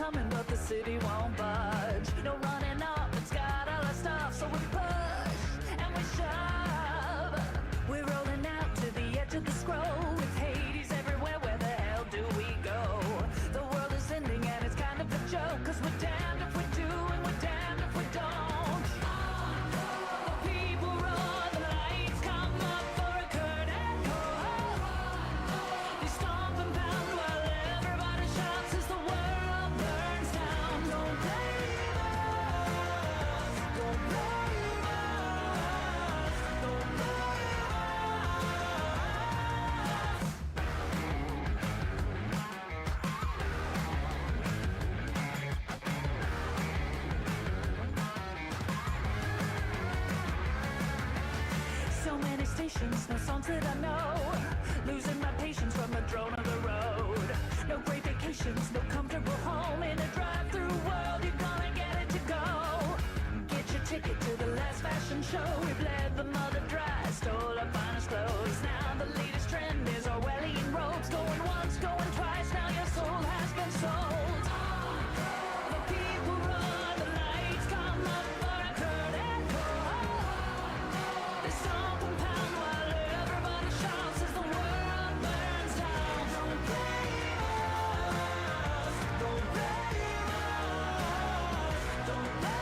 coming, but the city won't budge. No running up, it's got all our stuff, so we push and we shove. We're rolling out to the edge of the scroll with Hades everywhere. Where the hell do we go? The world is ending and it's kind of a joke, 'cause we're damned if we do and we're damned if we don't. The people roar, the lights come up for a curtain call. They stomp and pound while everybody shouts as the world burns down. Don't blame us, don't blame us, don't blame us. So many stations, no songs that I know. Losing my patience from the drone of the road. No great vacations, no comfortable home. In a drive-through world, you're gonna get it to go. Get your ticket to the last fashion show. We bled the mother dry, stole our finest clothes. Now the latest trend is Orwellian robes. Going once, going twice, now your soul has been sold. The people run, the lights come up for a curtain call. They stomp and pound while everybody shouts as the world burns down. Don't blame us, don't blame us, don't blame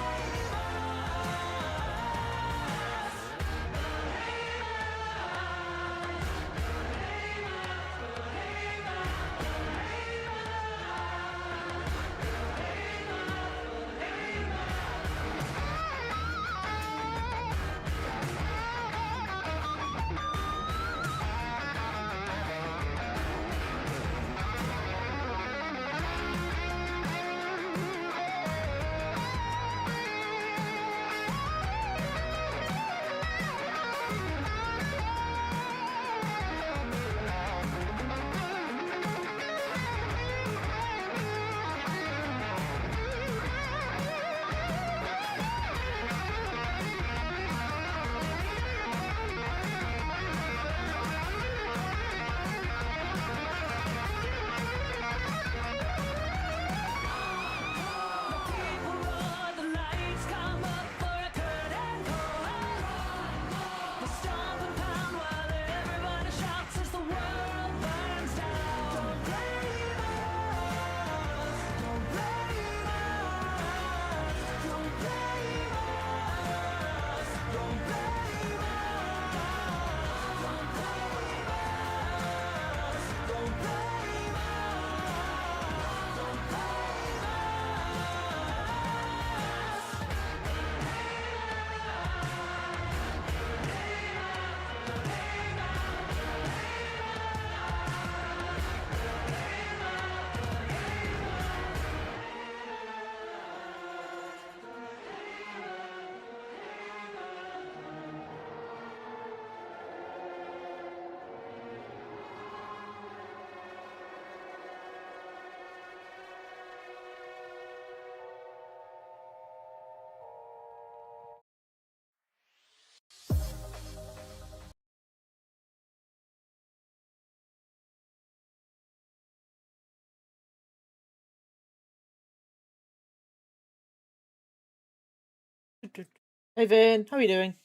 Hey Vin, how are you doing?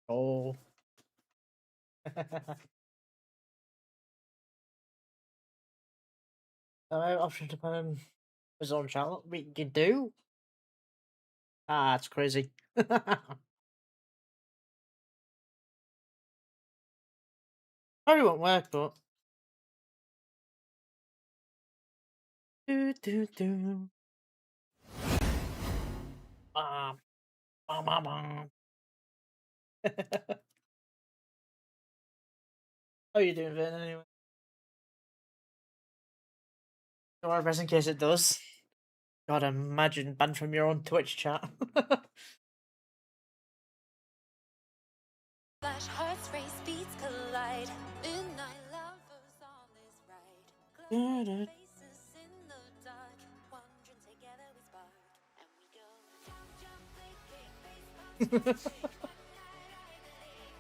Oh. Option to put in his own channel. We can do? Ah, it's crazy. Probably won't work, but. Do do do. Bam. Bam bam bam. How are you doing, Vin, anyway? Don't worry, just in case it does. God, imagine banned from your own Twitch chat. Flash hearts race, beats collide. Midnight lovers on this ride. Glowing faces in the dark. Wandering together we spark. And we go jump, jump, play, kick, face, pump, one night I believe.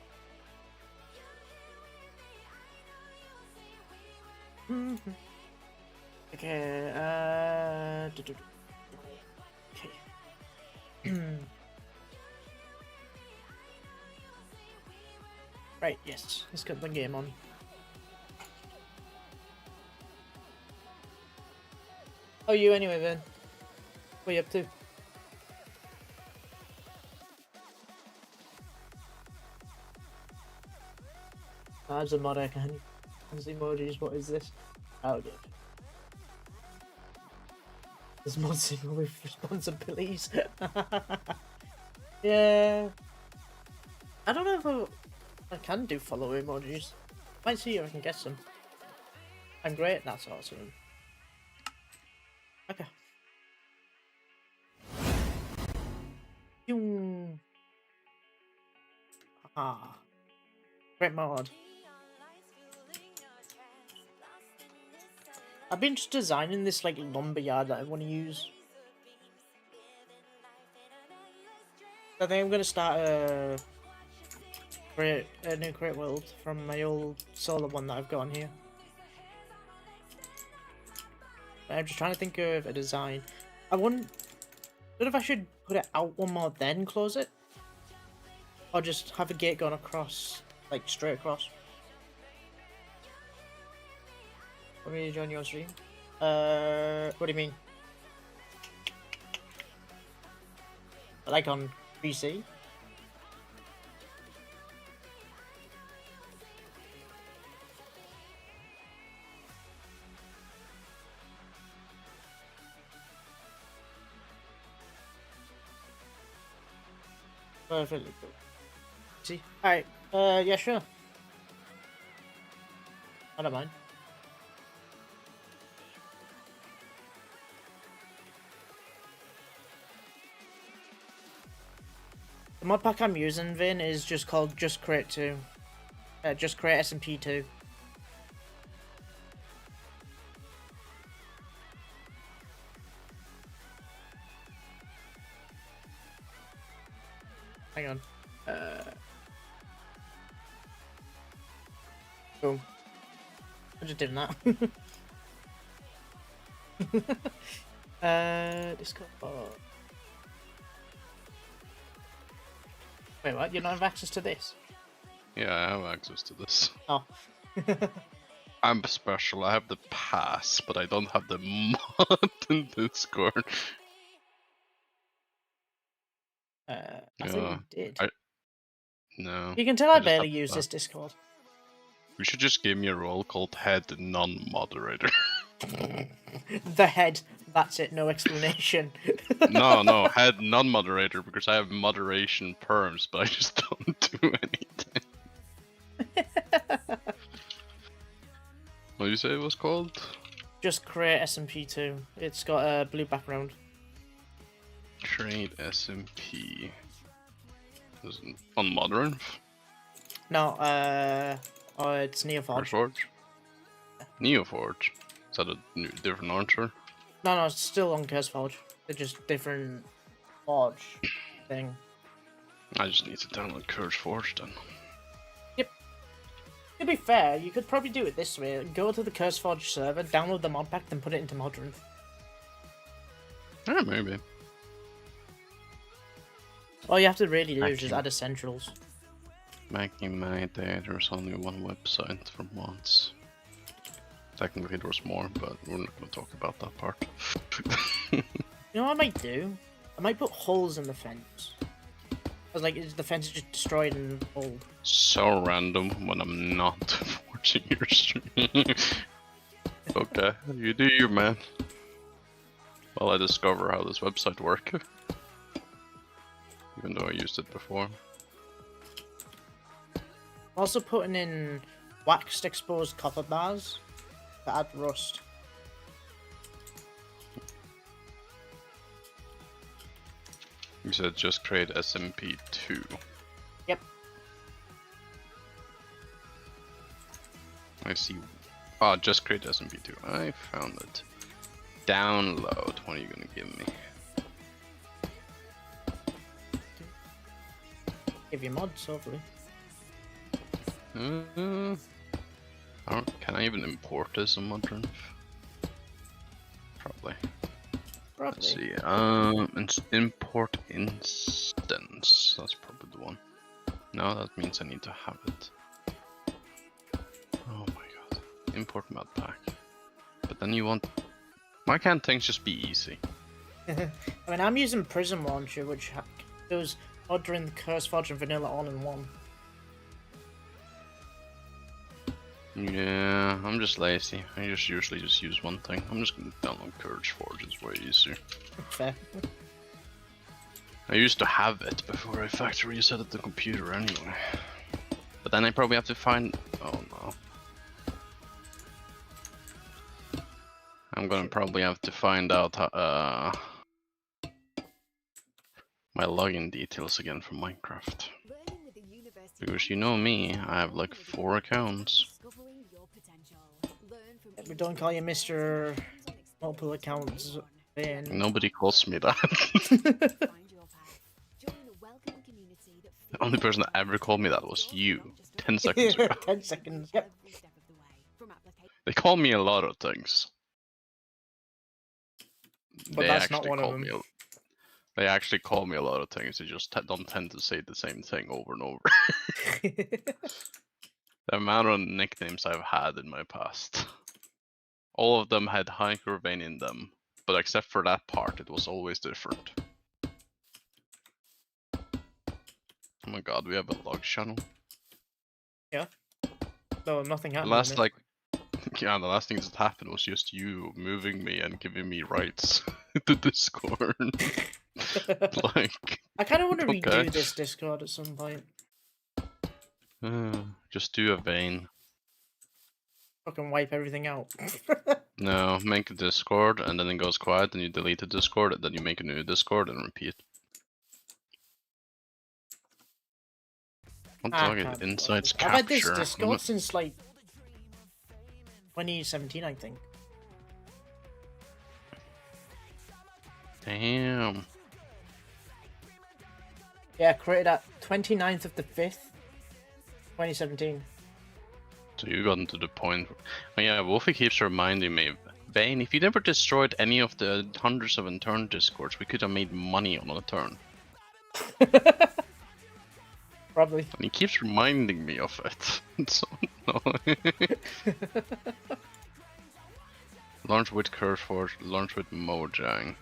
You're here with me, I know you'll see we were meant to be. Okay, okay. Right, yes, let's get the game on. How are you anyway, Vin? What are you up to? As a mod, I can use emojis. What is this? Oh, good. This mod signal with responsibilities. Yeah. I don't know if I can do follow emojis. Might see if I can get some. I'm great at that sort of thing. Okay. Boom. Ah. Great mod. I've been just designing this like lumberyard that I want to use. I think I'm gonna start a new create world from my old solar one that I've got on here. I'm just trying to think of a design. I don't know if I should put it out one more then close it, or just have a gate going across, like straight across. Want me to join your stream? What do you mean? Like on PC? Perfectly cool. See? Alright, yeah, sure. I don't mind. The mod pack I'm using, Vin, is just called Just Create 2. Just Create SMP 2. Hang on. Boom. I'm just doing that. Discord. Wait, what? You don't have access to this? Yeah, I have access to this. Oh. I'm special. I have the pass, but I don't have the mod in Discord. I think you did. No. You can tell I just barely have use the this Discord. We should just give me a role called head non-moderator. The head. That's it. No explanation. No, head non-moderator because I have moderation perms, but I just don't do anything. What do you say it was called? Just create SMP2. It's got a blue background. Trade SMP. Isn't on modern? No, oh, it's Neoforge. Forge? Neoforge? Is that a new, different launcher? No, it's still on CurseForge. They're just different forge thing. I just need to download CurseForge then. Yep. To be fair, you could probably do it this way. Go to the CurseForge server, download the mod pack, then put it into Modern. Yeah, maybe. All you have to really do is just add essentials. Back in my day, there was only one website for mods. Technically there was more, but we're not going to talk about that part. You know what I might do? I might put holes in the fence. Because, like, the fence is just destroyed and old. So random when I'm not watching your stream. Okay, you do you, man. While I discover how this website works. Even though I used it before. I'm also putting in waxed exposed copper bars to add rust. You said just create SMP2. Yep. I see. Ah, just create SMP2. I found it. Download. What are you gonna give me? Give you mods, hopefully. Can I even import this on Modern? Probably. Let's see. Import instance. That's probably the one. No, that means I need to have it. Oh my god. Import mod pack. But then you want. Why can't things just be easy? I mean, I'm using Prism Launcher, which does ordering the Curse Forge and Vanilla all in one. Yeah, I'm just lazy. I just usually just use one thing. I'm just gonna download Courage Forge, it's way easier. Fair. I used to have it before I factory resetted the computer anyway. But then I probably have to find... Oh no. I'm gonna probably have to find out how, my login details again from Minecraft. Because you know me, I have like 4 accounts. We don't call you Mr. Multiple Accounts. Ben. Nobody calls me that. The only person that ever called me that was you, 10 seconds ago. 10 seconds, yep. They call me a lot of things. But that's not one of them. They actually call me a lot of things, they just don't tend to say the same thing over and over. The amount of nicknames I've had in my past. All of them had Hiker Vein in them, but except for that part, it was always different. Oh my god, we have a log channel. Yeah. No, nothing The happened. last, like, yeah, the last thing that happened was just you moving me and giving me rights to Discord. Like, I kind of want to okay. redo this Discord at some point. Just do a vein. Fucking wipe everything out. No, make a Discord and then it goes quiet, then you delete the Discord, and then you make a new Discord and repeat. What dog is Insights Capture? I've had this Discord since like 2017, I think. Damn. Yeah, created at 29th of the 5th, 2017. So you gotten to the point. Oh yeah, Wolfie keeps reminding me, Vane, if you never destroyed any of the hundreds of intern Discords, we could have made money on a turn. Probably. And he keeps reminding me of it. It's so annoying. Launch with Curseforge, launch with Mojang.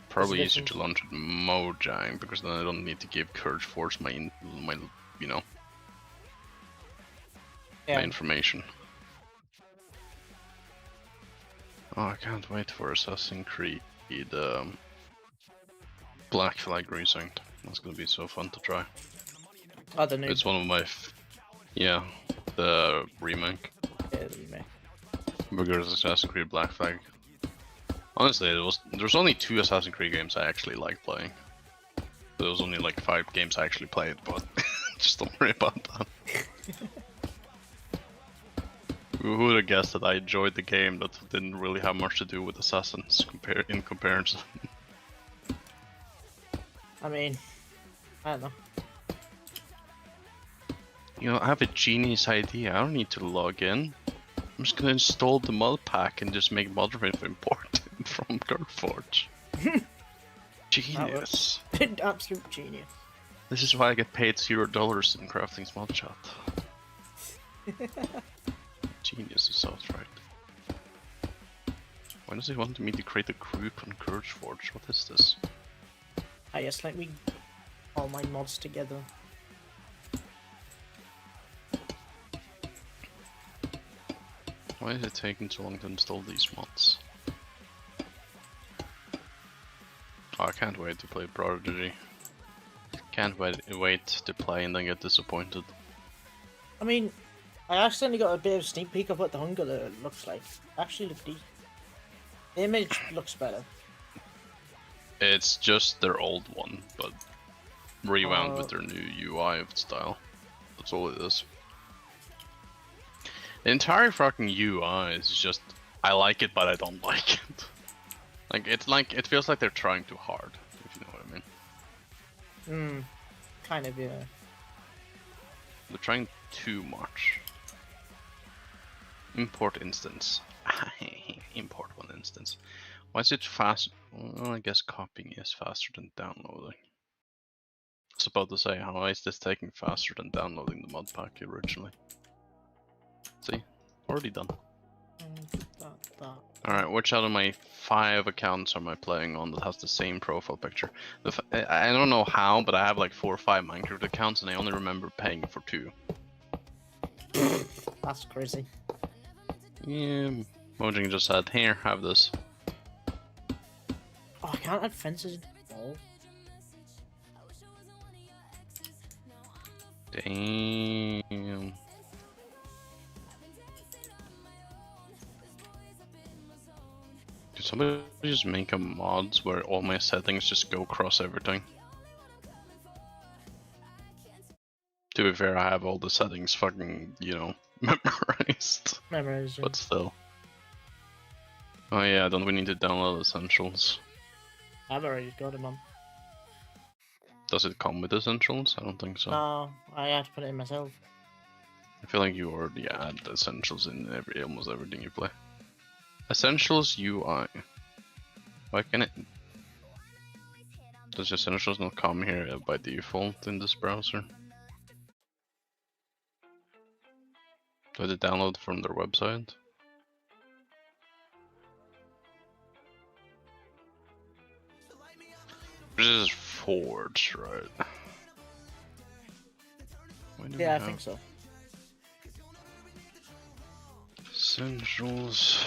Probably easier to launch with Mojang because then I don't need to give Curseforge my you know, my information. Oh, I can't wait for Assassin's Creed Black Flag Resynced. That's gonna be so fun to try. I don't know. It's one of my, yeah, the remake. Yeah, the remake. Because Assassin's Creed Black Flag. Honestly, there's only 2 Assassin's Creed games I actually like playing. There was only like 5 games I actually played, but just don't worry about that. Who would have guessed that I enjoyed the game that didn't really have much to do with Assassins in comparison? I mean, I don't know. You know, I have a genius idea. I don't need to log in. I'm just gonna install the mod pack and just make Modern import from Curseforge. Genius. Absolute genius. This is why I get paid $0 in Crafting's mod chat. Genius is so right. Why does he want me to create a group on Curseforge? What is this? I guess let me all my mods together. Why is it taking so long to install these mods? Oh, I can't wait to play Prodigy. Can't wait to play and then get disappointed. I mean, I accidentally got a bit of sneak peek of what the Hunger looks like. Actually looks decent. The image looks better. It's just their old one, but rewound with their new UI style. That's all it is. The entire fucking UI is just, I like it, but I don't like it. Like, it feels like they're trying too hard, if you know what I mean. Kind of, yeah. They're trying too much. Import instance. Import one instance. Why is it fast? Well, I guess copying is faster than downloading. I was about to say, how is this taking faster than downloading the mod pack originally? See, already done. Alright, which out of my 5 accounts am I playing on that has the same profile picture? I don't know how, but I have like 4 or 5 Minecraft accounts and I only remember paying for 2. That's crazy. Yeah, Mojang just said, here, have this. Oh, I can't add fences into the wall. Damn. Could somebody just make a mods where all my settings just go across everything? To be fair, I have all the settings fucking, you know, memorized. Memorized. But still. Oh yeah, don't we need to download Essentials? I've already got him on. Does it come with Essentials? I don't think so. No, I had to put it in myself. I feel like you already add Essentials in almost everything you play. Essentials UI. Why can it? Does Essentials not come here by default in this browser? Does it download from their website? This is Forge, right? Yeah, I think so. Essentials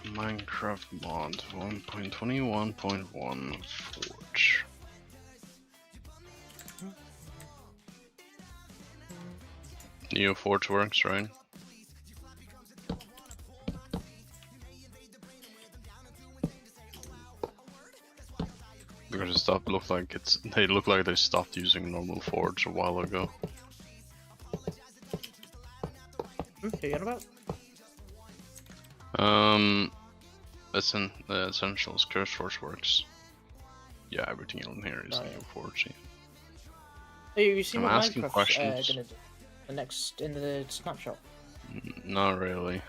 Minecraft mod 1.21.1 Forge. Neo Forge works, right? Because the stuff look like they look like they stopped using normal Forge a while ago. Forget about. Essentials CurseForge works. Yeah, everything in here is Oh, Neo yeah. Forge. Hey, you seen I'm what asking Minecraft's questions. gonna do? The next in the snapshot. Not really.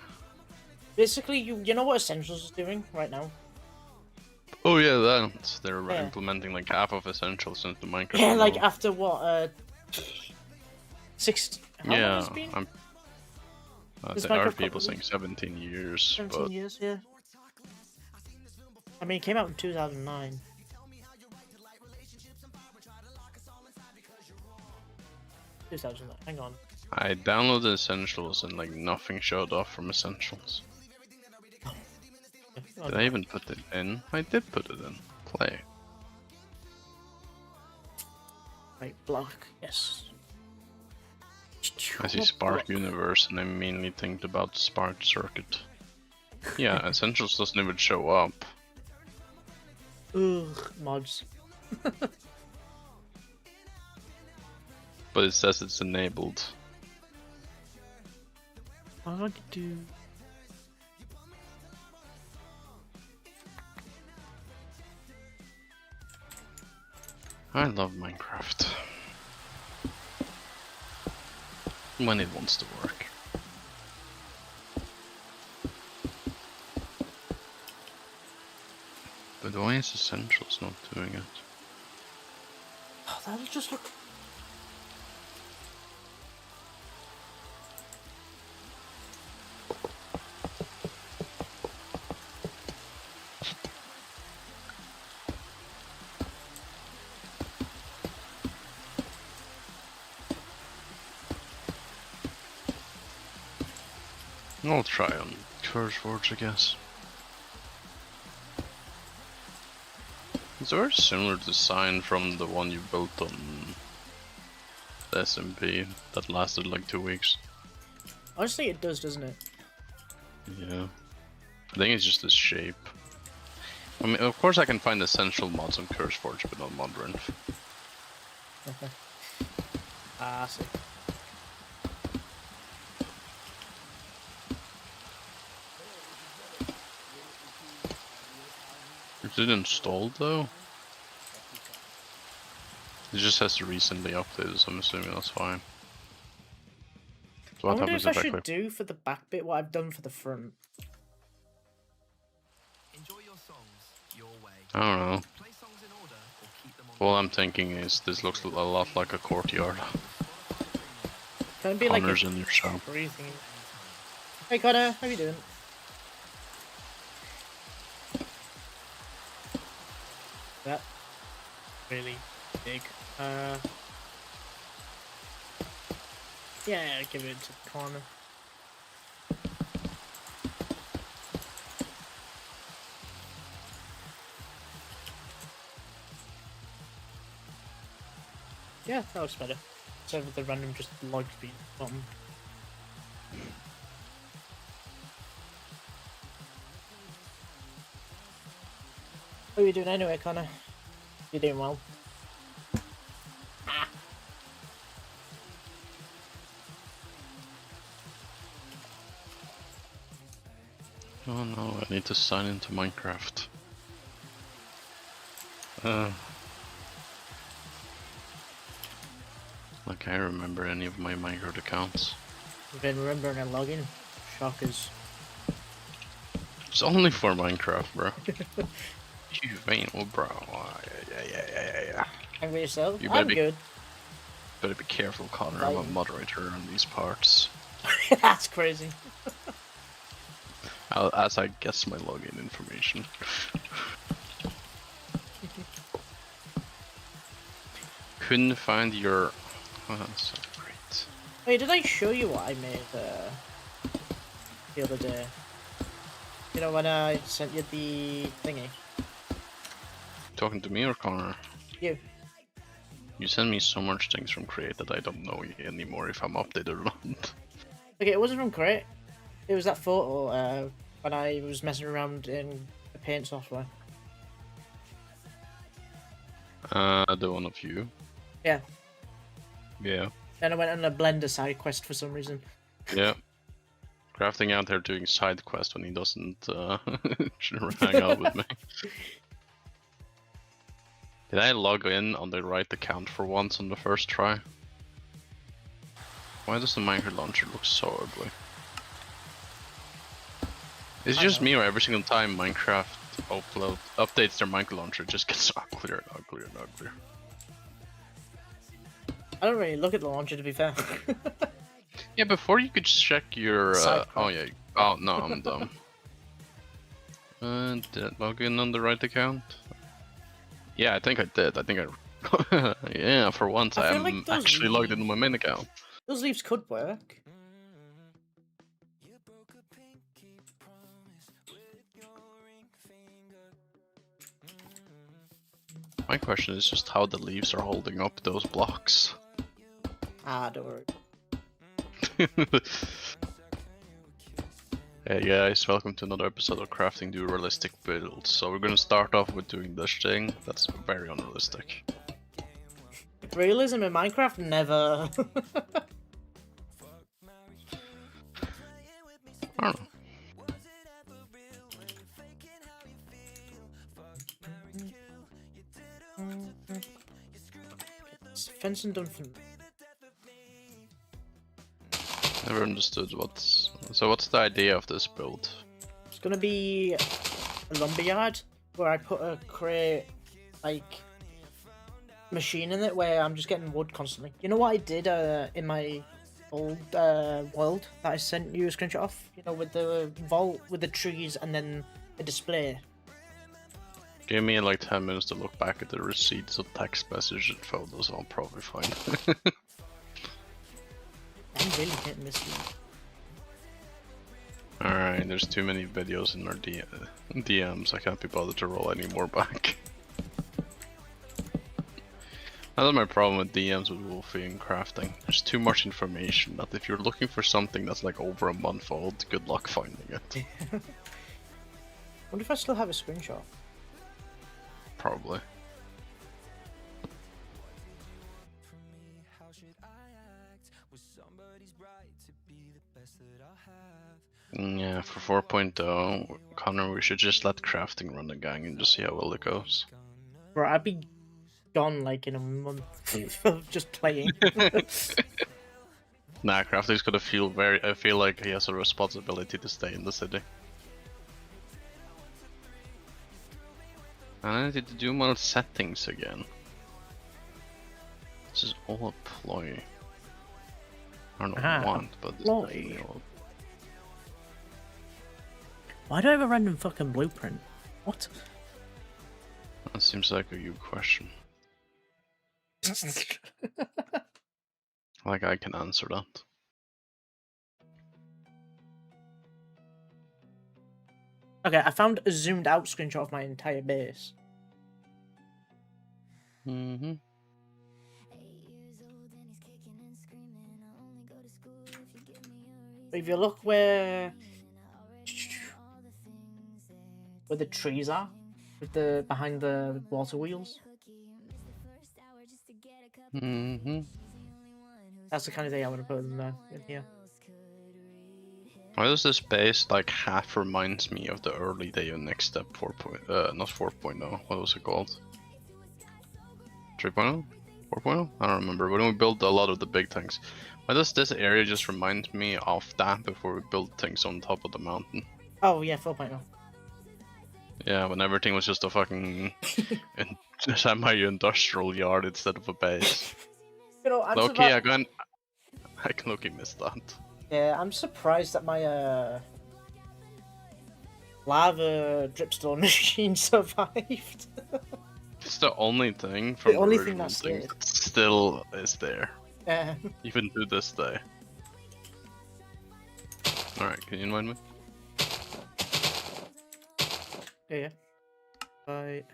Basically, you know what Essentials is doing right now? Oh yeah, that they're Yeah. implementing like half of Essentials into Minecraft. Yeah, like now. after what 6. How long has it been? This There are Minecraft people got saying 17 years, 17 but years, yeah. I mean, it came out in 2009. Hang on. I downloaded Essentials and like nothing showed up from Essentials. Oh, Did I even put it in? I did put it in. Play. Right, block. Yes. I see Spark Universe and I mainly think about Spark Circuit. Yeah, Essentials doesn't even show up. Ugh, mods. But it says it's enabled. What do I do? I love Minecraft. When it wants to work. But why is Essentials not doing it? Oh, that'll just look. I'll try on CurseForge, I guess. It's a very similar design from the one you built on the SMP that lasted like 2 weeks. Honestly, it does, doesn't it? Yeah. I think it's just this shape. I mean, of course I can find essential mods on CurseForge, but not Modrinf. Okay. Ah, I see. Is it installed though? It just has to recently updated, so I'm assuming that's fine. So I what wonder happens if I if I should click? do for the back bit what I've done for the front. I don't know. All I'm thinking is this looks a lot like a courtyard. Can it be like Connor's a in your shop. free thing? Hey Connor, how you doing? That really big. Yeah, give it to the corner. Yeah, that looks better. Instead of the random just log speed button. How are you doing anyway, Connor? You're doing well. Ah. Oh no, I need to sign into Minecraft. Like I remember any of my Minecraft accounts. You've been remembering a login? Shockers. It's only for Minecraft, bro. You ain't, oh, bro. Yeah. And with yourself? You I'm good. Better be careful, Connor. I'm a moderator on these parts. That's crazy. As I guess my login information. Couldn't find your... Oh, that's so great. Wait, did I show you what I made the other day? You know, when I sent you the thingy? Talking to me or Connor? You. You send me so much things from Create that I don't know anymore if I'm updated or not. Okay, it wasn't from Create. It was that photo when I was messing around in the paint software. The one of you. Yeah. Yeah. Then I went on a Blender side quest for some reason. Yeah. Crafting out there doing side quest when he doesn't hang out with me. Did I log in on the right account for once on the first try? Why does the Minecraft launcher look so ugly? Is it just me or every single time Minecraft updates their Minecraft launcher it just gets uglier and uglier and uglier? I don't really look at the launcher to be fair. Yeah, before you could check your oh yeah. Oh no, I'm dumb. Did I log in on the right account? Yeah, I think I did. I think I yeah, for once I am like actually logged into my main account. Those leaves could work. My question is just how the leaves are holding up those blocks. Ah, don't worry. Hey guys, welcome to another episode of Crafting Do Realistic Builds. So we're gonna start off with doing this thing. That's very unrealistic. Realism in Minecraft? Never. I don't know. It's fencing done for me. Never understood what's... So what's the idea of this build? It's gonna be a lumberyard where I put a crate, like, machine in it where I'm just getting wood constantly. You know what I did in my old world that I sent you a screenshot of? You know, with the vault, with the trees and then a display. Give me like 10 minutes to look back at the receipts of text messages and photos, I'll probably find. I'm really getting this one. Alright, there's too many videos in our DMs, I can't be bothered to roll any more back. That's my problem with DMs with Wolfie and crafting. There's too much information that if you're looking for something that's like over a month old, good luck finding it. I wonder if I still have a screenshot. Probably. Yeah, for 4.0, Connor, we should just let crafting run the gang and just see how well it goes. Bro, I'd be gone like in a month of just playing. Nah, crafting's gonna feel I feel like he has a responsibility to stay in the city. I need to do my settings again. This is all a ploy. I don't know what I want, but this ploy. is definitely all. Why do I have a random fucking blueprint? What? That seems like a you question. Like I can answer that. Okay, I found a zoomed out screenshot of my entire base. Mm-hmm. If you look where the trees are, with the behind the water wheels, Mm-hmm. that's the kind of thing I want to put in there in here. Why does this base like half reminds me of the early day of Next Step 4. Not 4.0. What was it called? 3.0? 4.0? I don't remember. When we built a lot of the big things. Why does this area just remind me of that before we build things on top of the mountain? Oh yeah, 4.0. Yeah, when everything was just a fucking semi-industrial yard instead of a base. You know, I'm Okay, I can look, miss that. Yeah, I'm surprised that my lava dripstone machine survived. It's the only thing from The only original thing that's things stayed. that still is there, Yeah. even to this day. Alright, can you invite me? Yeah. Right.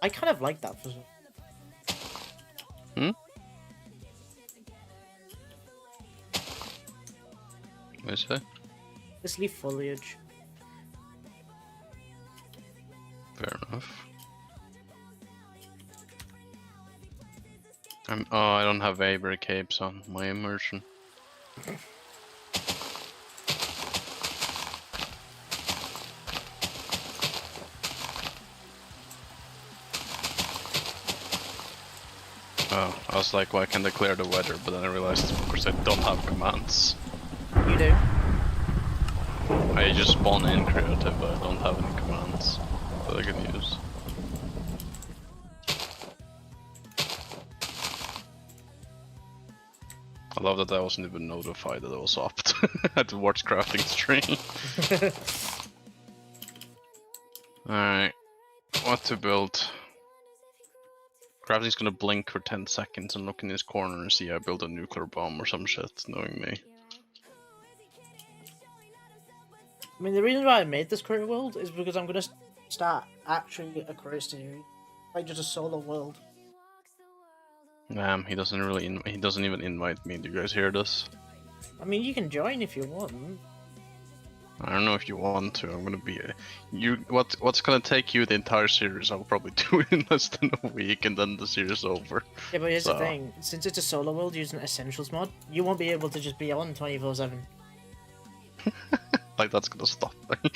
I kind of like that for some. What is it? This leaf foliage. Fair enough. Oh, I don't have Vapor capes on my immersion. Oh, I was like, why can't I clear the weather? But then I realized it's because I don't have commands. You do. I just spawn in creative, but I don't have any commands that I can use. I love that I wasn't even notified that I was opt. I had to watch crafting stream. Alright, what to build? Crafting's gonna blink for 10 seconds and look in his corner and see I build a nuclear bomb or some shit, knowing me. I mean, the reason why I made this creative world is because I'm gonna start actually a career series, like just a solo world. He doesn't really. He doesn't even invite me. Do you guys hear this? I mean, you can join if you want. I don't know if you want to. I'm gonna be. What's gonna take you the entire series? I'll probably do it in less than a week, and then the series is over. Yeah, but here's the thing: since it's a solo world using Essentials mod, you won't be able to just be on 24/7. Like that's gonna stop me.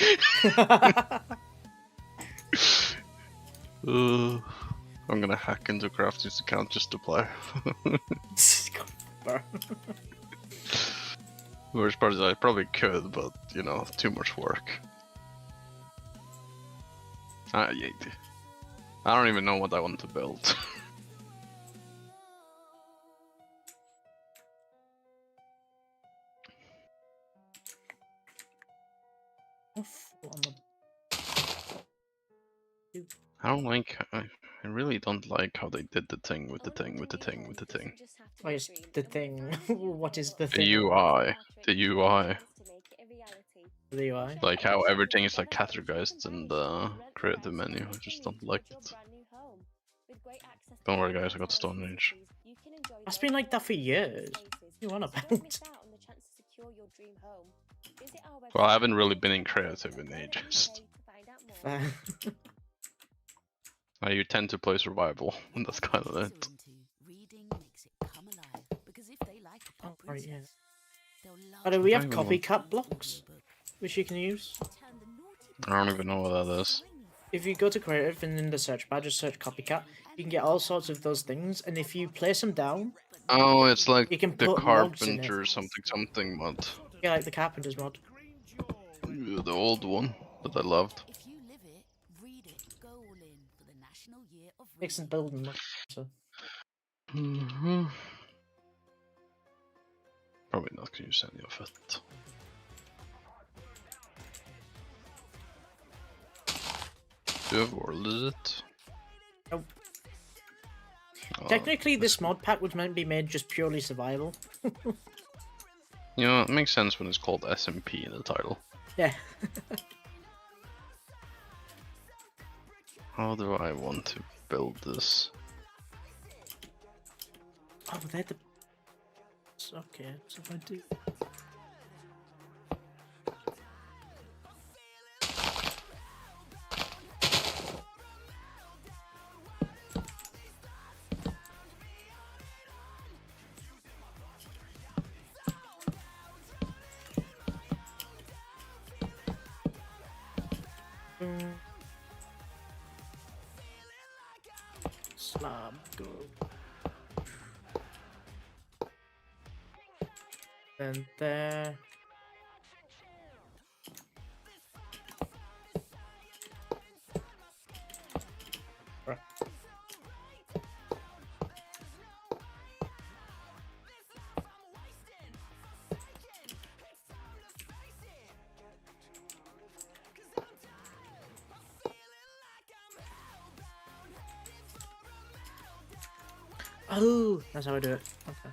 I'm gonna hack into Crafting's account just to play. Worst part is I probably could, but you know, too much work. I don't even know what I want to build. I don't like. I really don't like how they did the thing with the thing with the thing with the thing. What is the thing? What is the The thing? UI. The UI. The UI. Like how everything is like categorized in the creative menu. I just don't like it. Don't worry guys, I got Stone Age. That's been like that for years. What do you want about? Well, I haven't really been in creative in ages. You tend to play survival, and that's kind of it. Oh, right, yeah. By the way, we I have don't even copycat blocks, which you can use. I don't even know what that is. If you go to creative and in the search bar, just search copycat, you can get all sorts of those things, and if you place them down, Oh, it's like you can the put logs in it. Carpenter something mod. Yeah, like the Carpenter's mod. Yeah, the old one that I loved. If you live it, read it, go all in for the National Year of Makes the Reading. building look so. Probably not gonna use any of it. Do you have worlded it? Nope. Oh, Technically, this mod pack was meant to be made just purely survival. you know, it makes sense when it's called SMP in the title. Yeah. How do I want to build this? Oh, they're the... Okay, so if I do... Slab, go. Then there. Right. Oh, that's how I do it. Okay.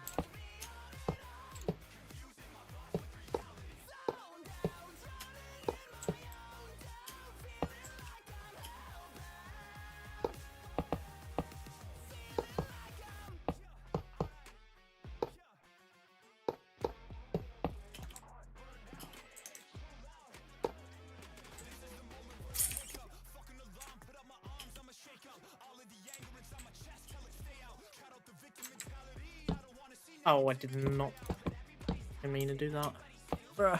Oh, I did not. I mean to do that. Bruh.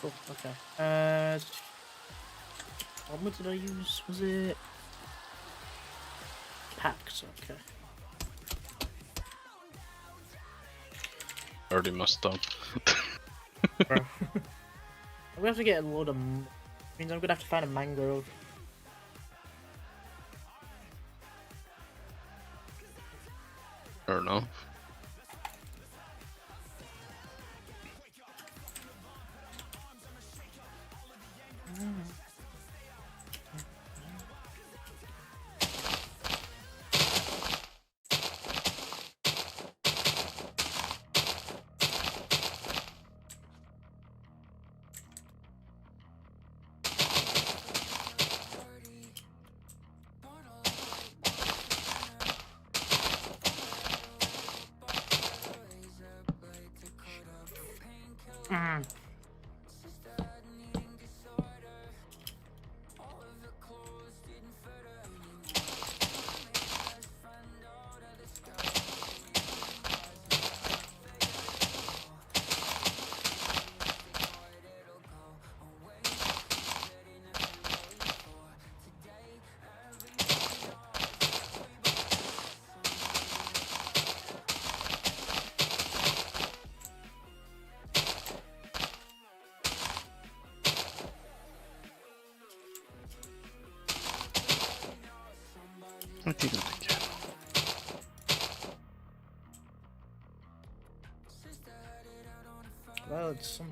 Cool, okay. What mod did I use? Was it packs? Okay. Already messed up. Bro. We have to get a load of... means I'm gonna have to find a mangrove. Fair enough. I didn't think. Well, it's some...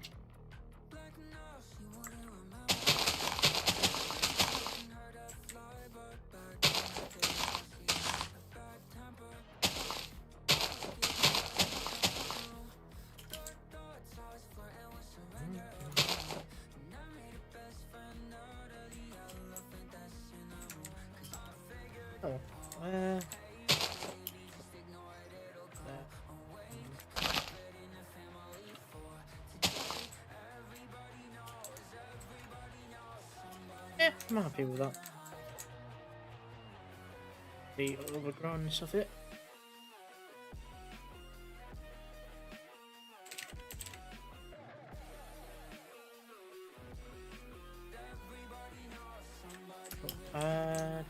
Oh, I'm happy with that. The overgrown and stuff it. Uh,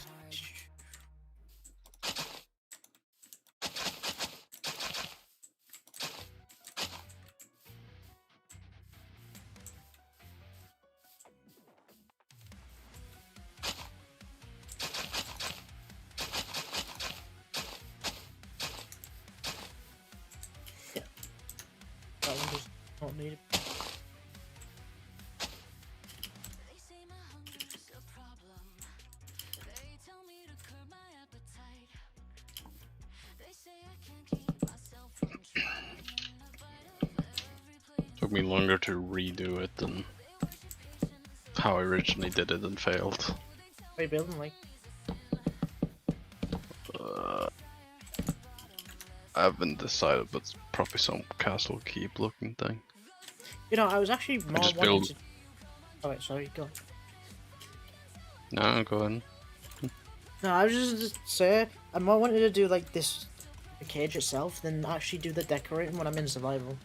yeah, that one does not need it. They say my hunger's a problem. They tell me to curb my appetite. They say I can't keep myself from trying a bite of every place. Took me longer to redo it than how I originally did it and failed. What are you building like? I haven't decided, but it's probably some castle keep looking thing. You know, I was actually more just wanting build- to... Oh wait, sorry, go on. No, go ahead. No, I was just say I more wanted to do like this, the cage itself, than actually do the decorating when I'm in survival.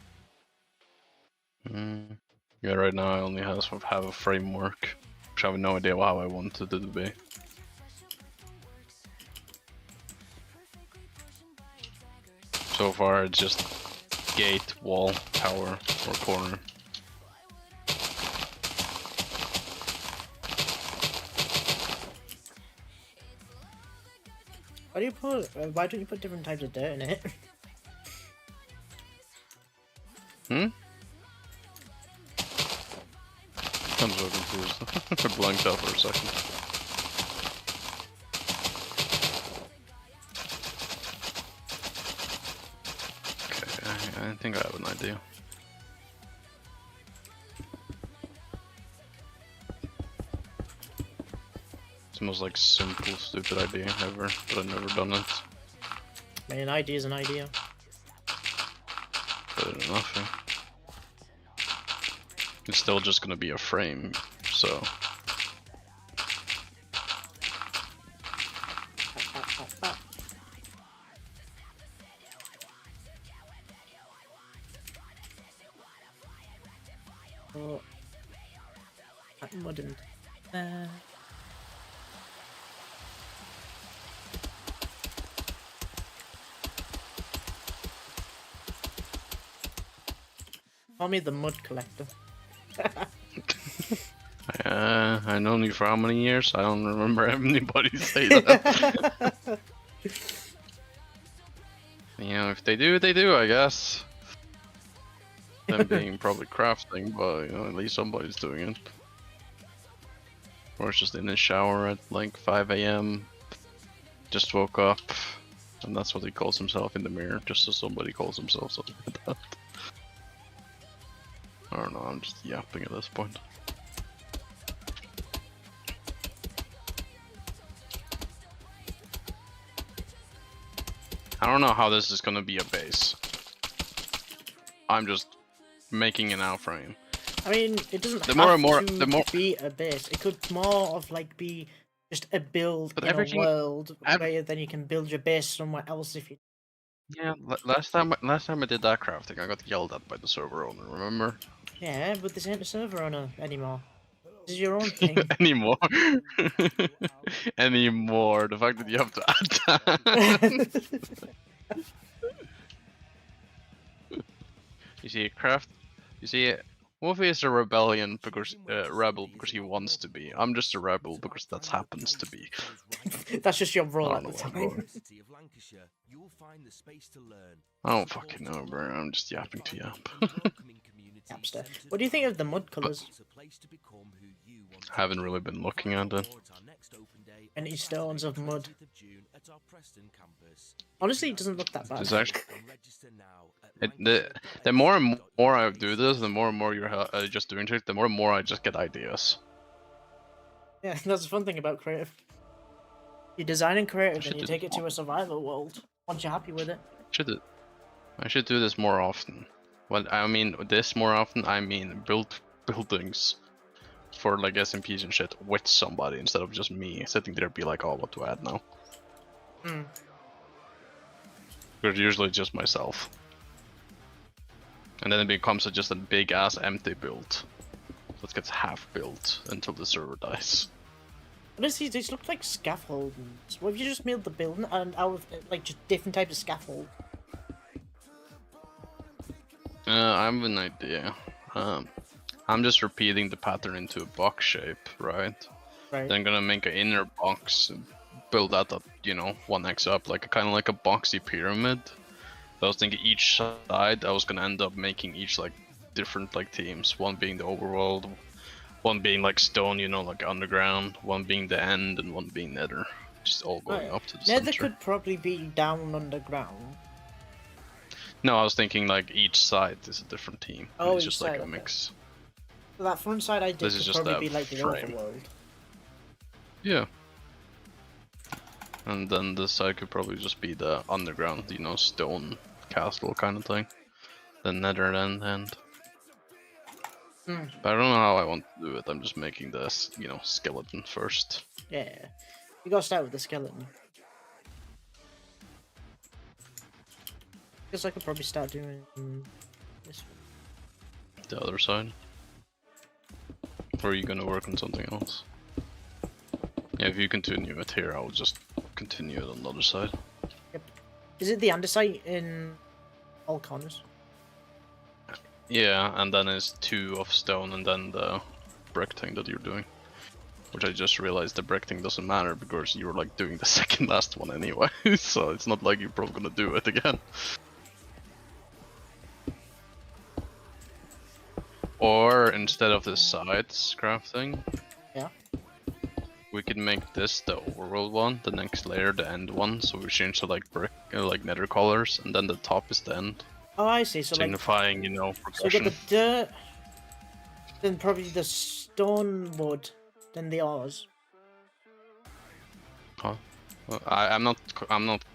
Yeah, right now I only have a framework, which I have no idea how I wanted it to be. So far it's just gate, wall, tower, or corner. Why do you put? Why don't you put different types of dirt in it? I'm so confused. I blanked out for a second. Okay, I think I have an idea. It's the most like simple, stupid idea ever, but I've never done it. I mean, an idea is an idea. Better than nothing. It's still just gonna be a frame, so. Oh, that wouldn't. Call me the mud collector. I known you for how many years? I don't remember anybody say that. You know, if they do, they do, I guess. Them being probably crafting, but you know, at least somebody's doing it. Or it's just in the shower at like 5 AM. Just woke up, and that's what he calls himself in the mirror, just so somebody calls himself something like that. I don't know, I'm just yapping at this point. I don't know how this is gonna be a base. I'm just making an outframe. I mean, it doesn't The have more and more- to the more- be a base. It could more of like be just a build But in a everything- world where then you can build your base somewhere else if you. Yeah, last time I did that crafting, I got yelled at by the server owner. Remember? Yeah, but this ain't a server owner anymore. This is your own thing. Anymore. Anymore. The fact that you have to add that. You see, Wolfie is a rebellion because rebel because he wants to be. I'm just a rebel because that happens to be. That's just your role I at don't the know time. what I don't fucking know, bro. I'm just yapping to yap. Yapster. What do you think of the mud colours? I haven't really been looking at it. Any stones of mud? Honestly, it doesn't look that bad. It's actually the more and more I do this, the more and more you're just doing it, the more and more I just get ideas. Yeah, that's the fun thing about creative. You design in creative and you do take it to a survival world once you're happy with it. I should do this more often. Well, I mean this more often. I mean build buildings for like SMPs and shit with somebody instead of just me sitting there be like, oh, what to add now? Hmm. Because usually just myself. And then it becomes just a big ass empty build. So it gets half built until the server dies. Honestly, these look like scaffoldings. What if you just made the building and out of like just different types of scaffold? I have an idea. I'm just repeating the pattern into a box shape, right? Right. Then I'm gonna make an inner box, and build that up, you know, 1x up, like kind of like a boxy pyramid. I was thinking each side, I was gonna end up making each like different like teams. One being the overworld, one being like stone, you know, like underground. One being the end, and one being nether. Just all going up to the Nether center. could probably be down underground. No, I was thinking like each side is a different team. Oh, It's each just like side, a okay. mix. So that front side I did This is could just probably a be like the frame. overworld. Yeah. And then this side could probably just be the underground, you know, stone castle kind of thing. The nether end. Hmm. But I don't know how I want to do it. I'm just making this, you know, skeleton first. Yeah. You gotta start with the skeleton. Guess I could probably start doing this one. The other side. Or are you gonna work on something else? Yeah, if you continue it here, I'll just continue it on the other side. Is it the andesite in all corners? Yeah, and then it's 2 of stone and then the brick thing that you're doing. Which I just realized the brick thing doesn't matter because you're like doing the second last one anyway. So it's not like you're probably gonna do it again. Or instead of the sides crafting, Yeah. we could make this the overworld one, the next layer the end one, so we change to like brick, like nether colors, and then the top is the end, Oh, I see. So like, signifying, you know, so you progression. get the dirt, then probably the stone wood, then the ores. Huh? Well, I'm not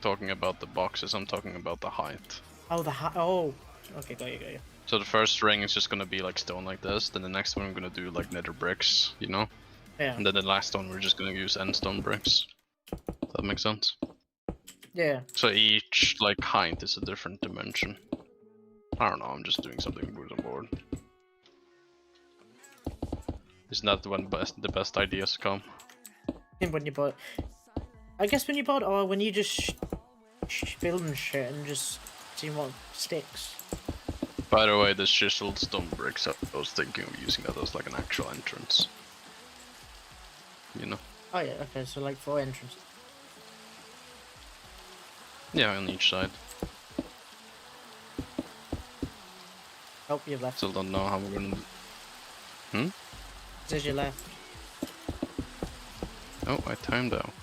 talking about the boxes. I'm talking about the height. Oh, oh. Okay, got you. So the first ring is just gonna be like stone like this. Then the next one I'm gonna do like nether bricks, you know. Yeah. And then the last one we're just gonna use end stone bricks. That makes sense. Yeah. So each like height is a different dimension. I don't know. I'm just doing something with the board. Isn't that when the best ideas come? And when you bought, I guess when you bought, or when you just building shit and just seeing what sticks. By the way, the chiseled stone bricks, I was thinking of using that as like an actual entrance. You know? Oh yeah. Okay. So like 4 entrances. Yeah, on each side. Oh, you've left. Still don't know how we're gonna. Hmm? Says you left. Oh, I timed out.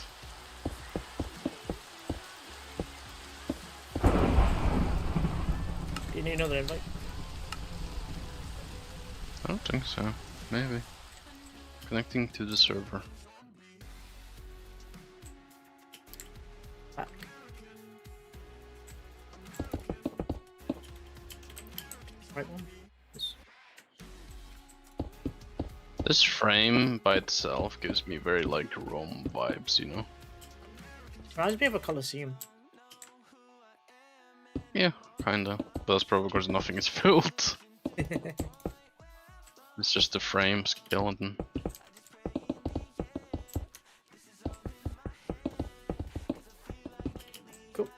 Do you need another invite? I don't think so. Maybe. Connecting to the server. Back. Right one. This frame by itself gives me very like Rome vibes, you know? Reminds me of a Colosseum. Yeah, kinda. But that's probably because nothing is built. It's just a frame skeleton. Cool.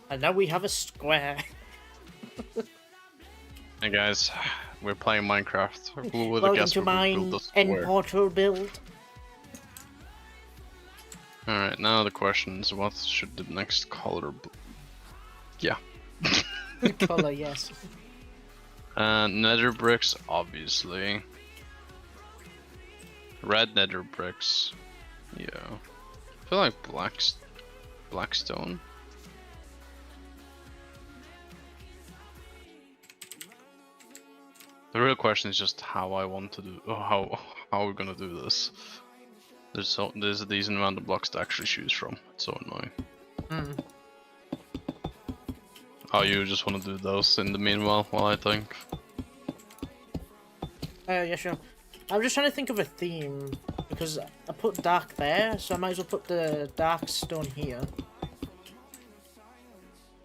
And now we have a square. Hey guys, we're playing Minecraft. Who would have Welcome guessed to we would my build a end square? portal build. Alright, now the question is what should the next color be? Yeah. Color, yes. Nether bricks, obviously. Red nether bricks. Yeah. I feel like blackstone. The real question is just how I want to do, how are we gonna do this? There's a decent amount of blocks to actually choose from. It's so annoying. Hmm. Oh, you just want to do those in the meanwhile while I think? Yeah, sure. I'm just trying to think of a theme because I put dark there, so I might as well put the dark stone here.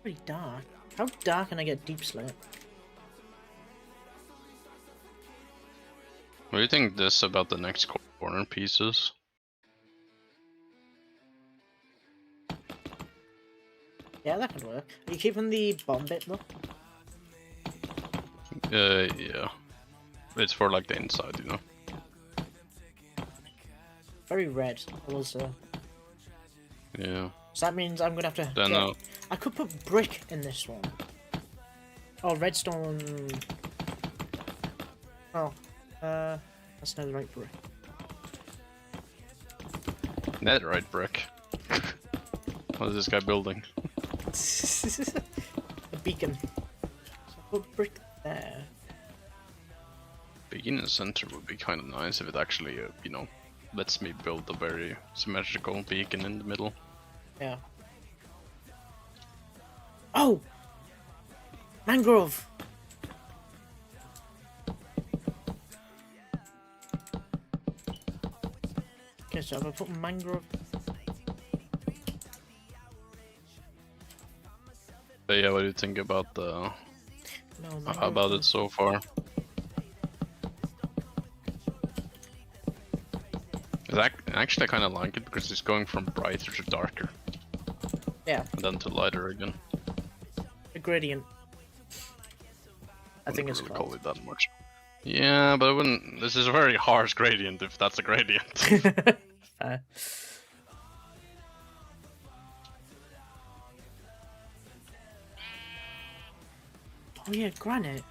Pretty dark. How dark can I get deep slate? What do you think this about the next corner pieces? Yeah, that could work. Are you keeping the bottom bit though? Yeah. It's for like the inside, you know. Very red. I will say. Yeah. So that means I'm gonna have to. Then I could put brick in this one. Oh, redstone. Oh, that's not the right brick. netherite brick. What is this guy building? A beacon. So put brick there. Beacon in the center would be kind of nice if it actually, you know, lets me build a very symmetrical beacon in the middle. Yeah. Oh! Mangrove! Okay, so I'm gonna put mangrove. But yeah, what do you think about the No, mangrove. about it so far? Actually, I kind of like it because it's going from brighter to darker, Yeah, and then to lighter again. a gradient. I think it's Wouldn't really call called. it that much. Yeah, but I wouldn't. This is a very harsh gradient if that's a gradient. Fair. Oh yeah, granite.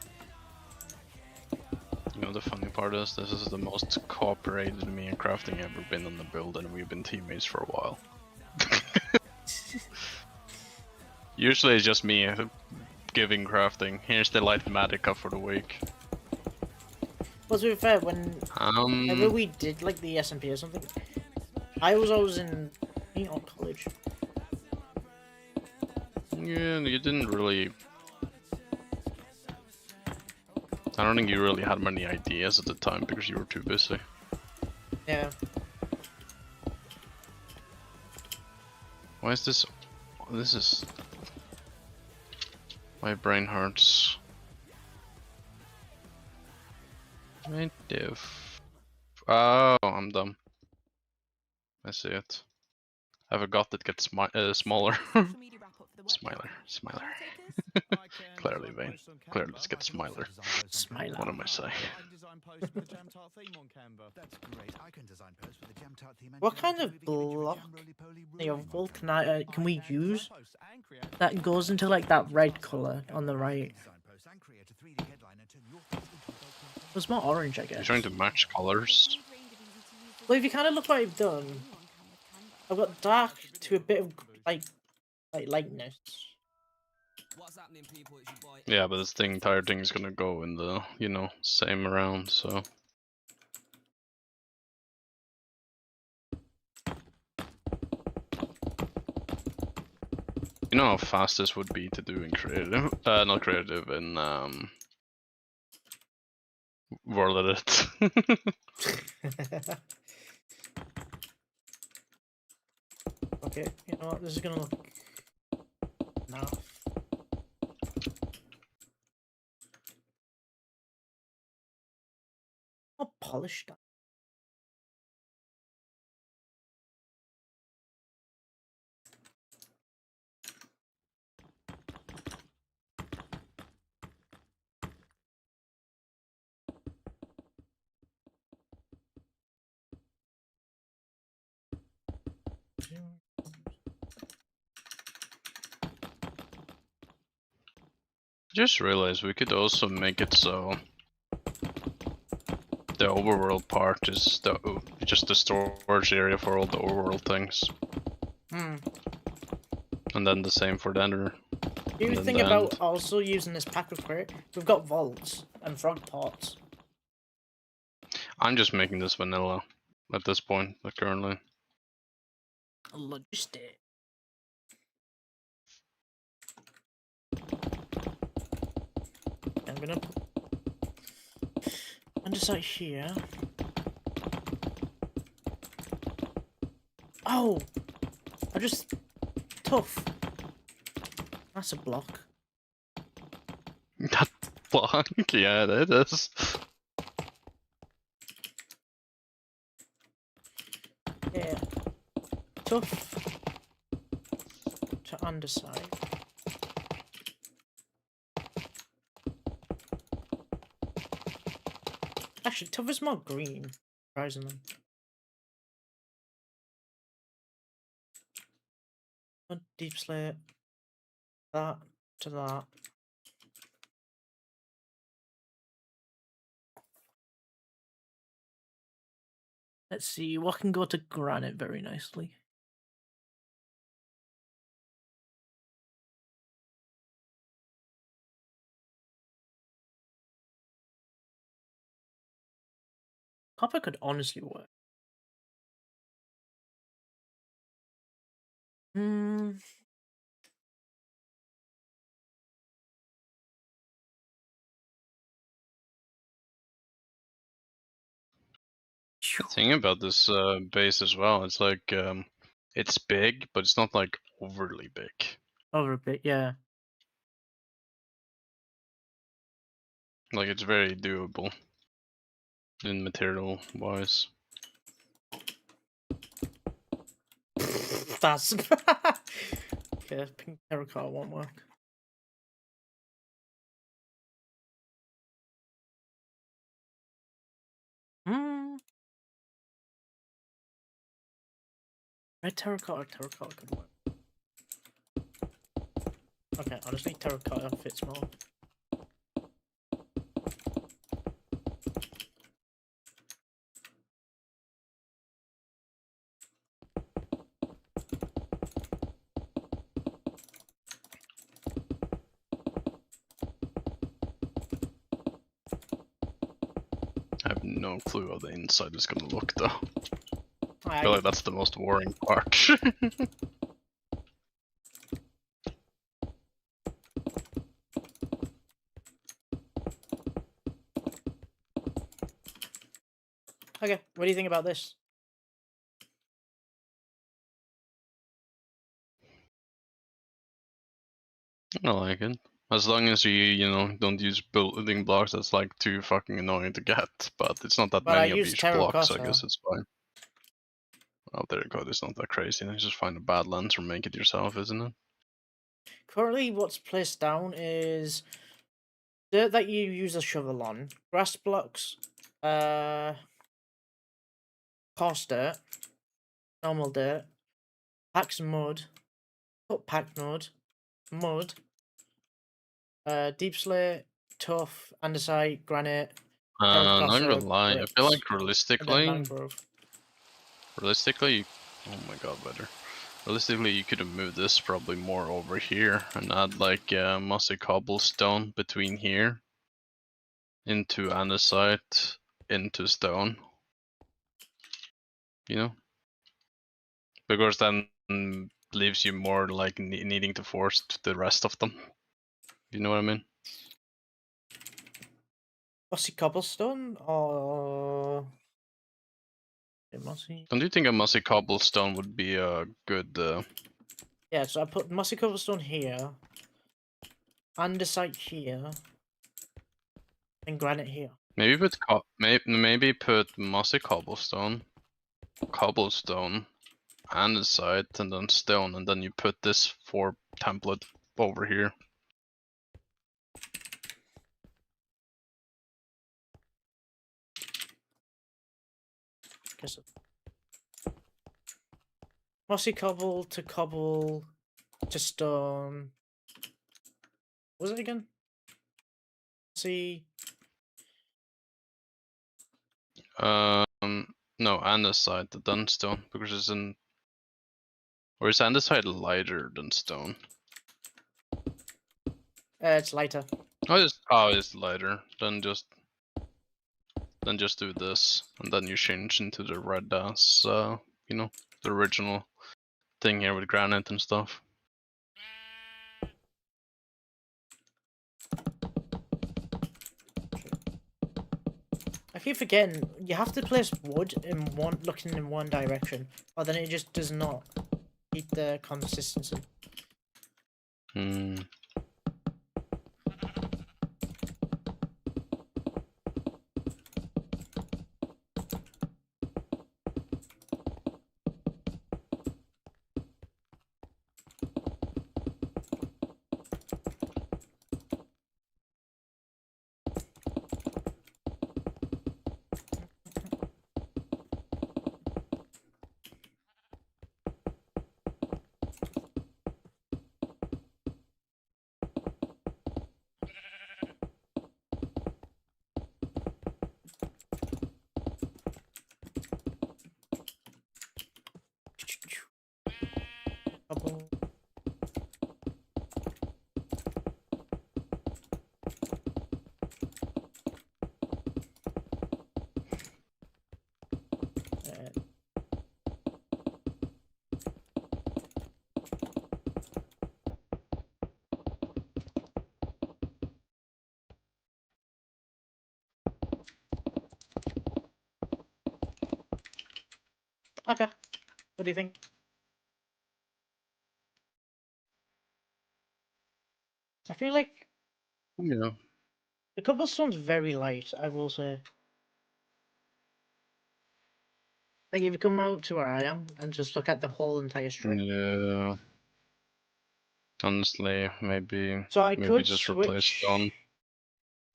You know, the funny part is this is the most cooperated me and Crafting ever been on the build, and we've been teammates for a while. Usually it's just me giving Crafting, here's the Lighthematica for the week. Well, to be fair, whenever we did like the SMP or something, I was always in college. Yeah, you didn't really... I don't think you really had many ideas at the time because you were too busy. Yeah. Why is this... This is... My brain hurts. Native... Oh, I'm dumb. I see it. I forgot it gets smaller. Smiler, smiler. Clearly vain. Clearly, let's get smiler. Smiler. What am I saying? What kind of block, vault can we use that goes into like that red color on the right? It's more orange, I You're guess. trying to match colors. Well, if you kind of look what I've done, I've got dark to a bit of like lightness. Yeah, but this entire thing is gonna go in the, you know, same round, so... You know how fast this would be to do in creative? Not creative, in World Edit. Okay, you know what, this is gonna look... No. I'll polish that. Just realized we could also make it so the overworld part is just the storage area for all the overworld things, Hmm. and then the same for the ender. Do you And then think the about end. also using this pack of crate? We've got vaults and frog pots. I'm just making this vanilla at this point, like currently. Logistic. I'm gonna underside here. Oh, I just tough. That's a block. That block, yeah, that is. Yeah, tough to underside. Actually, tough is more green, surprisingly. Deep slate. That to that. Let's see, what can go to granite very nicely? Copper could honestly work. Hmm. The thing about this base as well, it's like it's big, but it's not like overly big. Over a bit, yeah. Like it's very doable in material wise. That's okay. Pink terracotta won't work. Hmm. Red terracotta could work. Okay, honestly, terracotta fits more. I have no clue how the inside is gonna look though. I I feel like that's the most worrying part. Okay, what do you think about this? I like it. As long as you know, don't use building blocks that's like too fucking annoying to get, but it's not that But I many of use each block, so I terracotta. guess it's fine. Well, terracotta is not that crazy, you just find a bad lens or make it yourself, isn't it? Currently, what's placed down is dirt that you use a shovel on, grass blocks, coarse dirt, normal dirt, packs mud, cut packed mud, deep slate, tough, andesite, granite, Not gonna terracotta, lie, I feel like bricks, and then mangrove. realistically, oh my god, better. Realistically, you could have moved this probably more over here and add like mossy cobblestone between here into andesite into stone. You know, because then leaves you more like needing to force the rest of them. You know what I mean? Mossy cobblestone or mossy? Don't you think a mossy cobblestone would be a good? Yeah, so I put mossy cobblestone here, andesite here, and granite here. Maybe put maybe put mossy cobblestone, andesite, and then stone, and then you put this 4 template over here. Guess it. Mossy cobble to stone. What was it again? See. No, andesite, the dunstone, because it's in. Or is andesite lighter than stone? It's lighter. Oh, it's lighter. Then just then just do this, and then you change into the red as, you know, the original thing here with granite and stuff. I keep forgetting you have to place wood in looking in one direction, or then it just does not keep the consistency. Hmm. Couple. Okay. What do you think? I feel like Yeah. the cobblestone's very light, I will say. Like, if you come out to where I am and just look at the whole entire strip. Yeah. Honestly, maybe So I maybe could just replace stone. switch.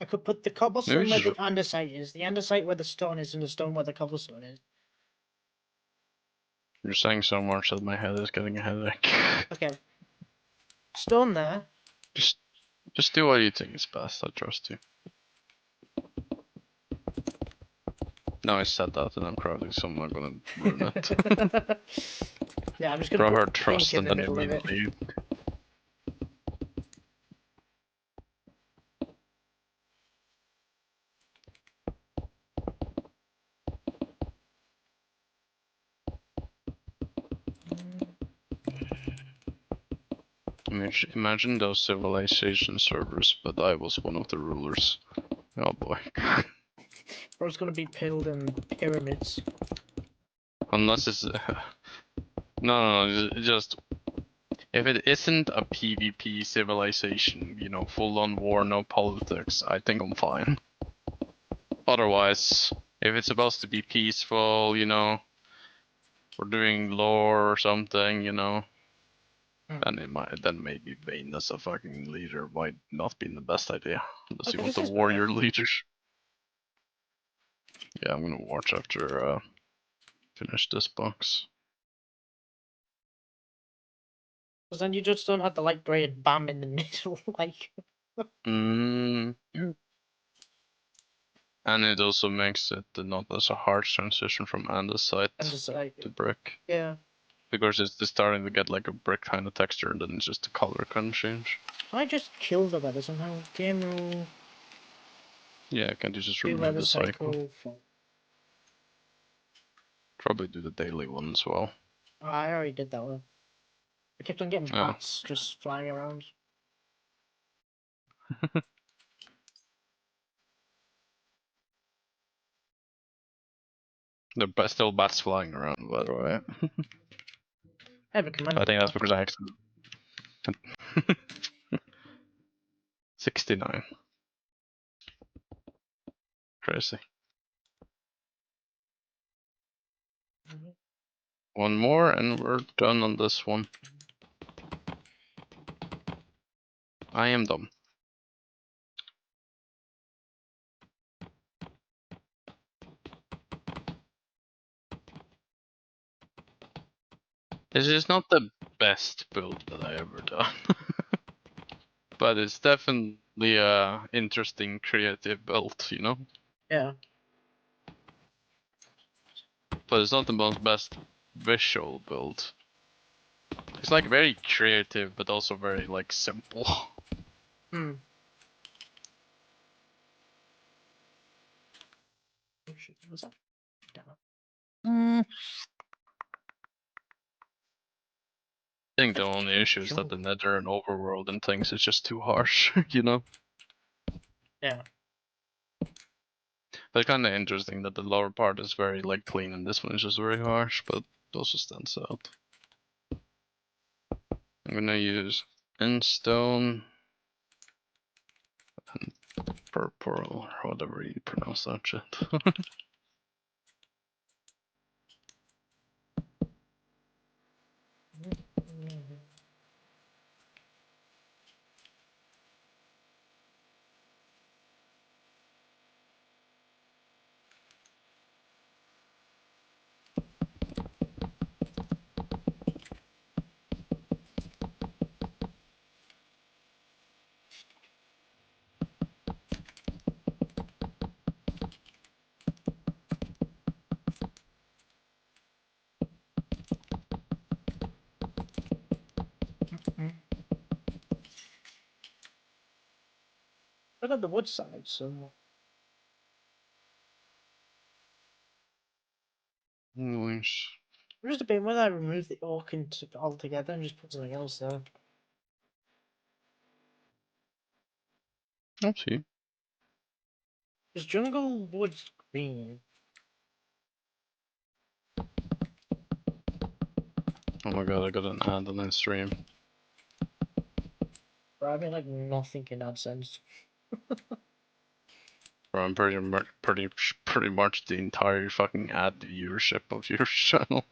I could put the Maybe cobblestone where just the andesite is, the andesite where the stone is, and the stone where the cobblestone is. you're saying so much that my head is getting a headache. Okay. Stone there. just just do what you think is best. I trust you. Now I said that and I'm crafting, so I'm not gonna ruin it. Yeah, I'm just gonna Throw put her pink trust in and the then middle of it. immediately. Imagine those civilization servers, but I was one of the rulers. Oh boy. Or it's gonna be filled in pyramids. Unless it's no, just if it isn't a PvP civilization, you know, full on war, no politics, I think I'm fine. Otherwise, if it's supposed to be peaceful, you know, we're doing lore or something, you know, then it might, then maybe Vayne as a fucking leader might not be the best idea. Unless you Okay, want this the is better. warrior leaders. Yeah, I'm gonna watch after finish this box. Because then you just don't have the light grey bam in the middle, like. Yeah. And it also makes it not as a harsh transition from andesite And just like, to brick. yeah. Because it's starting to get like a brick kind of texture and then it's just the color can change. Can I just kill the weather somehow? Game rule. Yeah, can't you just Do remove weather the cycle? cycle. For... Probably do the daily one as well. Oh, I already did that one. I kept on getting Yeah. bats just flying around. There are still bats flying around, by the way. I have a command. I think that's because I actually 69. Crazy. One more and we're done on this one. I am dumb. This is not the best build that I ever done. But it's definitely a interesting creative build, you know? Yeah. But it's not the most best visual build. It's like very creative but also very like simple. Hmm. shit. Was that? Damn it. I think the only issue is that the Nether and Overworld and things is just too harsh, you know? Yeah. But kind of interesting that the lower part is very like clean and this one is just very harsh, but it also stands out. I'm gonna use Endstone and Purple, or whatever you pronounce that shit. I got the wood side, so Nice. I'm just a bit whether I remove the oak altogether and just put something else there. I'll see. Is jungle wood green? Oh my god, I got an ad on that stream. But I mean, like nothing in that sense. Bro, I'm pretty much the entire fucking ad viewership of your channel.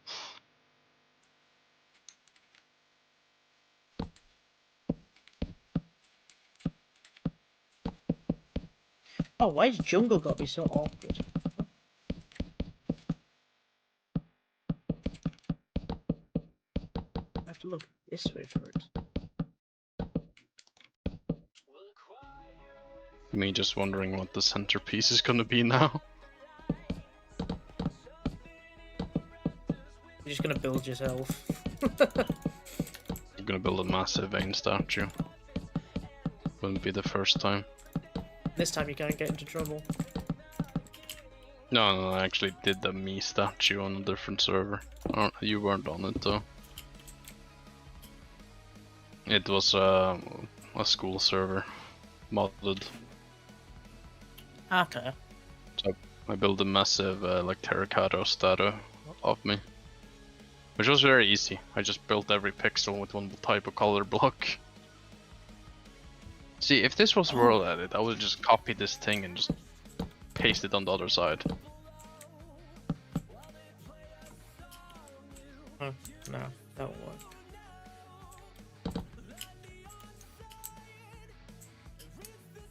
Oh, why is jungle got to be so awkward? I have to look this way for it. Me just wondering what the centerpiece is gonna be now. You're just gonna build yourself. I'm gonna build a massive vein statue. Wouldn't be the first time. This time you can't get into trouble. No, I actually did the me statue on a different server. Oh, you weren't on it though. It was a school server, modded. Okay. So I built a massive like terracotta statue of me, which was very easy. I just built every pixel with one type of color block. See, if this was World Edit, I would just copy this thing and just paste it on the other side. Oh, no, that won't work.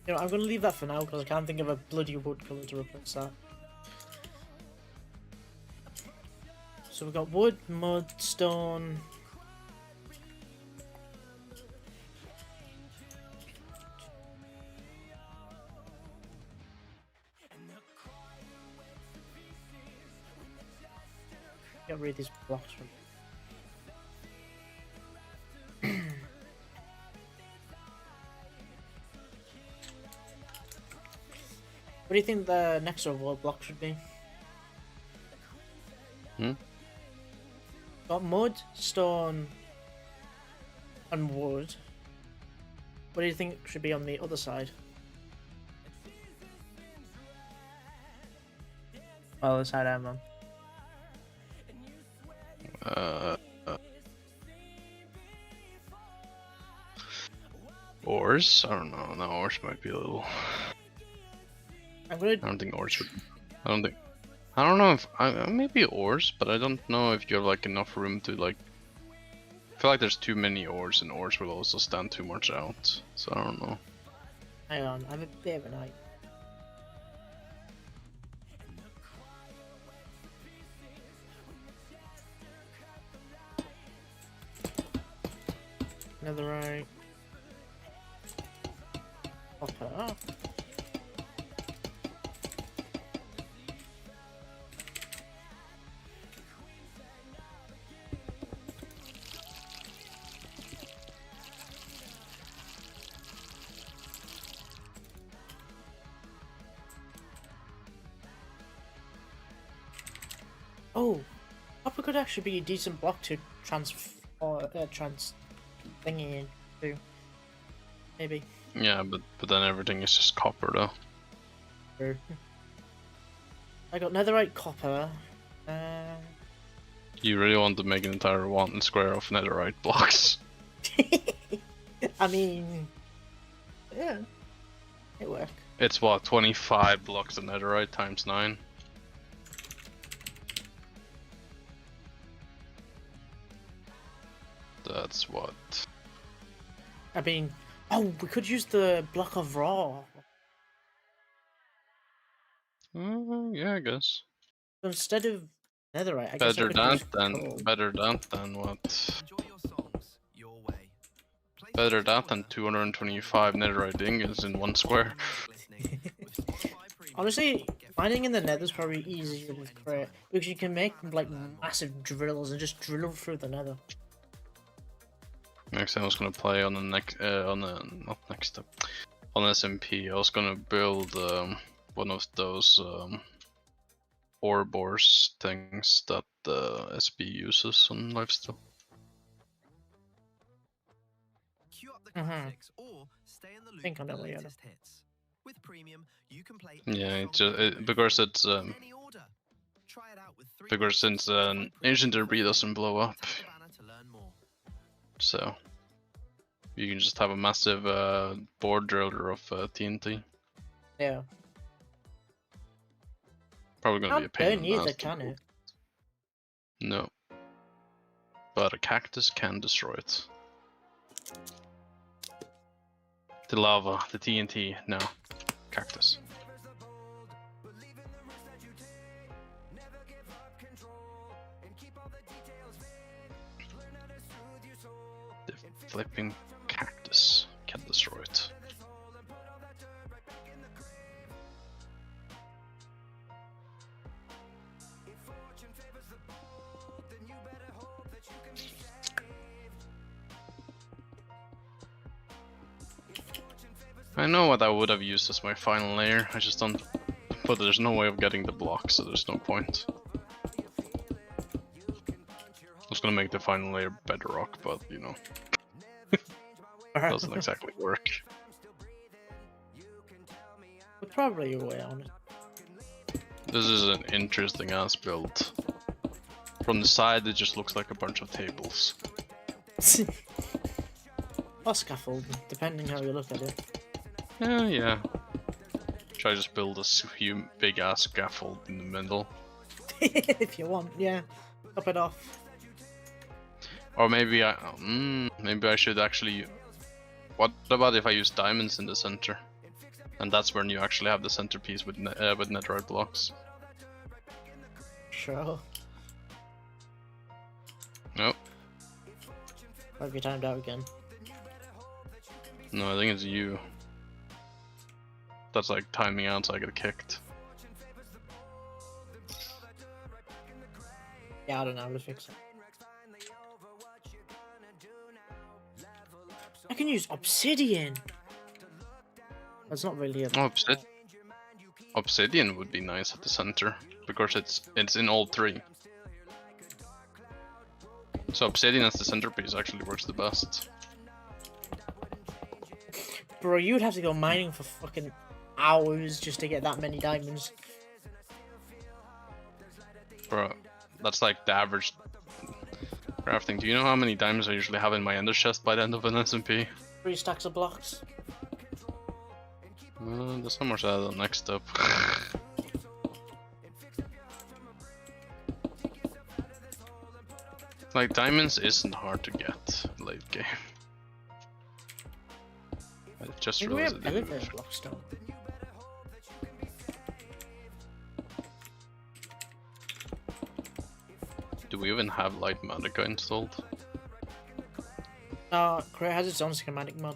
You know, I'm gonna leave that for now because I can't think of a bloody wood colour to replace that. So we've got wood, mud, stone. Get rid of these blocks from. What do you think the next overall block should be? Got mud, stone, and wood. What do you think should be on the other side? Well, the side I'm on. Ores? I don't know. No, ores might be a little. I'm gonna. I don't think ores would. I don't think. I don't know if maybe ores, but I don't know if you have like enough room to like. I feel like there's too many ores, and ores will also stand too much out. So I don't know. Hang on, I'm a bit of an eye. Netherite. Copper. Oh, copper could actually be a decent block to trans thingy into. Maybe. Yeah, but then everything is just copper though. True. I got netherite, copper. You really want to make an entire one square of netherite blocks? I mean, yeah, it works. It's what, 25 blocks of netherite times 9? That's what? I mean, oh, we could use the block of raw. Yeah, I guess. So instead of netherite, I guess I could use coal. Better that than what? Enjoy your songs your way. Play Better songs that than your way. 225 netherite ingots in one square. Listening with Spotify Premium. Honestly, mining in the nether is probably easier to create because you can make like massive drills and just drill through the nether. Next time I was gonna play on the next, not next step, on SMP. I was gonna build one of those ore bores things that SB uses on lifesteal. Queue up the Mhm. classics or stay in the loop Think I with know the what you're latest hits. With Premium, you can play Yeah, any it song just you because want it's in any order. Try it out with 3 because months since of Spotify ancient Premium debris for doesn't free. blow up, Tap the banner to learn more. so you can just have a massive board driller of TNT. Yeah. Probably gonna be a pain Don't in the either, ass. can it? No, but a cactus can destroy it. The lava, the TNT, no, cactus. The flipping cactus can destroy it. I know what I would have used as my final layer, I just don't, but there's no way of getting the block, so there's no point. I was gonna make the final layer bedrock, but you know, doesn't exactly work. We're probably away on it. This is an interesting ass build. From the side it just looks like a bunch of tables. Or scaffolding, depending how you look at it. Yeah. Should I just build a big ass scaffold in the middle? If you want, yeah. Top it off. Or maybe maybe I should actually. What about if I use diamonds in the center? And that's when you actually have the centerpiece with netherite blocks. Sure. Nope. Might be timed out again. No, I think it's you. That's like timing out so I get kicked. Yeah, I don't know how to fix it. I can use obsidian. That's not really a. Oh, obsidian would be nice at the center because it's in all three. So obsidian as the centerpiece actually works the best. Bro, you'd have to go mining for fucking hours just to get that many diamonds. Bro, that's like the average crafting. Do you know how many diamonds I usually have in my ender chest by the end of an SMP? 3 stacks of blocks. There's so much out next up. Like diamonds isn't hard to get late game. I just Maybe we realized have I didn't elevator move. blocks still. Do we even have light Magica installed? No, Create has its own schematic mod.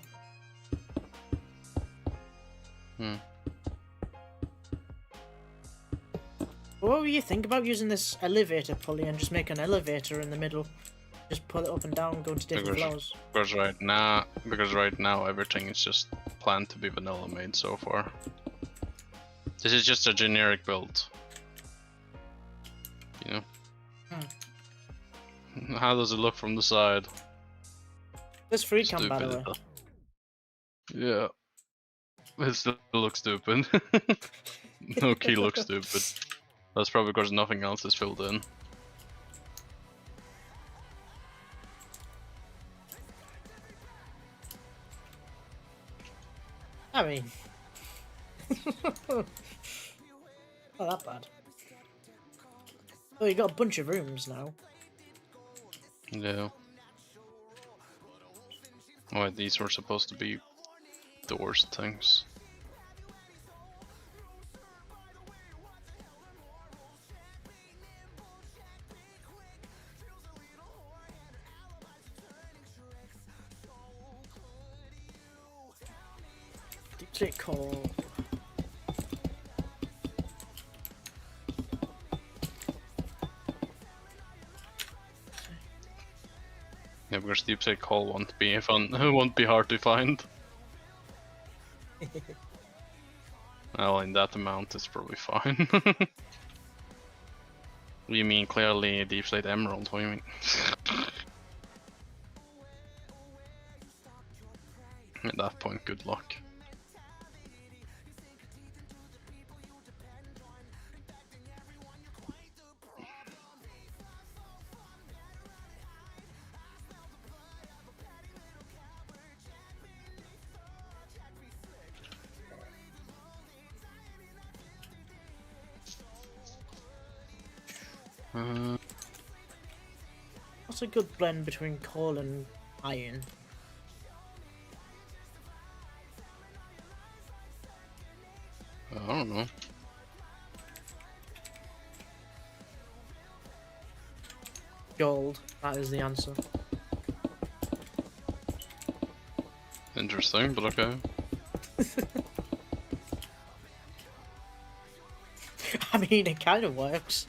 What would you think about using this elevator pulley and just make an elevator in the middle? Just pull it up and down, go to different floors. Because right now everything is just planned to be vanilla made so far. This is just a generic build. You know? How does it look from the side? This free cam, by the Stupid. way. Yeah. It still looks stupid. No key looks stupid. That's probably because nothing else is filled in. I mean, not that bad. Oh, you got a bunch of rooms now. Yeah. Oh, these were supposed to be doors things. Dipstick call. Yeah, because Deep Say Call won't be fun. Won't be hard to find. Well, in that amount, it's probably fine. You mean clearly Deep Slate Emerald? What do you mean? At that point, good luck. What's a good blend between coal and iron? I don't know. Gold. That is the answer. Interesting, but okay. I mean, it kind of works.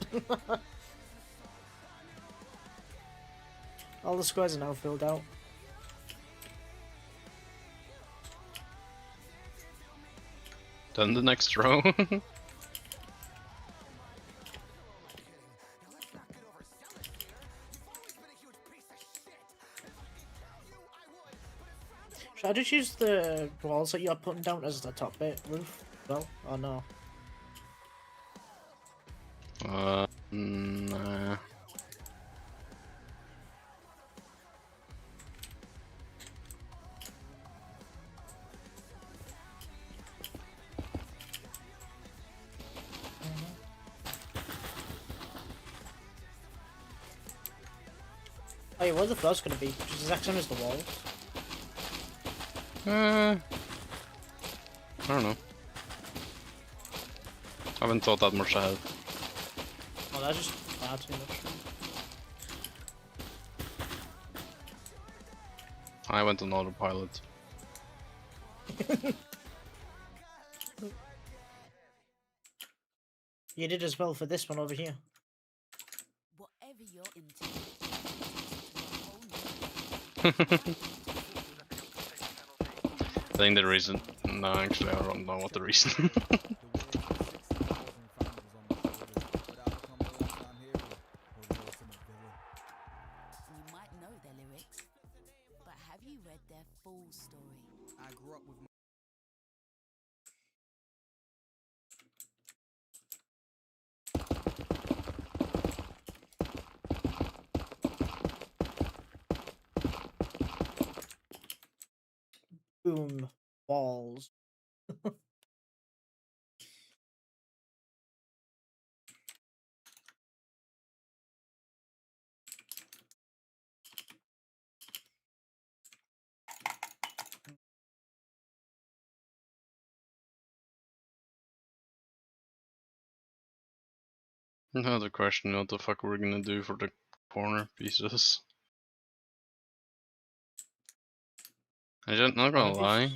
All the squares are now filled out. Then the next row. Should I just use the walls that you're putting down as the top bit roof? Well, or no? Nah. Oh yeah, where's the floor's gonna be? Just the exact same as the walls. I don't know. I haven't thought that much ahead. Oh, that's just far too much. I went on autopilot. You did as well for this one over here. Whatever you're into. I think the reason. No, actually, I don't know what the reason. You might know their lyrics, but have you read their full story? I grew up with Boom. Walls. Another question: what the fuck we're gonna do for the corner pieces? I'm not gonna lie.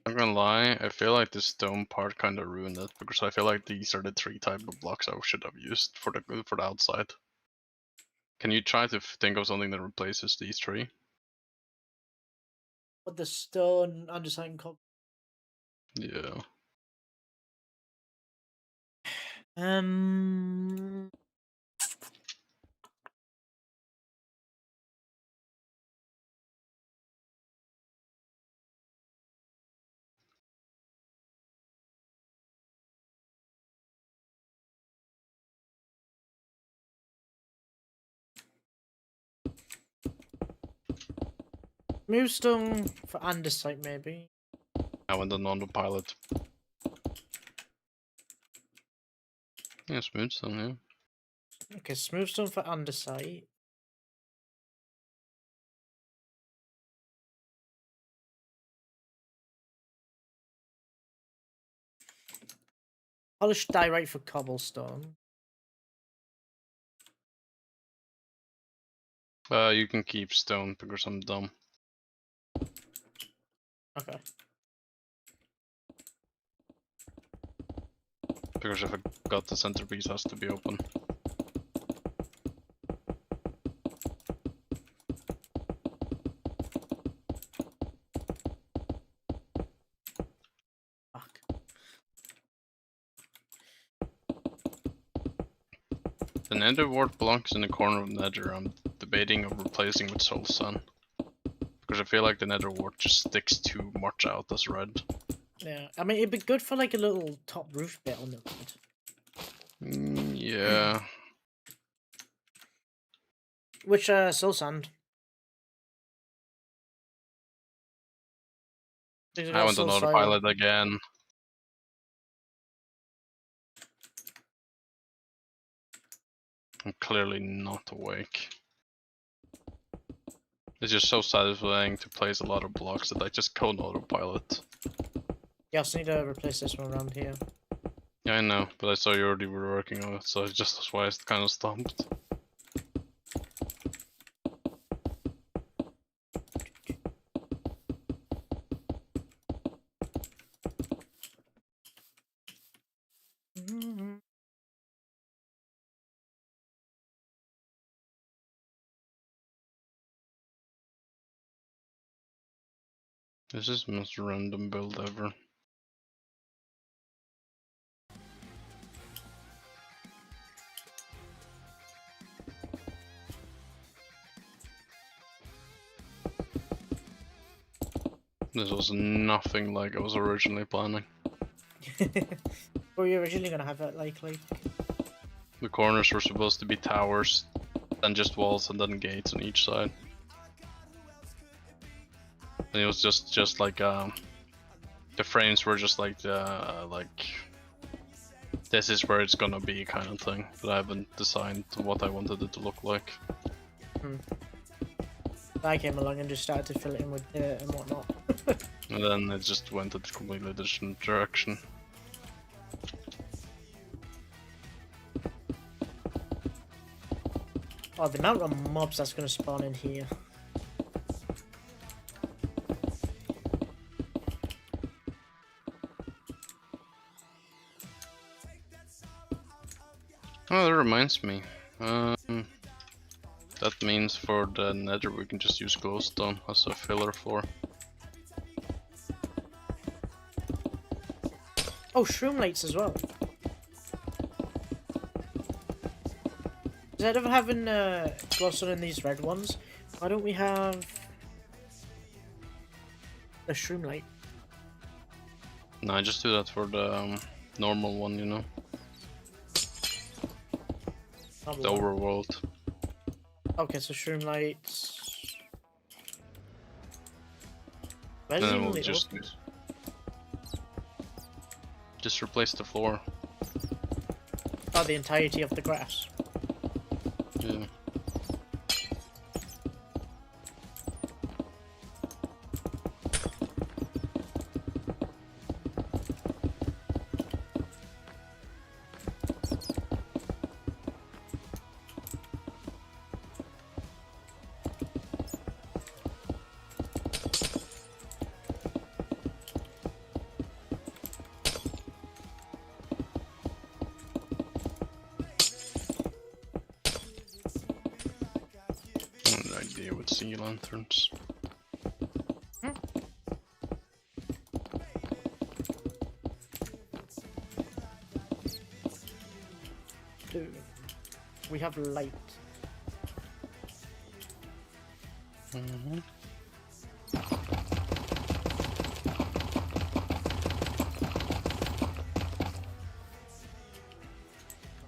I'm gonna lie. I feel like the stone part kind of ruined it because I feel like these are the three type of blocks I should have used for the outside. Can you try to think of something that replaces these three? What the stone undersigned called? Yeah. Um. Smooth stone for andesite, maybe. I went on autopilot. Yeah, smooth stone, yeah. Okay, smooth stone for andesite. Polished diorite for cobblestone. You can keep stone because I'm dumb. Okay. Because if I got the centerpiece has to be open. Fuck. The nether wart blocks in the corner of nether I'm debating of replacing with soul sun. Because I feel like the nether wart just sticks too much out as red. Yeah, I mean, it'd be good for like a little top roof bit on the wood. Yeah. Which, soul sand. Because we I got went on soul soil. autopilot again. I'm clearly not awake. It's just so satisfying to place a lot of blocks that I just go on autopilot. You also need to replace this one around here. Yeah, I know, but I saw you already were working on it, so that's why I kind of stopped. This is the most random build ever. This was nothing like I was originally planning. Were you originally gonna have it like? The corners were supposed to be towers, then just walls and then gates on each side. And it was just like the frames were just like this is where it's gonna be kind of thing, but I haven't decided what I wanted it to look like. I came along and just started to fill it in with dirt and whatnot. And then it just went a completely different direction. Oh, the amount of mobs that's gonna spawn in here. Oh, that reminds me. That means for the nether we can just use glowstone as a filler floor. Oh, shroom lights as well. Instead of having glowstone in these red ones, why don't we have a shroom light? No, just do that for the normal one, you know, the overworld. Okay, so shroom lights. Where's And the then we'll only just replace the floor. Oh, the entirety of the grass. Yeah. An idea with sea lanterns. Dude, we have light. Mm-hmm.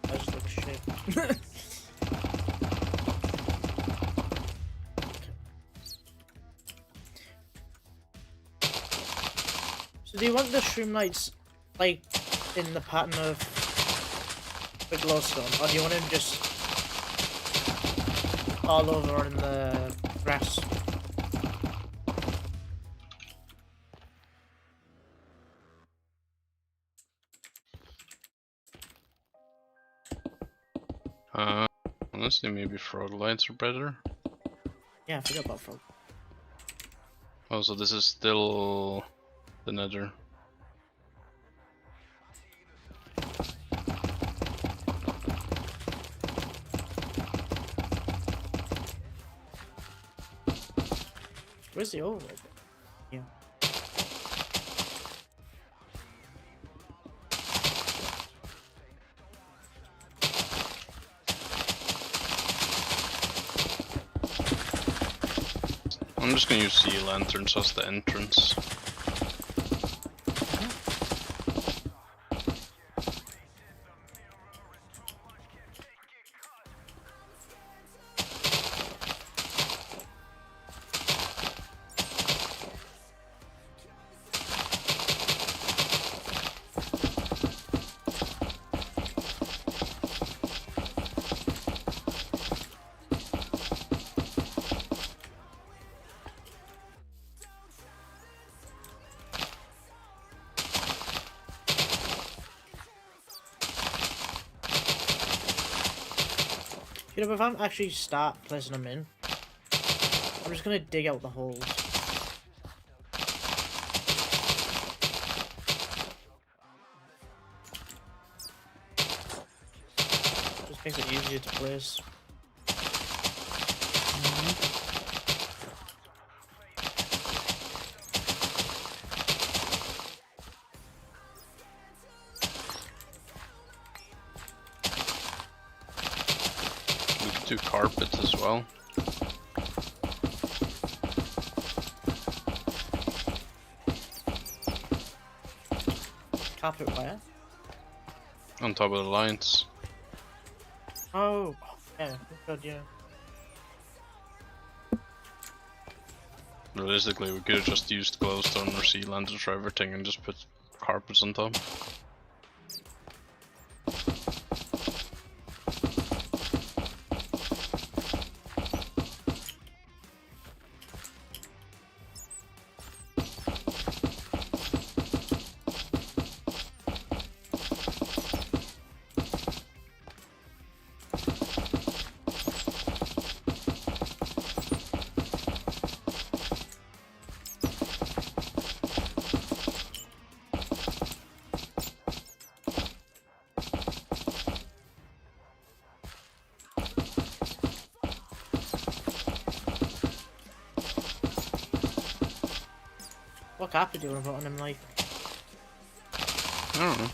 I just look shit. do you want the shroom lights like in the pattern of the glowstone, or do you want them just all over in the grass? Honestly, maybe frog lights are better. Yeah, I forgot about frog. Oh, so this is still the nether. Where's the overlay? Yeah. I'm just gonna use sea lanterns as the entrance. You know, if I actually start placing them in, I'm just gonna dig out the holes. Just makes it easier to place. We could do carpets as well. Carpet where? On top of the lines. Oh, yeah, good, yeah. Realistically, we could have just used glowstone or sea lanterns for everything and just put carpets on top. What carpet do you want to put on him, like? I don't know.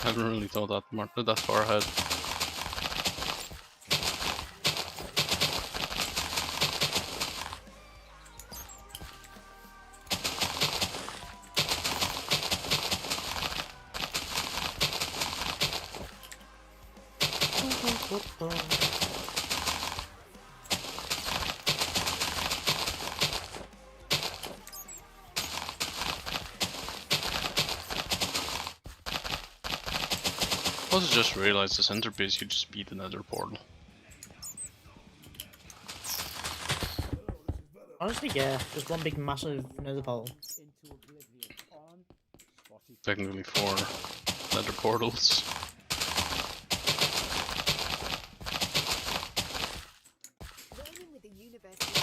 I haven't really thought that far ahead. Also just realized the centerpiece could just be the nether portal. Honestly, yeah, just one big massive nether portal. Technically 4 nether portals. Learning with the university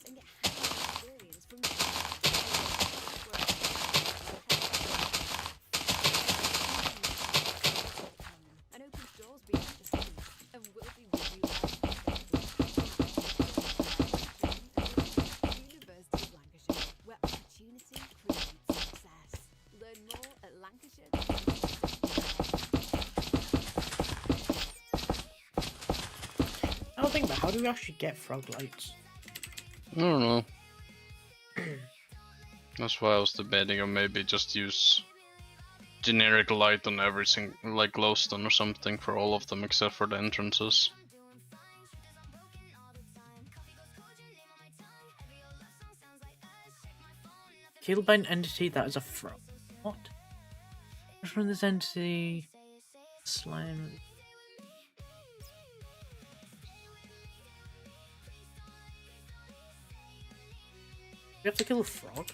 and get hands-on experience from and opens doors beyond the cities and will be with you University of Lancashire, where opportunity creates success. Learn more at Lancashire. I don't think, but how do we actually get frog lights? I don't know. That's why I was debating on maybe just use generic light on every single, like glowstone or something for all of them except for the entrances. Killbind entity that is a frog. What? Just run this entity. Slime. We have to kill a frog?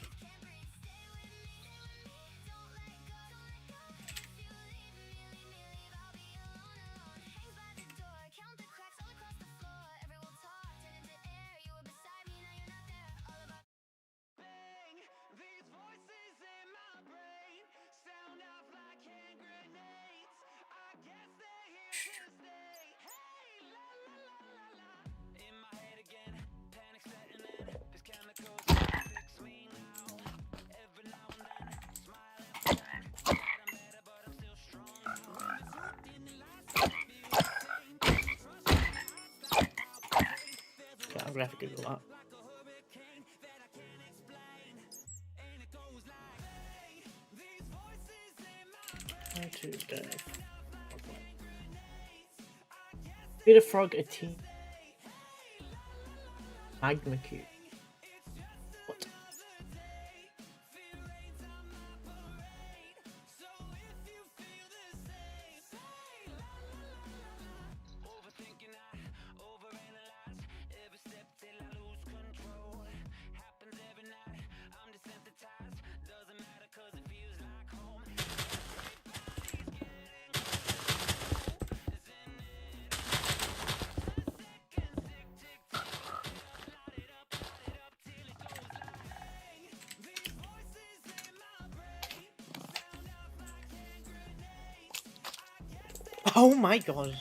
Okay, I'm gonna have to Google that. How to feed a frog a team. Magma cube. What? Oh my god.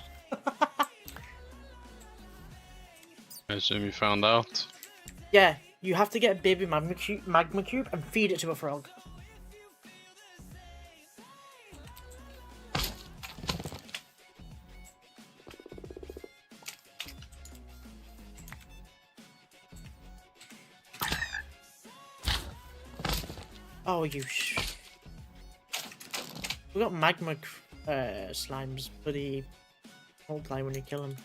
I assume you found out. Yeah, you have to get a baby magma cube and feed it to a frog. Oh, you We got magma slimes, but he multiply when you kill him.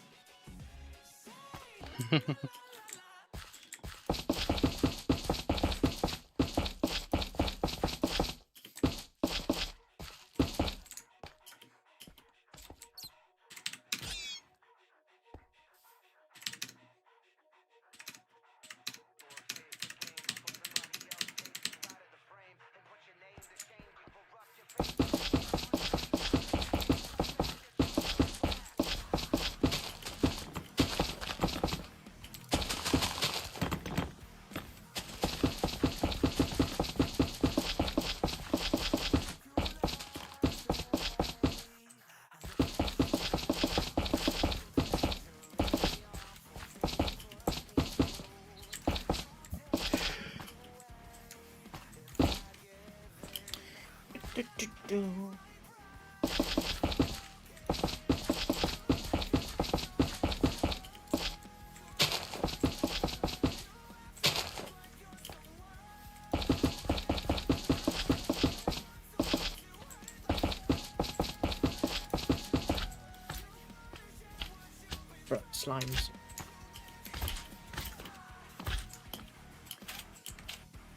Slimes.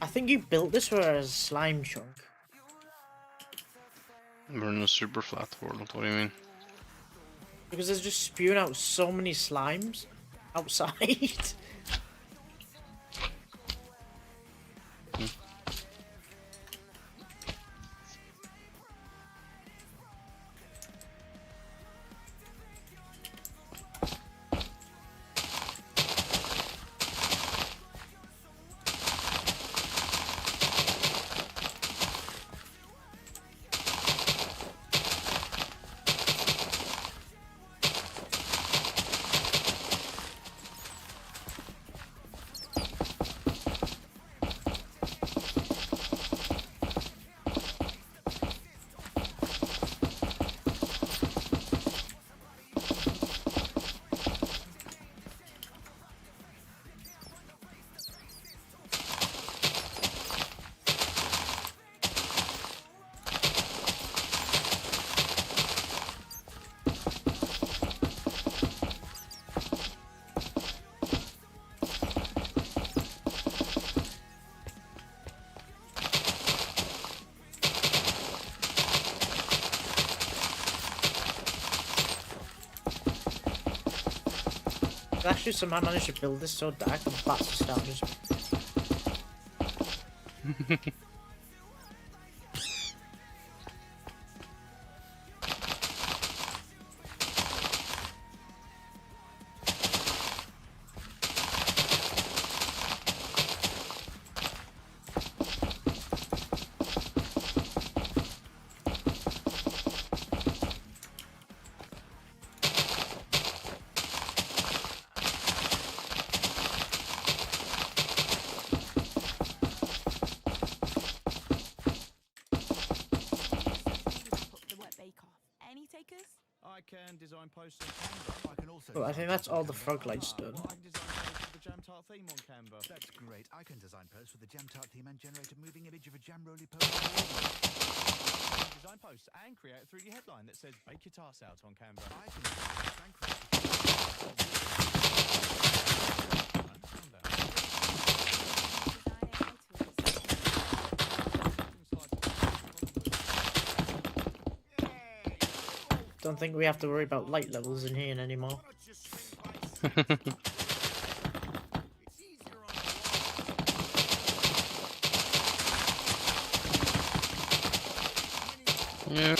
I think you built this for a slime chunk. We're in a super flat world, what do you mean? Because there's just spewing out so many slimes outside. Actually, somehow managed to build this so dark and bats just down. Just... The wet bake off. Any takers? I can design posts on Canva. I can also. Well, I think that's all the frog lights done. I can design posts with the Jam Tart theme on Canva. That's great. I can design posts with the Jam Tart theme and generate a moving image of a jam roly post. I can design posts and create a 3D headline that says "Bake your tarts out" on Canva. I can design posts and create Don't think we have to worry about light levels in here anymore. Yeah.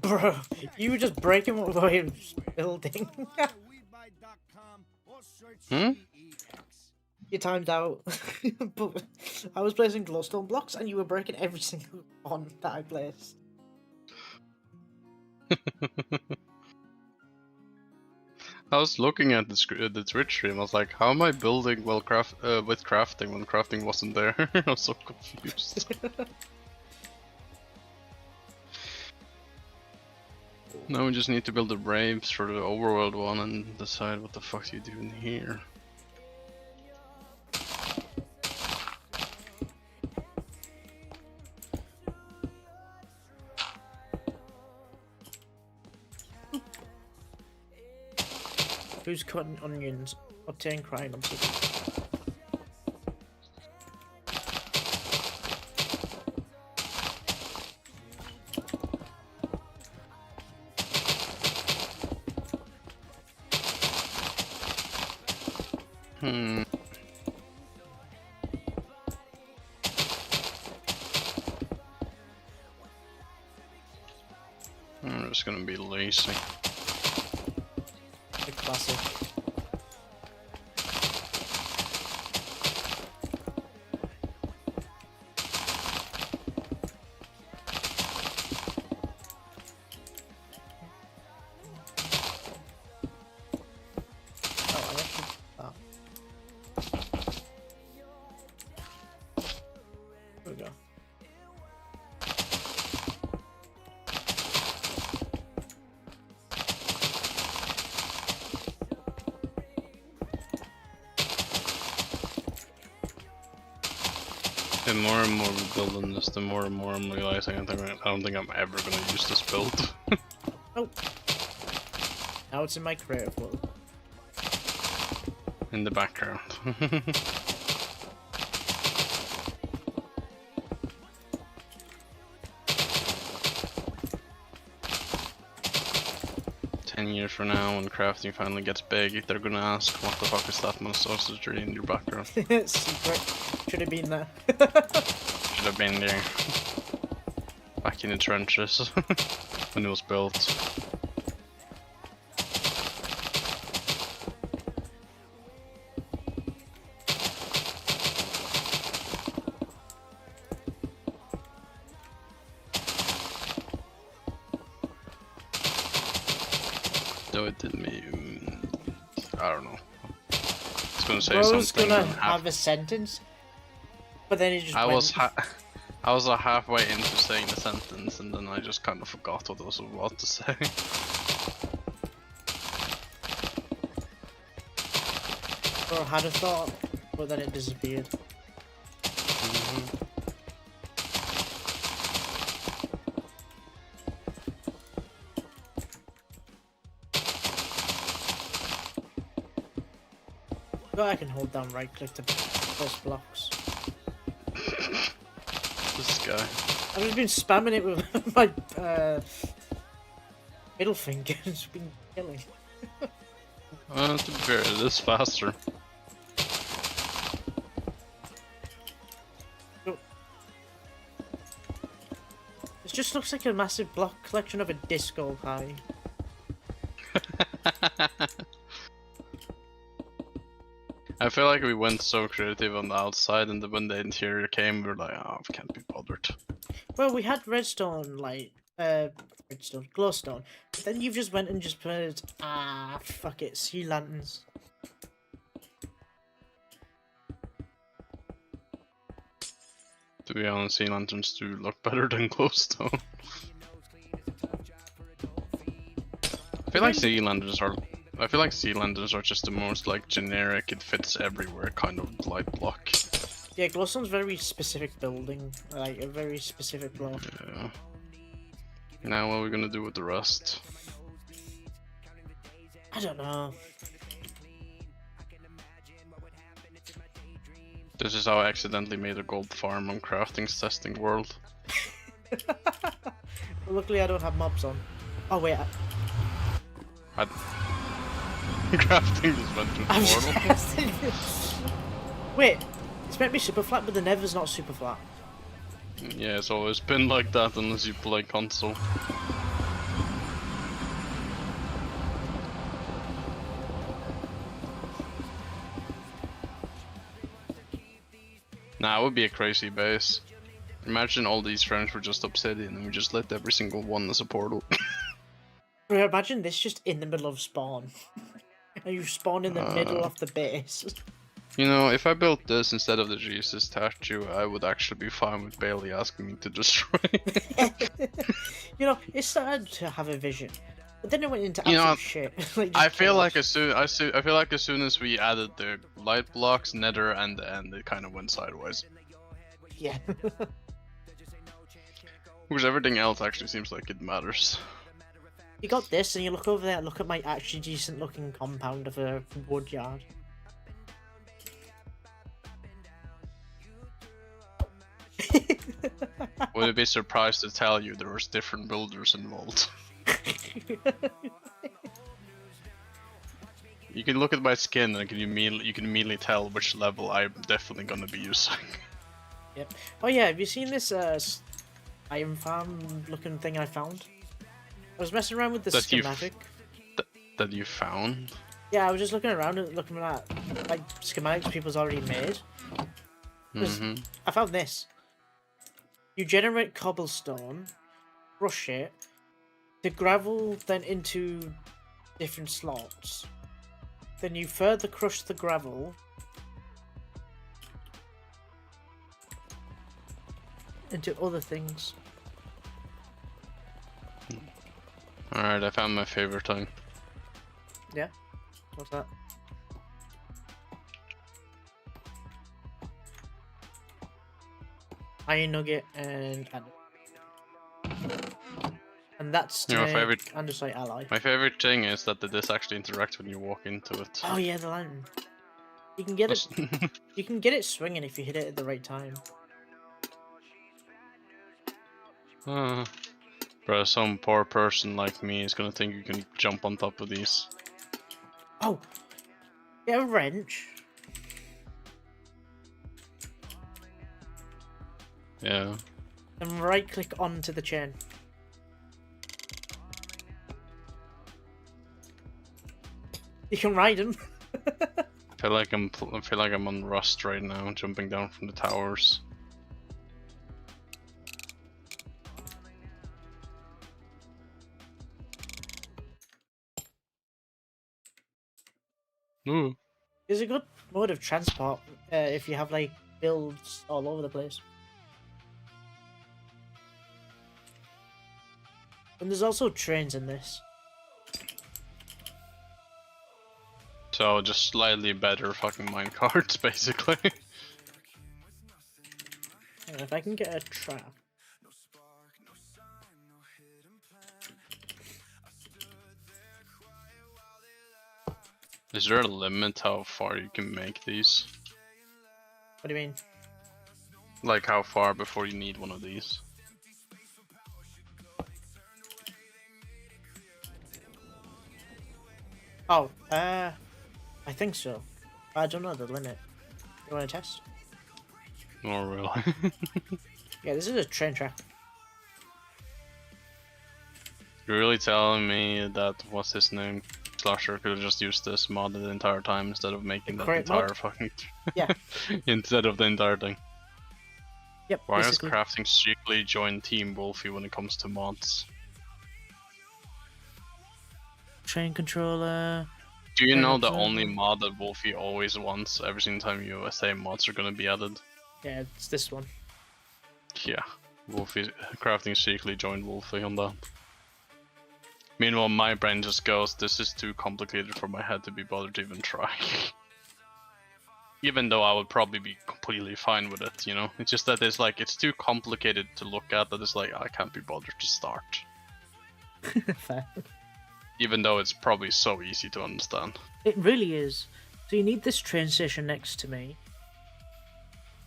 Bro, you were just breaking what we were building. Hmm? You timed out. But I was placing glowstone blocks and you were breaking every single one that I placed. I was looking at the Twitch stream. I was like, "How am I building with crafting when crafting wasn't there?" I was so confused. Now we just need to build the Braves for the overworld one and decide what the fuck you do in here. Who's cutting onions? Obtain crying obsidian. I'm just gonna be lazy. The classic. Oh, I actually... Oh. There we go. The more and more we build on this, the more and more I'm realizing I don't think I'm ever gonna use this build. Oh. Now it's in my creative world. In the background. Years from now, when crafting finally gets big, they're gonna ask, "What the fuck is that monstrosity in your background?" Secret. Should have been there. Should have been there. Back in the trenches when it was built. Though it did me, I don't know. I was gonna say Bro's something. gonna and have a sentence, but then he just I went... was halfway into saying the sentence, and then I just kind of forgot what I was about to say. Bro had a thought, but then it disappeared. But I can hold down right click to place blocks. This guy. I've just been spamming it with my middle finger. It's been killing. To be fair, it is faster. It just looks like a massive block collection of a disco pie. I feel like we went so creative on the outside, and then when the interior came, we were like, oh, we can't be bothered. Well, we had redstone, like, glowstone. But then you've just went and just put, fuck it, sea lanterns. To be honest, sea lanterns do look better than glowstone. I feel like sea lanterns are. I feel like sea lanterns are just the most like generic. It fits everywhere kind of light block. Yeah, glowstone's very specific building, like a very specific block. Yeah. Now what are we gonna do with the rest? I don't know. This is how I accidentally made a gold farm on Crafting's testing world. Well, luckily I don't have mobs on. Oh wait, Crafting just went through the I'm portal. Wait, it's meant to be super flat, but the nether's not super flat. Yeah, it's always been like that unless you play console. Nah, it would be a crazy base. Imagine all these frames were just obsidian and we just lit every single one as a portal. Bro, imagine this just in the middle of spawn. And you spawn in the middle of the base. You know, if I built this instead of the Jesus statue, I would actually be fine with Bailey asking me to destroy it. You know, it started to have a vision, but then it went into You know, absolute shit. Like, I just feel chaos. like I feel like as soon as we added the light blocks, nether, and the end, it kind of went sideways. Yeah. Because everything else actually seems like it matters. You got this, and you look over there, look at my actually decent looking compound of a wood yard. Would be surprised to tell you there was different builders involved. You can look at my skin and you can immediately tell which level I'm definitely gonna be using. Yep. Oh yeah, have you seen this iron farm looking thing I found? I was messing around with the schematic. That you found? Yeah, I was just looking around and looking at like schematics people's already made. I found this. You generate cobblestone, crush it, the gravel then into different slots. Then you further crush the gravel into other things. Alright, I found my favorite thing. Yeah? What's that? Iron nugget and that's to Your make favorite- andesite ally. My favorite thing is that this actually interacts when you walk into it. Oh yeah, the lantern. You can get it. You can get it swinging if you hit it at the right time. Bro, some poor person like me is gonna think you can jump on top of these. Oh, get a wrench. Yeah. And right click onto the chain. You can ride him. I feel like I'm on Rust right now, jumping down from the towers. Ooh. It's a good mode of transport if you have like builds all over the place. And there's also trains in this. So just slightly better fucking minecarts, basically. And if I can get a trap. Is there a limit how far you can make these? What do you mean? Like how far before you need one of these? Oh, I think so. I don't know the limit. You want to test? Not really. Yeah, this is a train track. You're really telling me that what's his name? Slasher could have just used this mod the entire time instead of making The that crate mod? entire fucking Yeah. instead of the entire thing. Yep, Why is basically. crafting strictly join Team Wolfie when it comes to mods? Train controller. Do you Train know the only observer. mod that Wolfie always wants every single time you say mods are gonna be added? Yeah, it's this one. Yeah, Wolfie crafting secretly joined Wolfie on that. Meanwhile, my brain just goes, "This is too complicated for my head to be bothered to even try." Even though I would probably be completely fine with it, you know. It's just that it's too complicated to look at. That it's like I can't be bothered to start. Fair. Even though it's probably so easy to understand. It really is. So you need this train station next to me.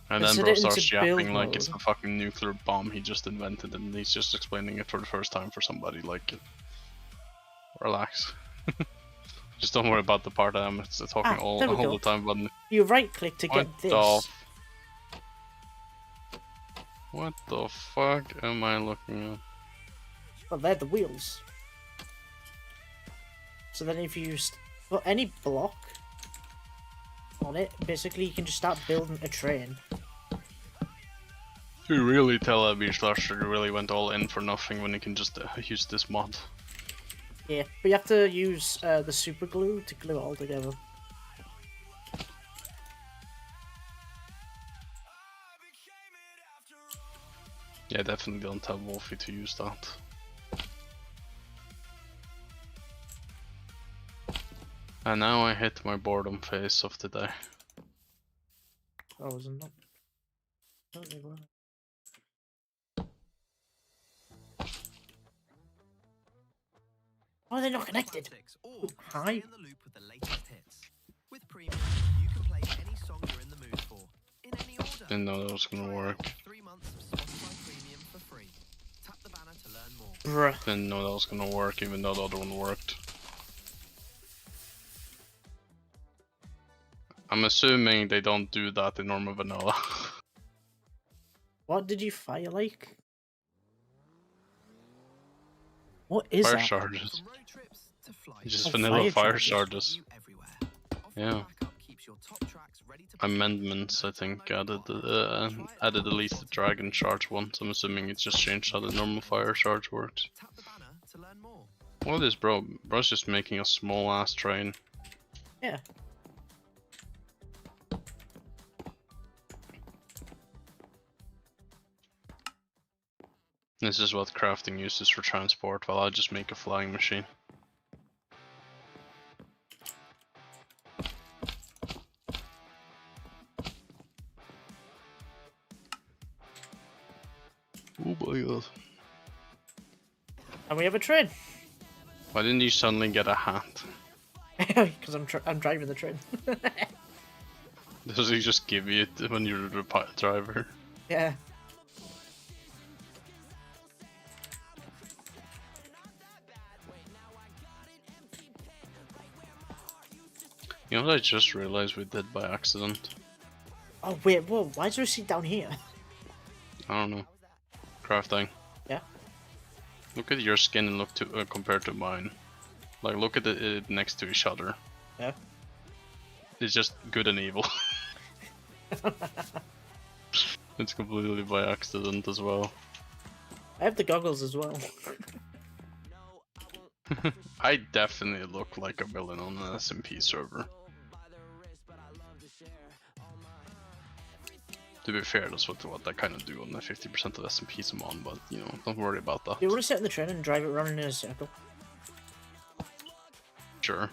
And And then set bro it into starts build yapping like it's mode. a fucking nuclear bomb he just invented, and he's just explaining it for the first time for somebody. Like, relax. Just don't worry about the part I'm talking there we all go. the time about. You right click to What get the this. What the fuck am I looking at? Well, they're the wheels. So then if you put any block on it, basically you can just start building a train. You really tell me Slasher you really went all in for nothing when you can just use this mod. Yeah, but you have to use the super glue to glue it all together. Yeah, definitely don't tell Wolfie to use that. And now I hit my boredom phase of the day. Oh, wasn't that? Oh, they were. Oh, they're not connected. Classics, or Hi. stay in the loop with the latest hits. With Premium, you can play any song you're in the mood for, in any order. Didn't know that was gonna Try work. out 3 months of Spotify Premium for free. Tap the banner to learn more. Bruh. Didn't know that was gonna work even though the other one worked. I'm assuming they don't do that in normal vanilla. What did you fire like? What is Fire that? charges. From road trips to flights, Just Oh, vanilla fire fire charges. charges. you everywhere. Off the Yeah. backup keeps your top tracks ready to play. Amendments, I think, added at least the dragon charge once. I'm assuming it's just changed how the normal fire charge works. Tap the banner to learn more. What is bro? Bro's just making a small ass train. Yeah. This is what crafting uses for transport, while I just make a flying machine. Oh my god. And we have a train. Why didn't you suddenly get a hat? Because I'm driving the train. Does he just give you it when you're the driver? Yeah. You know what I just realized we did by accident? Oh wait, whoa! Why is there a seat down here? I don't know. Crafting. Yeah. Look at your skin and look to compared to mine. Like look at it next to each other. Yeah. It's just good and evil. It's completely by accident as well. I have the goggles as well. I definitely look like a villain on an SMP server. To be fair, that's what I kind of do on the 50% of SMPs I'm on, but you know, don't worry about that. You want to sit in the train and drive it around in a circle? Sure.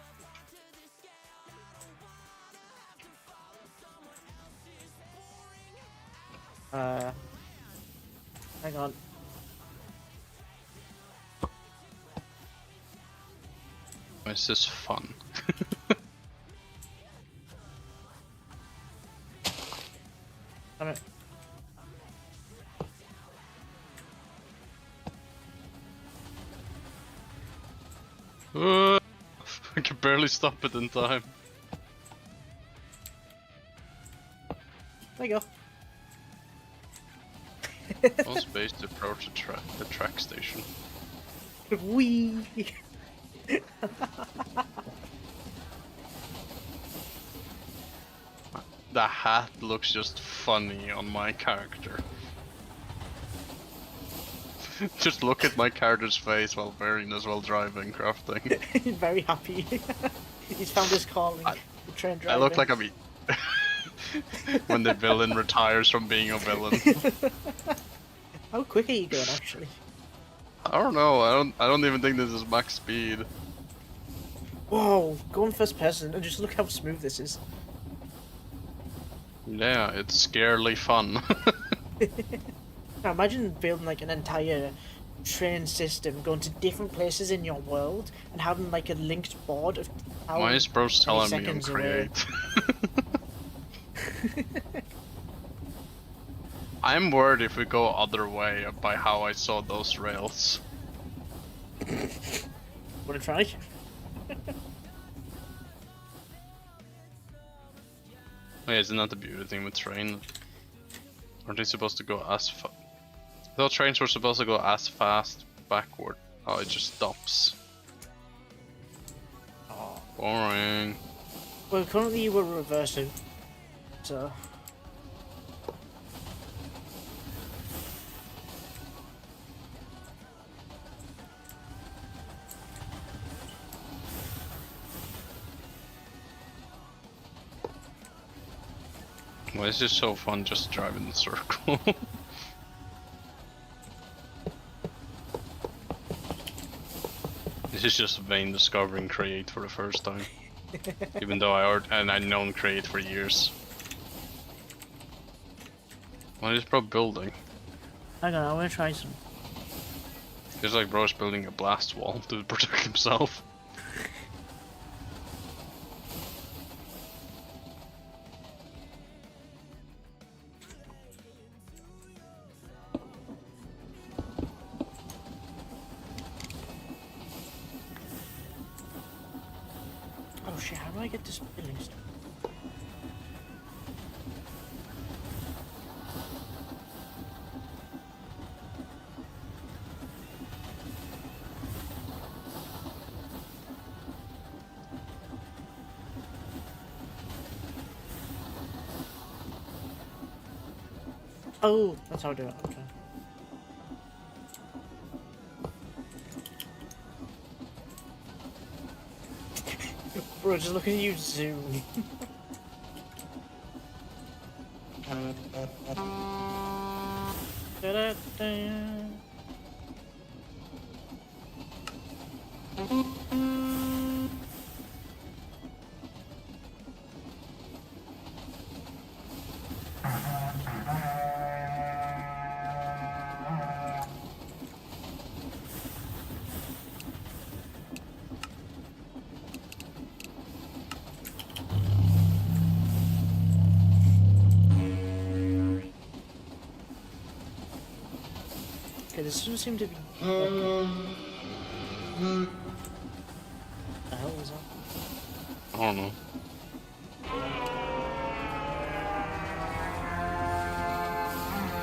Hang on. Is this fun? Damn it. I can barely stop it in time. There you On space to approach the track station. go. Wee. The hat looks just funny on my character. Just look at my character's face while wearing this while driving, crafting. He's very happy. He's found his calling. The train I driving. look like I'm when the villain retires from being a villain. How quick are you going, actually? I don't know. I don't even think this is max speed. Whoa, go in first person and just look how smooth this is. Yeah, it's scarily fun. Now imagine building like an entire train system, going to different places in your world, and having like a linked board of how Why is bros telling me I'm seconds away. create? I'm worried if we go other way by how I saw those rails. Wanna try? Oh, yeah, isn't that the beauty thing with train? Aren't they supposed to go as fast? I thought trains were supposed to go as fast backward. Oh, it just stops. Oh. Boring. Well, currently we're reversing, so. Why is this so fun just driving in a circle? This is just Vane discovering Create for the first time. Even though I'd known Create for years. What is bro building? Hang on, I wanna try some. It's like bro's building a blast wall to protect himself. Oh shit, how do I get this building stuff? Oh, that's how I do it. Okay. Bro, just look at you zoom. Da-da-da. Okay, this doesn't seem to be. The hell was that? I don't know.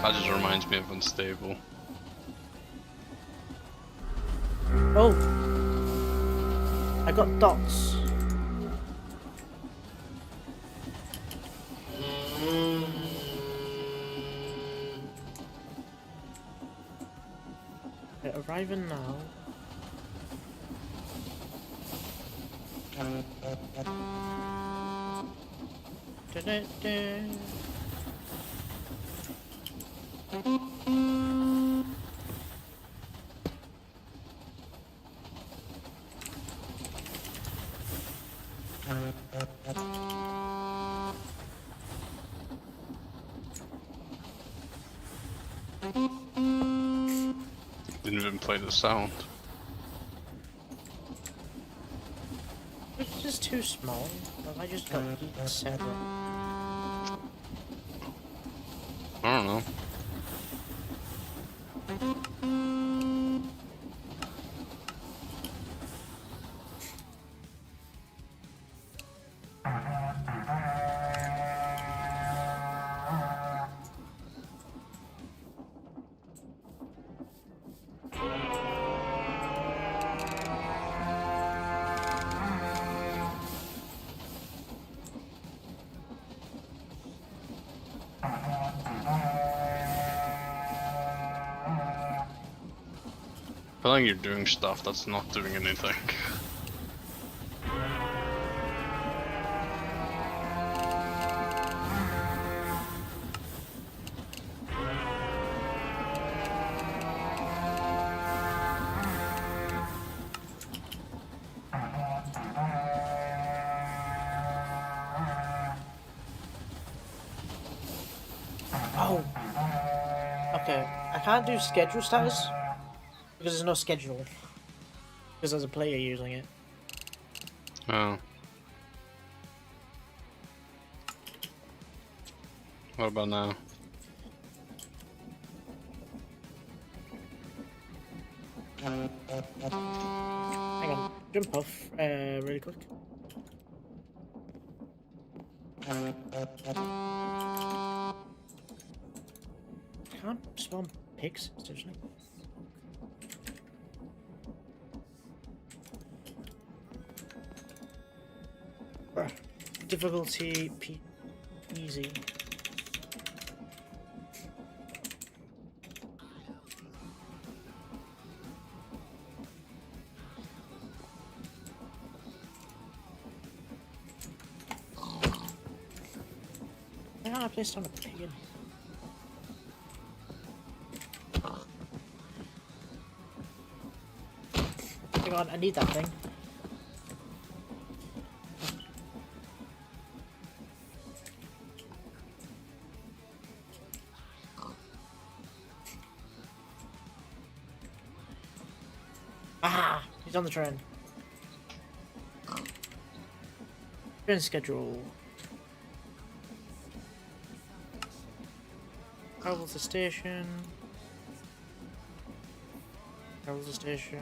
That just reminds me of Unstable. Oh! I got dots. Okay, arriving now. Da-da-da. Didn't even play the sound. It's just too small. Have I just got each separate? I don't know. feel like you're doing stuff that's not doing anything. Oh. Okay. I can't do schedule status because there's no schedule. Because there's a player using it. Oh. What about now? Hang on. Jump off really quick. Can't spawn pigs, seriously. Difficulty easy. Why can't I place on a pig in here? Hang on, I need that thing. Ah! He's on the train. Train schedule. Travel to station. Travel to station.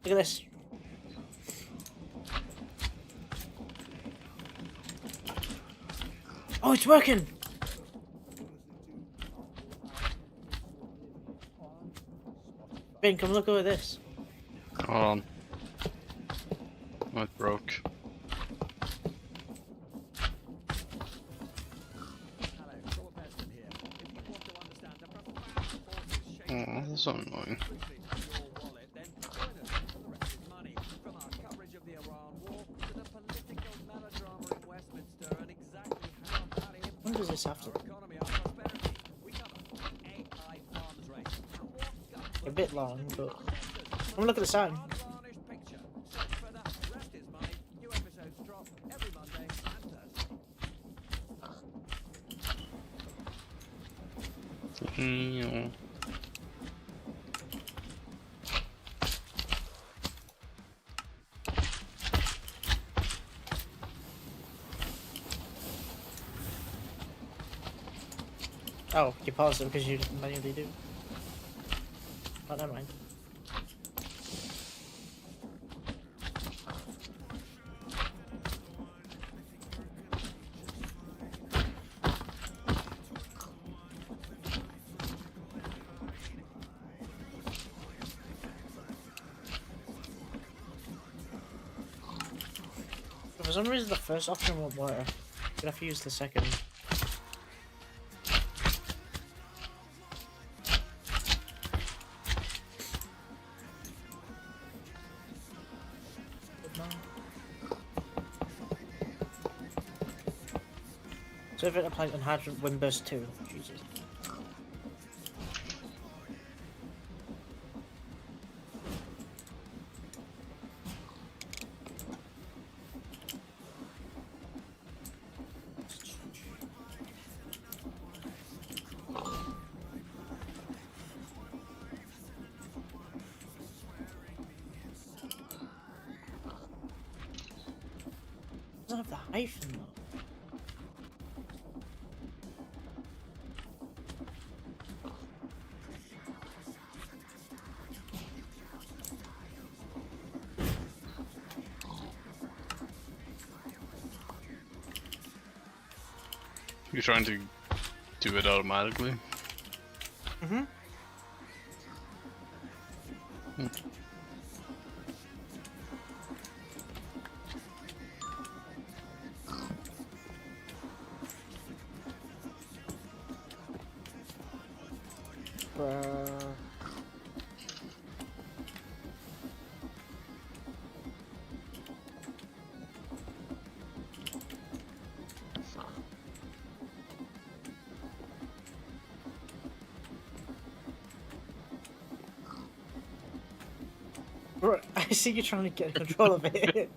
Look at this. Oh, it's working! Ben, come look over this. Hold on. Oh, it broke. Oh, that's so annoying. When does this have to? A bit long, but I'm look at the sign. Oh, you paused them because you manually do. Oh, never mind. For some reason, the first option won't work. I'm gonna have to use the second. So if it applies on hard Winburst 2, Jesus. Doesn't have the hyphen though. You're trying to do it automatically? Mm-hmm. Bruh. Bro, I see you trying to get control of it.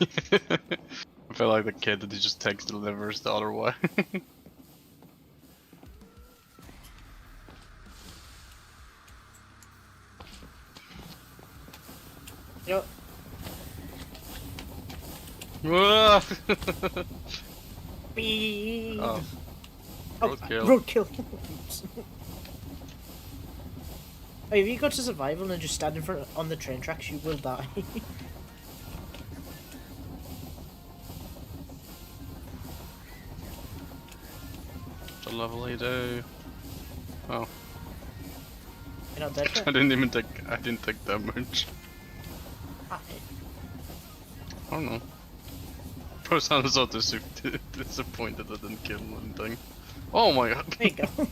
I feel like the kid that he just takes the livers the other way. Yo, Ah! speed. Oh, Oh, roadkill. roadkill. Oops. Oh, if you go to survival and just stand in front on the train tracks, you will die. What a lovely day. Oh, You're not dead yet? I didn't take damage. Hi. I don't know. Bro sounds so disappointed I didn't kill anything. Oh my god. There you go.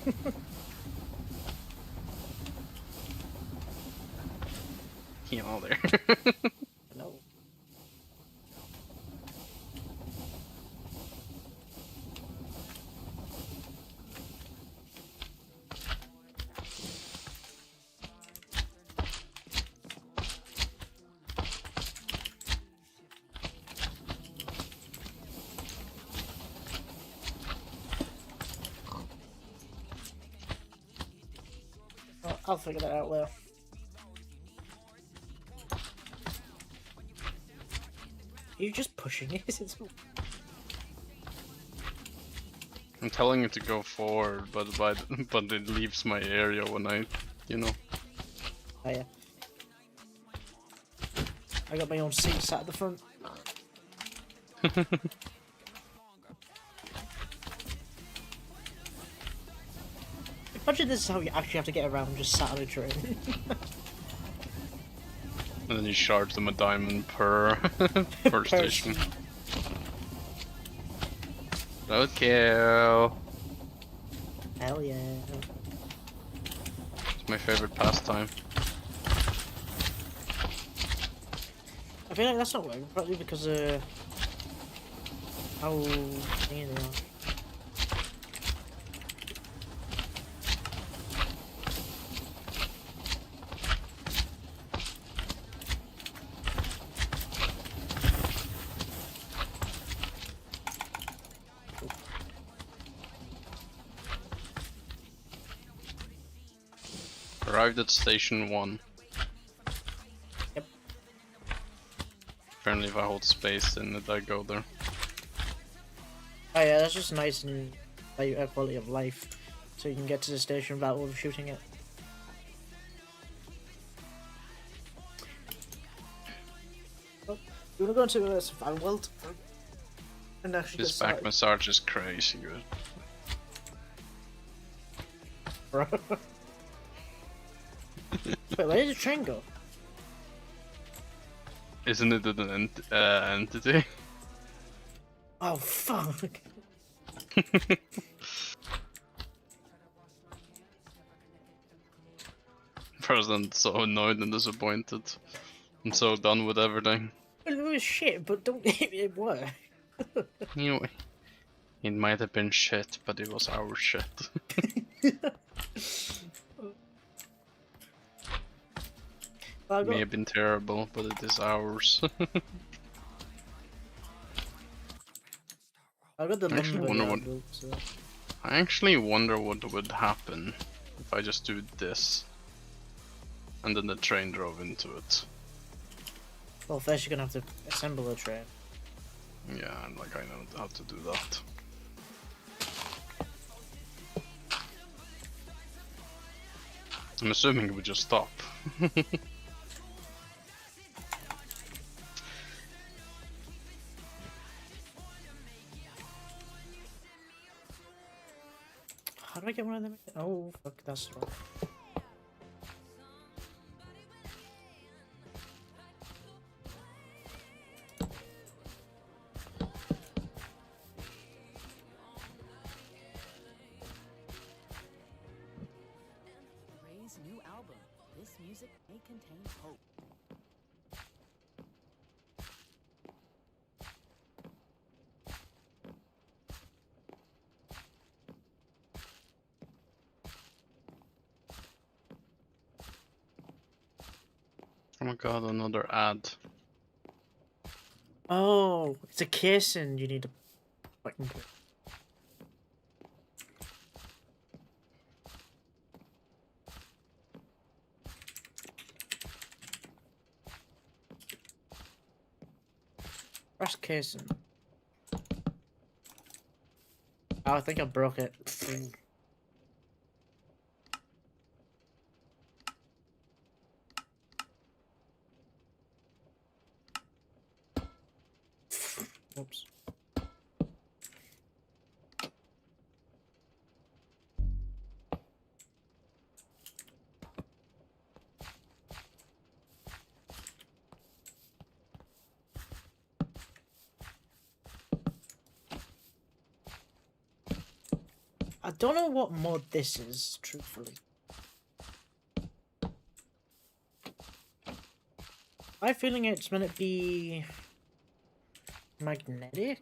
Get out there. No. Oh, I'll figure that out later. Are you just pushing it? It's- I'm telling it to go forward, but it leaves my area when I, you know. Oh yeah. I got my own seat sat at the front. Imagine this is how you actually have to get around just sat on a train. And then you charge them a diamond per per station. Roadkill. Hell yeah. It's my favorite pastime. I feel like that's not working, probably because how thingy they are. Arrived at station 1. Yep. Apparently if I hold space in it, I go there. Oh yeah, that's just nice and like quality of life, so you can get to the station without overshooting it. Oh, you wanna go into a survival world and actually This get back started? massage is crazy good. Bro. Wait, where did the train go? Isn't it an entity? Oh fuck! President so annoyed and disappointed. I'm so done with everything. It was shit, but don't it work? Anyway, it might have been shit, but it was our shit. I It may got, have been terrible, but it is ours. I got the Actually, lumber wonder yard what- built, so. I actually wonder what would happen if I just do this. And then the train drove into it. Well, first you're gonna have to assemble a train. Yeah, and like I know how to do that. I'm assuming it would just stop. How do I get one of them? Oh fuck, that's wrong. contains hope. Oh my god, another ad. Oh, it's a casing you need to fucking put. Where's casing? Oh, I think I broke it. Oops. I don't know what mod this is, truthfully. I'm feeling it's meant to be magnetic.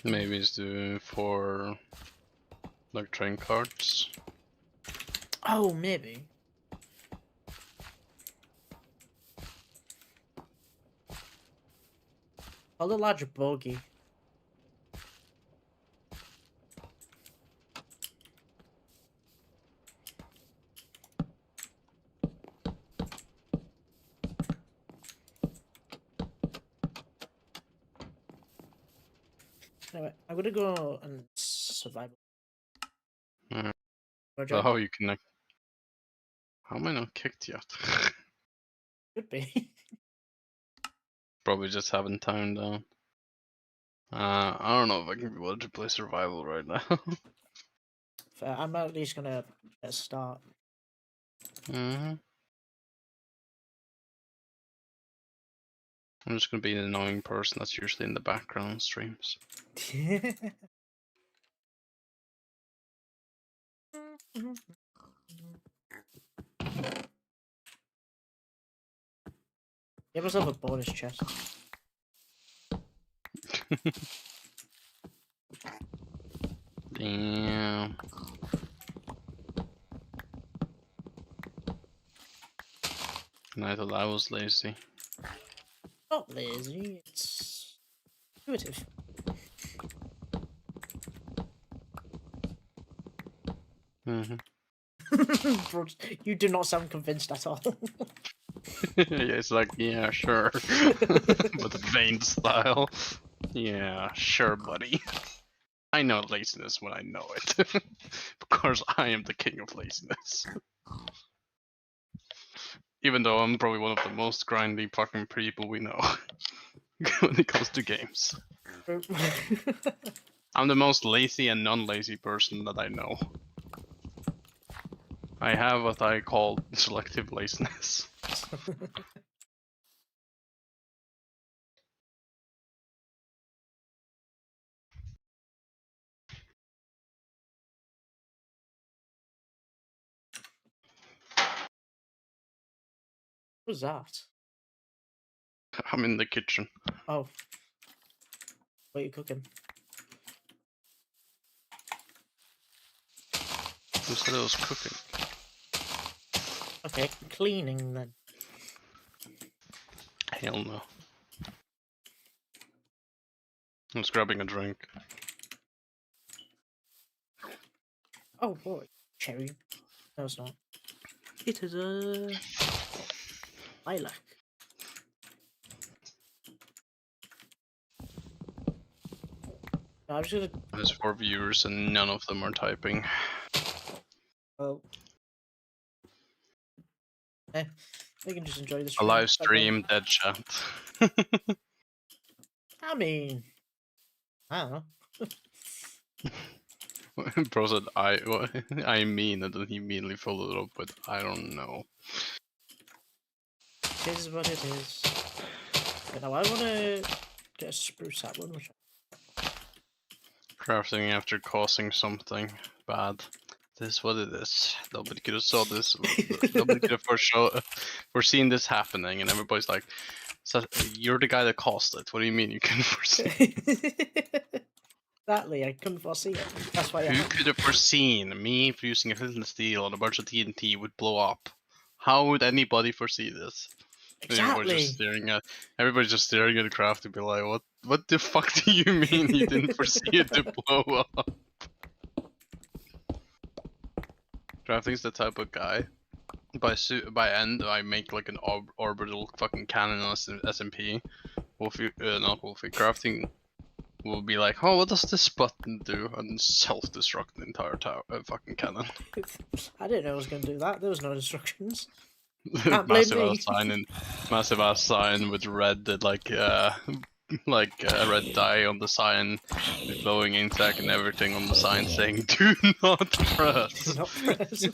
Maybe it's for like train cards. Oh, maybe. A little larger bogey. Anyway, I'm gonna go and survival. Mm. Roger. But how you connect? How am I not kicked yet? Could be. Probably just haven't timed down. I don't know if I can be willing to play survival right now. Fair. I'm at least gonna get a start. I'm just gonna be an annoying person that's usually in the background streams. Give myself a bonus chest. Damn. And I thought I was lazy. Not lazy, it's intuitive. Bro, you do not sound convinced at all. Yeah, it's like, yeah, sure. With a vain style. Yeah, sure, buddy. I know laziness when I know it. Of course, I am the king of laziness. Even though I'm probably one of the most grindy fucking people we know when it comes to games. I'm the most lazy and non-lazy person that I know. I have what I call selective laziness. What's that? I'm in the kitchen. Oh. What are you cooking? Who said I was cooking? Okay, cleaning then. Hell no. I was grabbing a drink. Oh boy, cherry. No, it's not. It is a lilac. I'm just gonna. There's 4 viewers and none of them are typing. Oh. We can just enjoy the A stream. live stream, dead chat. I mean, I don't know. Bro said I mean, and then he immediately followed it up with I don't know. It is what it is. But now I want to get a spruce apple. Which Crafting after causing something bad. is what it is. Nobody could have saw this. Nobody could have foreseen this happening, and everybody's like, so, "You're the guy that caused it. What do you mean you couldn't foresee?" Exactly, I couldn't foresee it. That's why it Who happened. could have foreseen me producing a flint and steel and a bunch of TNT would blow up? How would anybody foresee this? And everybody's just staring at the craft and be like, what the fuck do you mean you didn't foresee it to blow up? Crafting's the type of guy. By end, I make like an orbital fucking cannon on SMP. Not Wolfie. Crafting will be like, oh, what does this button do? And self-destruct the entire fucking cannon. I didn't know I was going to do that. There was no instructions. Can't blame me. Massive ass sign with red red dye on the sign, with glowing insect and everything on the sign saying "Do not press." Do not press.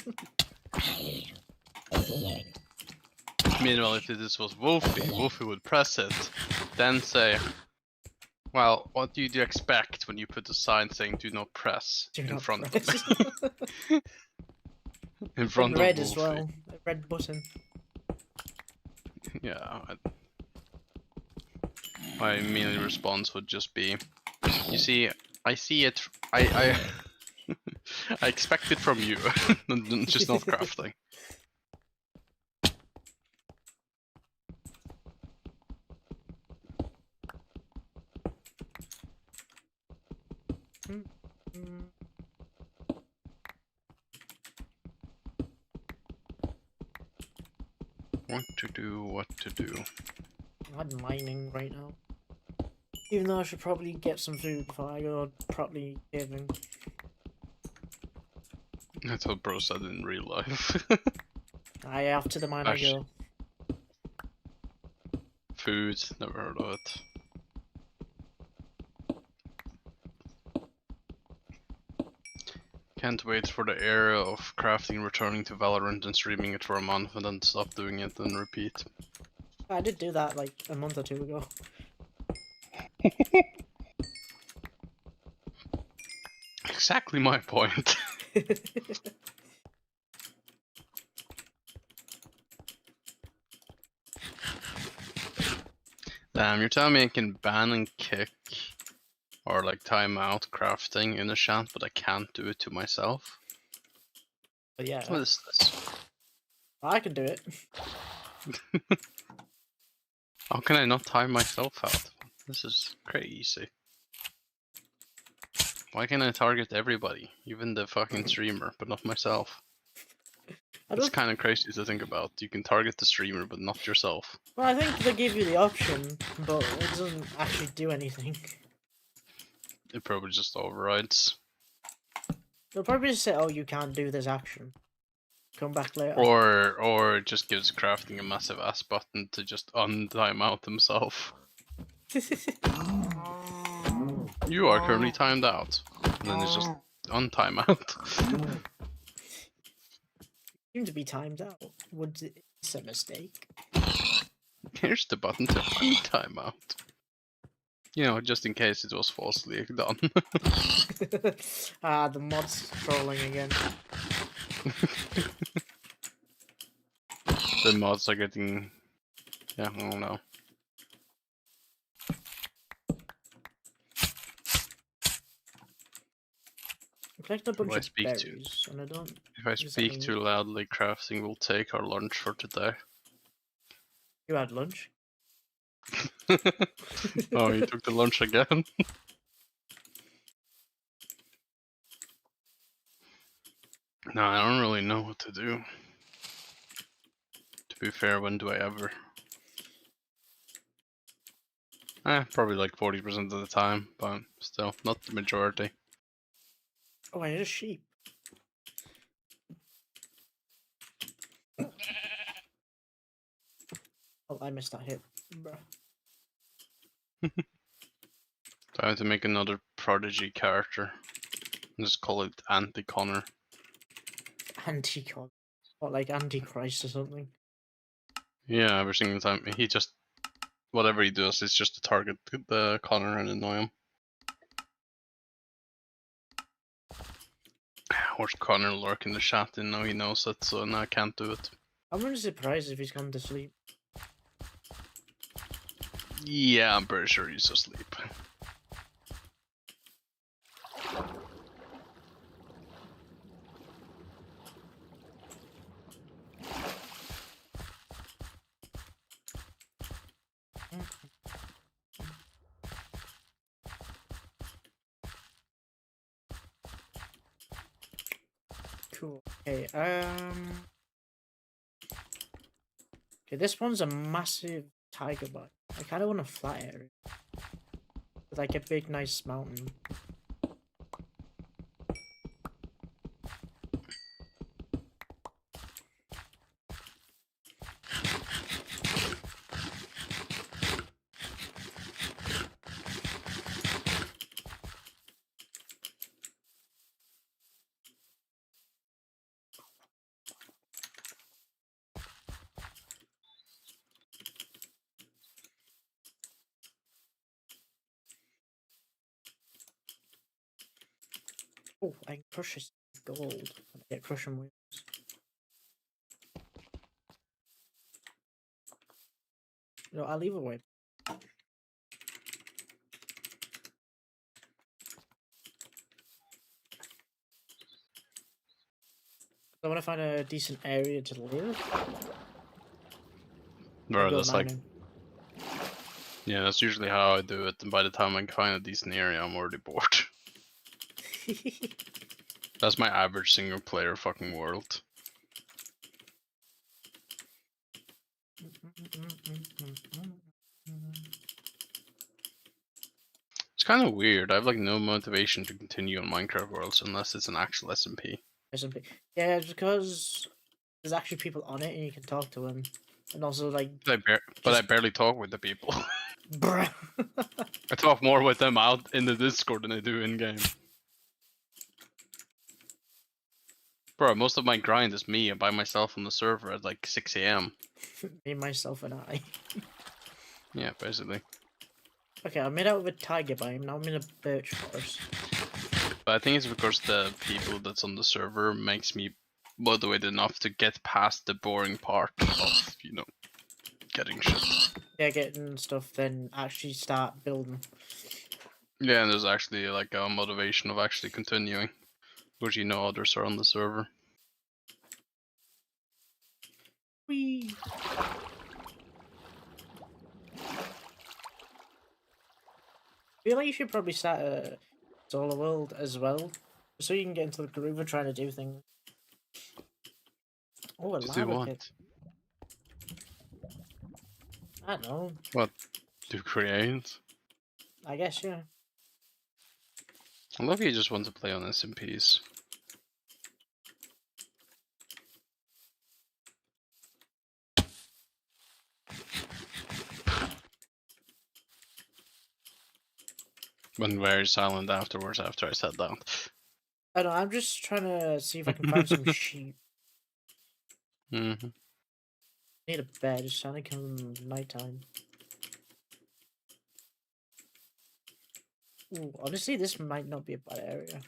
Meanwhile, if this was Wolfie would press it, then say, "Well, what do you expect when you put a sign saying "Do not press" Do in not front press. of them?" In front of red Wolfie. as well. A red button. Yeah. My immediate response would just be, you see, I see it. I I expect it from you, just not crafting. What to do. I'm mining right now. Even though I should probably get some food before I go properly caving. That's what bro said in real life. I after the mine I go. Food, never heard of it. Can't wait for the era of crafting returning to Valorant and streaming it for a month and then stop doing it and repeat. I did do that like a month or two ago. Exactly my point. Damn, you're telling me I can ban and kick or like time out crafting in a chant, but I can't do it to myself? But yeah, What is this? I can do it. How can I not time myself out? This is crazy. Why can't I target everybody? Even the fucking streamer, but not myself. It's kind of crazy to think about. You can target the streamer, but not yourself. Well, I think they give you the option, but it doesn't actually do anything. It probably just overrides. They'll probably just say, oh, you can't do this action. Come back later. Or it just gives crafting a massive ass button to just untime out himself. You are currently timed out. And then it's just untime out. Seem to be timed out. It's a mistake. Here's the button to untime out. You know, just in case it was falsely done. Ah, the mod's trolling again. The mods are getting... Yeah, I don't know. I'm collecting a bunch of berries, and I don't... If I speak too loudly, crafting will take our lunch for today. You had lunch? Oh, you took the lunch again? No, I don't really know what to do. To be fair, when do I ever? Probably like 40% of the time, but still, not the majority. Oh, I had a sheep. Oh, I missed that hit, bruh. So I have to make another prodigy character. Just call it Anti-Connor. Anti-con. What, like Antichrist or something? Yeah, every single time he just... Whatever he does, it's just to target the Connor and annoy him. course, Connor lurk in the chat, and now he knows it, so now I can't do it. I'm really surprised if he's gone to sleep. Yeah, I'm pretty sure he's asleep. Cool. Okay, okay, this one's a massive tiger bite. I kind of want a flat area. With like a big, nice mountain. Oh, I can crush this gold. And I get crushing wheels. No, I'll leave it away. I want to find a decent area to live. Bro, Go that's like, mining. yeah, that's usually how I do it, and by the time I find a decent area, I'm already bored. That's my average single player fucking world. It's kind of weird. I have like no motivation to continue on Minecraft Worlds unless it's an actual SMP. SMP. Yeah, it's because there's actually people on it and you can talk to them. And also, like, But I barely talk with the people. bruh. I talk more with them out in the Discord than I do in game. Bro, most of my grind is me by myself on the server at like 6 AM. Me, myself, and I. Yeah, basically. Okay, I made out of a tiger biome, now I'm in a birch forest. But I think it's because the people that's on the server makes me motivated enough to get past the boring part of, you know, getting shit. Yeah, getting stuff, then actually start building. Yeah, and there's actually like a motivation of actually continuing, because you know others are on the server. Whee! I feel like you should probably start a solo world as well, so you can get into the groove of trying to do things. Oh, a To do lava pit. what? I don't know. What? To create? I guess, yeah. I love you just want to play on SMPs. Went very silent afterwards after I said that. I don't know, I'm just trying to see if I can find some sheep. Mm-hmm. Need a bed, it's starting to come nighttime. Ooh, honestly, this might not be a bad area.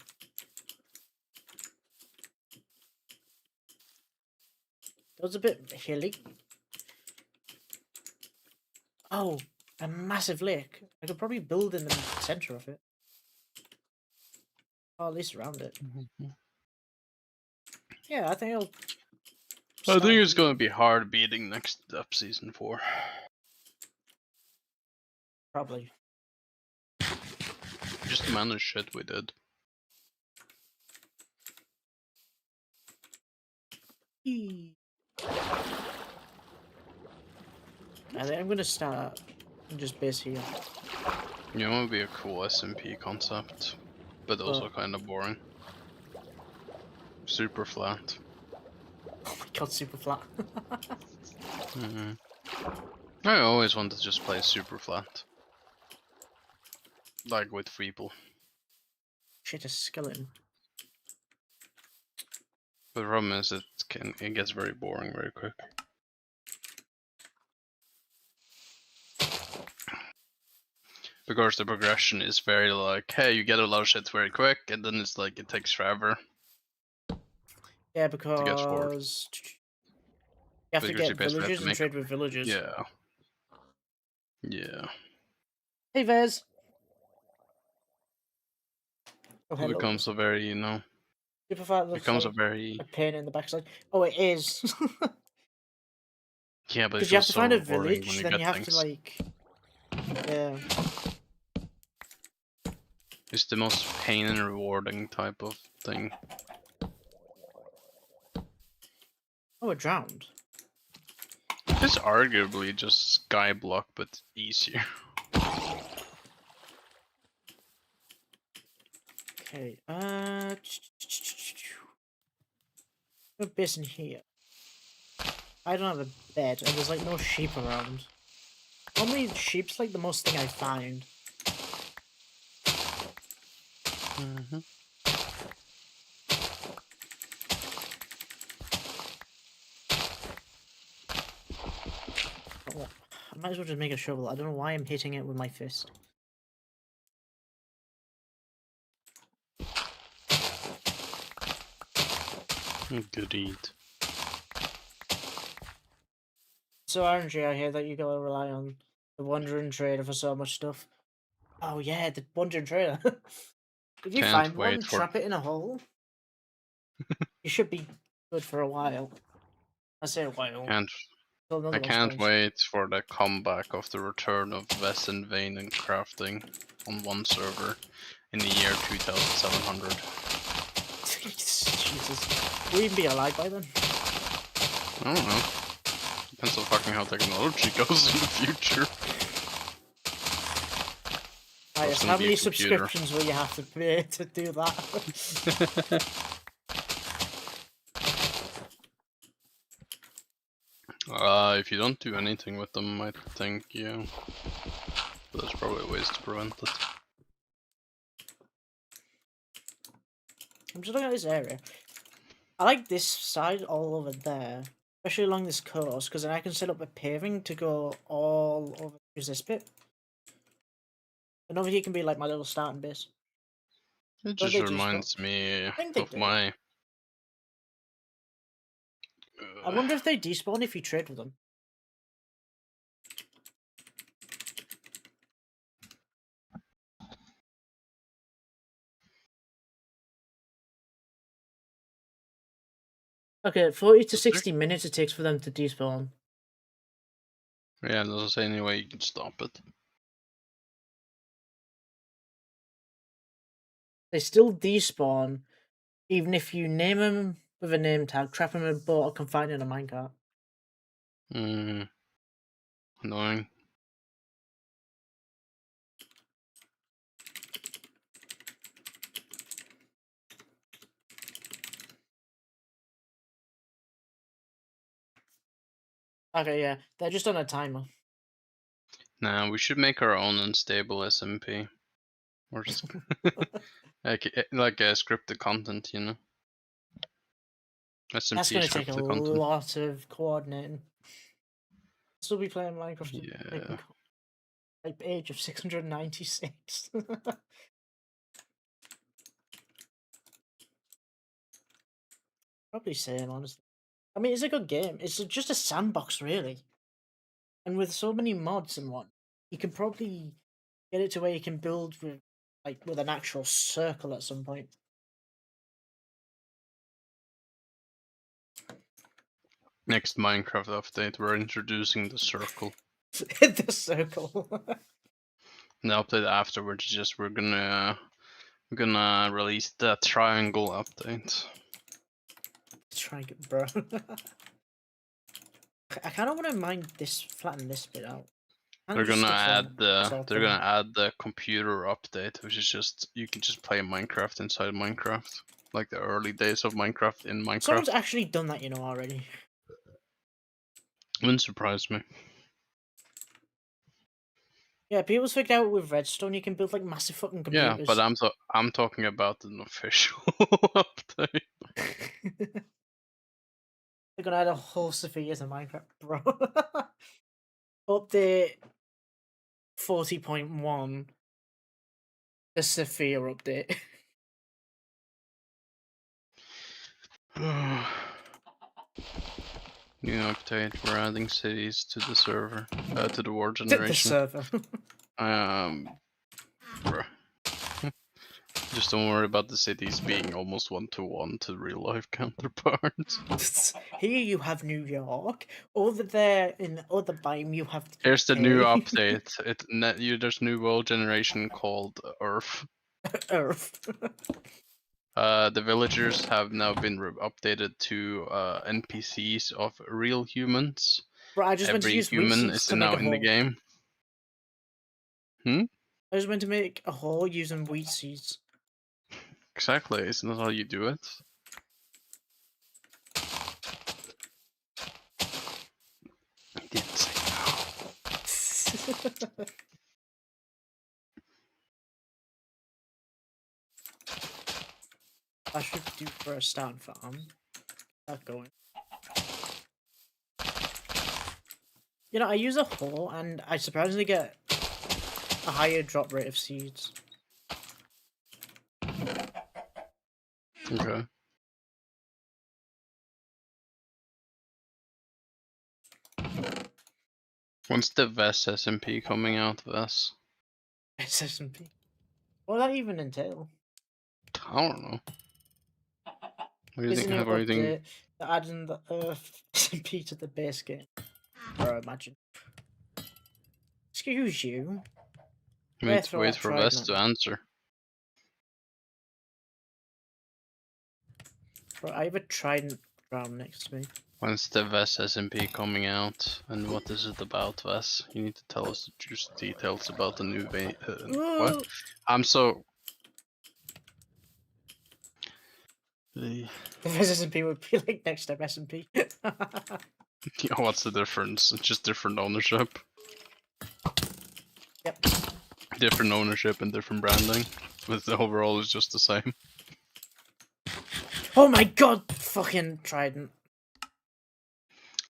That was a bit hilly. Oh, a massive lake. I could probably build in the center of it. Or at least around it. Yeah, I think I'll... I think it's here. gonna be hard beating next up season 4. Probably. Just the amount of shit we did. Eee. I think I'm gonna start and just base here. You know, it would be a cool SMP concept, but also What? kind of boring. Super flat. Oh my god, super flat. Mm-hmm. I always wanted to just play super flat. Like with people. Shit, a skeleton. But the problem is it gets very boring very quick. Because the progression is very like, hey, you get a lot of shit very quick, and then it's like it takes forever. Yeah, to get forward. because you have to Because you get basically have villagers to and make. trade with villagers. Yeah. Yeah. Hey, Vez. Oh, It hello. becomes a very, Super Fight looks becomes a like very. a pain in the backside. Oh, it is. Yeah, but it Because you have feels to so find a rewarding when village, you then get you have to things. like, yeah. It's the most pain and rewarding type of thing. Oh, it drowned. It's arguably just Skyblock, but easier. Okay. A base in here. I don't have a bed, and there's like no sheep around. Normally, sheep's like the most thing I find. Mm-hmm. Oh, I might as well just make a shovel. I don't know why I'm hitting it with my fist. Good eat. So RNG, I hear that you gotta rely on the wandering trader for so much stuff. Oh yeah, the wandering trader. If you Can't find one, wait for. trap it in a hole. You should be good for a while. I say a while. Can't. Till another I one can't spawns. wait for the comeback of the return of Vess and Vane and crafting on one server in the year 2700. Jesus. Will we even be alive by then? I don't know. Depends on fucking how technology goes in the future. Right, It's so gonna how be a many computer. subscriptions will you have to pay to do that? If you don't do anything with them, I think, yeah. But there's probably ways to prevent it. I'm just looking at this area. I like this side all over there, especially along this coast, because then I can set up a paving to go all over this bit. And over here can be like my little starting base. It Don't just they despawn? reminds me I think they of do. my. I wonder if they despawn if you trade with them. Okay, 40 to Is there? 60 minutes it takes for them to despawn. Yeah, doesn't say any way you can stop it. They still despawn, even if you name them with a name tag, trap them in a boat, or confine in a minecart. Annoying. Okay, yeah, they're just on a timer. Nah, we should make our own unstable SMP. Or just like scripted content, you know. That's SMP going to take a scripted content. lot of coordinating. Still be playing Minecraft at Yeah. like age of 696. Probably same, honestly. I mean, it's a good game. It's just a sandbox, really. And with so many mods and what, you can probably get it to where you can build with an actual circle at some point. Next Minecraft update, we're introducing the circle. The circle. The update afterwards, just we're gonna release the triangle update. Triangle, bro. I kind of want to flatten this bit out. They're gonna add circle. the computer update, which is just you can just play Minecraft inside Minecraft, like the early days of Minecraft in Minecraft. Someone's actually done that, already. Wouldn't surprise me. Yeah, people's figured out with redstone you can build like massive fucking computers. Yeah, but I'm talking about an official update. They're gonna add a whole Sophia's in Minecraft, bro. Update 40.1. The Sophia update. New update, we're adding cities to the server, to the war The generation. server. Bruh. Just don't worry about the cities being almost 1-to-1 to real life counterparts. Here you have New York. Over there in the other biome you have. Here's the new UK. update. There's new world generation called Earth. Earth. The villagers have now been updated to NPCs of real humans. Bro, I just went to Every use wheat human seeds is to make now a in the hole. game. I just went to make a hole using wheat seeds. Exactly, isn't that how you do it? He didn't say no. I should do for a stand farm. That going. You know, I use a hole and I surprisingly get a higher drop rate of seeds. Okay. When's the VES SMP coming out, VES? SSMP. What does that even entail? I don't know. What do you Is a think? new What do you think? update that adding the SMP to the base game. Or I imagine. Excuse you. Wait throw for that VES trident. to answer. Bro, I have a trident ground next to me. When's the VES SMP coming out? And what is it about, VES? You need to tell us the juicy details about the new what? Ooh. I'm so... The... The SMP would be like next step SMP. Yeah, what's the difference? It's just different ownership. Yep. Different ownership and different branding. But the overall is just the same. Oh my god! Fucking trident. I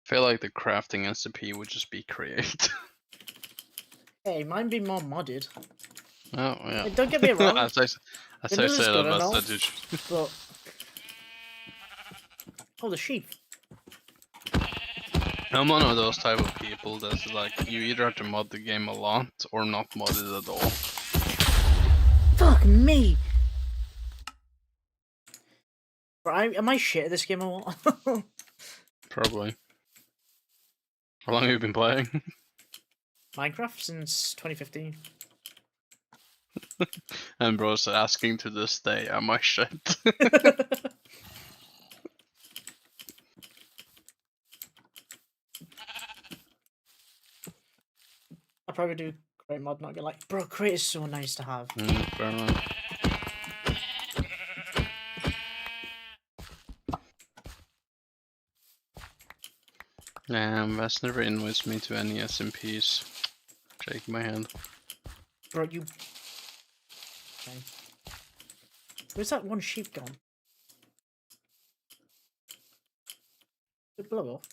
feel like the crafting SMP would just be create. Hey, mine be more modded. Oh, yeah. Like, don't get me wrong. as I Vanilla's said, good that's enough, the but... Oh, the sheep. I'm one of those type of people that's like, you either have to mod the game a lot or not mod it at all. Fuck me! Bro, am I shit at this game or what? Probably. How long have you been playing? Minecraft since 2015. And bro's asking to this day, am I shit? I'll probably do Crate mod, not gonna like. Bro, Crate is so nice to have. Fair enough. That's never invites me to any SMPs. Shaking my hand. Bro, you... Okay. Where's that one sheep gone? Did it blow off?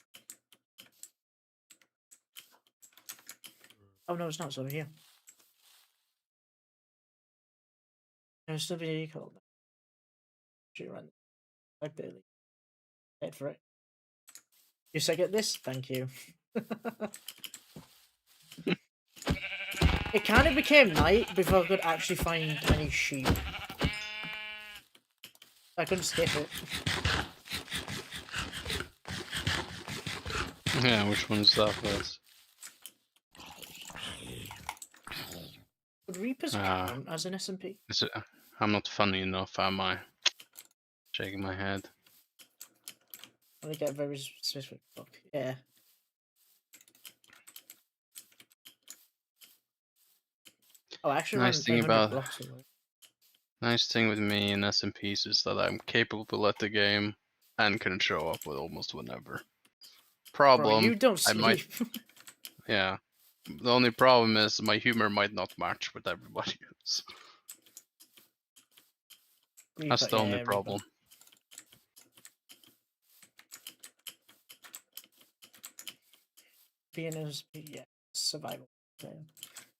Oh no, it's not, it's over here. There's still be a call. Shoot run. I barely paid for it. You say get this? Thank you. It kind of became night before I could actually find any sheep. I couldn't skip it. Yeah, which one's that first? Would Reapers count as an SMP? Is it? I'm not funny enough, am I? Shaking my head. I get very specific. Fuck. Yeah. Oh, I actually Nice thing 800 about blocks away. nice thing with me in SMPs is that I'm capable at the game and can show up with almost whenever. Problem, Bro, you don't I sleep. might, yeah. The only problem is my humor might not match with everybody else. That's Reaper, the only yeah, problem. Being a yeah, survival. Game.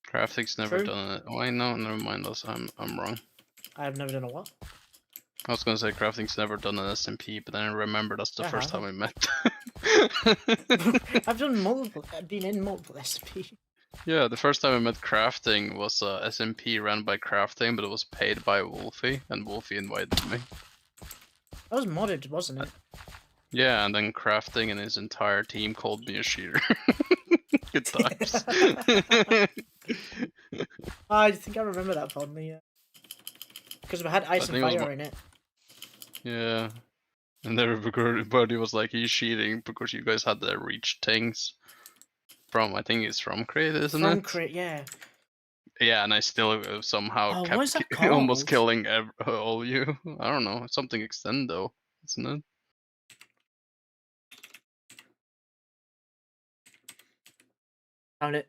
Crafting's never True. done it. Why no? Never mind us. I'm wrong. I have never done a what? I was gonna say crafting's never done an SMP, but then I remember that's the I first time we haven't. met. I've done multiple. I've been in multiple SP. Yeah, the first time I met crafting was SMP ran by crafting, but it was paid by Wolfie, and Wolfie invited me. That was modded, wasn't it? Yeah, and then crafting and his entire team called me a cheater. Good times. I think I remember that fondly. Yeah. Because we had ice and think it was fire in it. Yeah. And everybody was like, he's cheating because you guys had the reach things from, I think it's from Crate, isn't From it? Crit, yeah. Yeah, and I still somehow Oh, what is kept that almost called? killing all you. I don't know, something extendo, isn't it? Found it.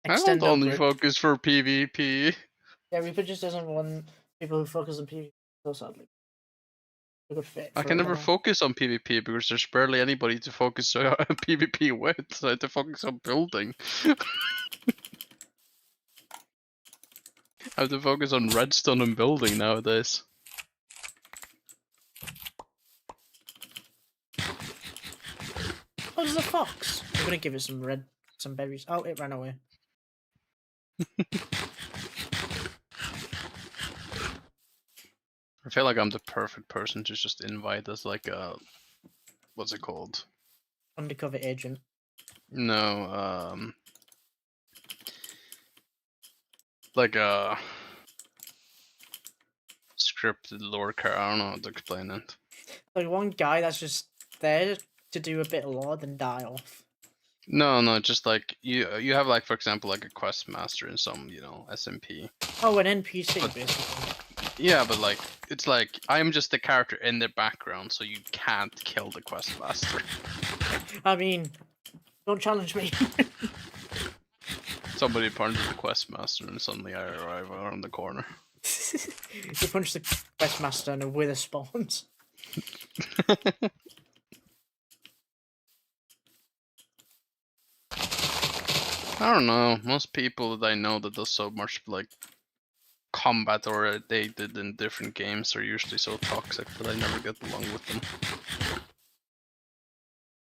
I don't Extendo only grip. focus for PvP. Yeah, Reaper just doesn't want people who focus on PvP, so sadly. A good fit I for can it, never though. focus on PvP because there's barely anybody to focus on PvP with, so I have to focus on building. I have to focus on redstone and building nowadays. Oh, there's a fox! I'm gonna give it some berries. Oh, it ran away. I feel like I'm the perfect person to just invite as like a, what's it called? Undercover agent. No, like a scripted lore car. I don't know how to explain it. Like one guy that's just there to do a bit of lore, then die off. No, just like you have like, for example, like a quest master in some, SMP. Oh, an NPC, But- basically. Yeah, but like it's like I'm just the character in the background, so you can't kill the quest master. I mean, don't challenge me. Somebody punches the quest master, and suddenly I arrive around the corner. You punch the quest master and a wither spawns. I don't know. Most people that I know that does so much like combat or they did in different games are usually so toxic that I never get along with them.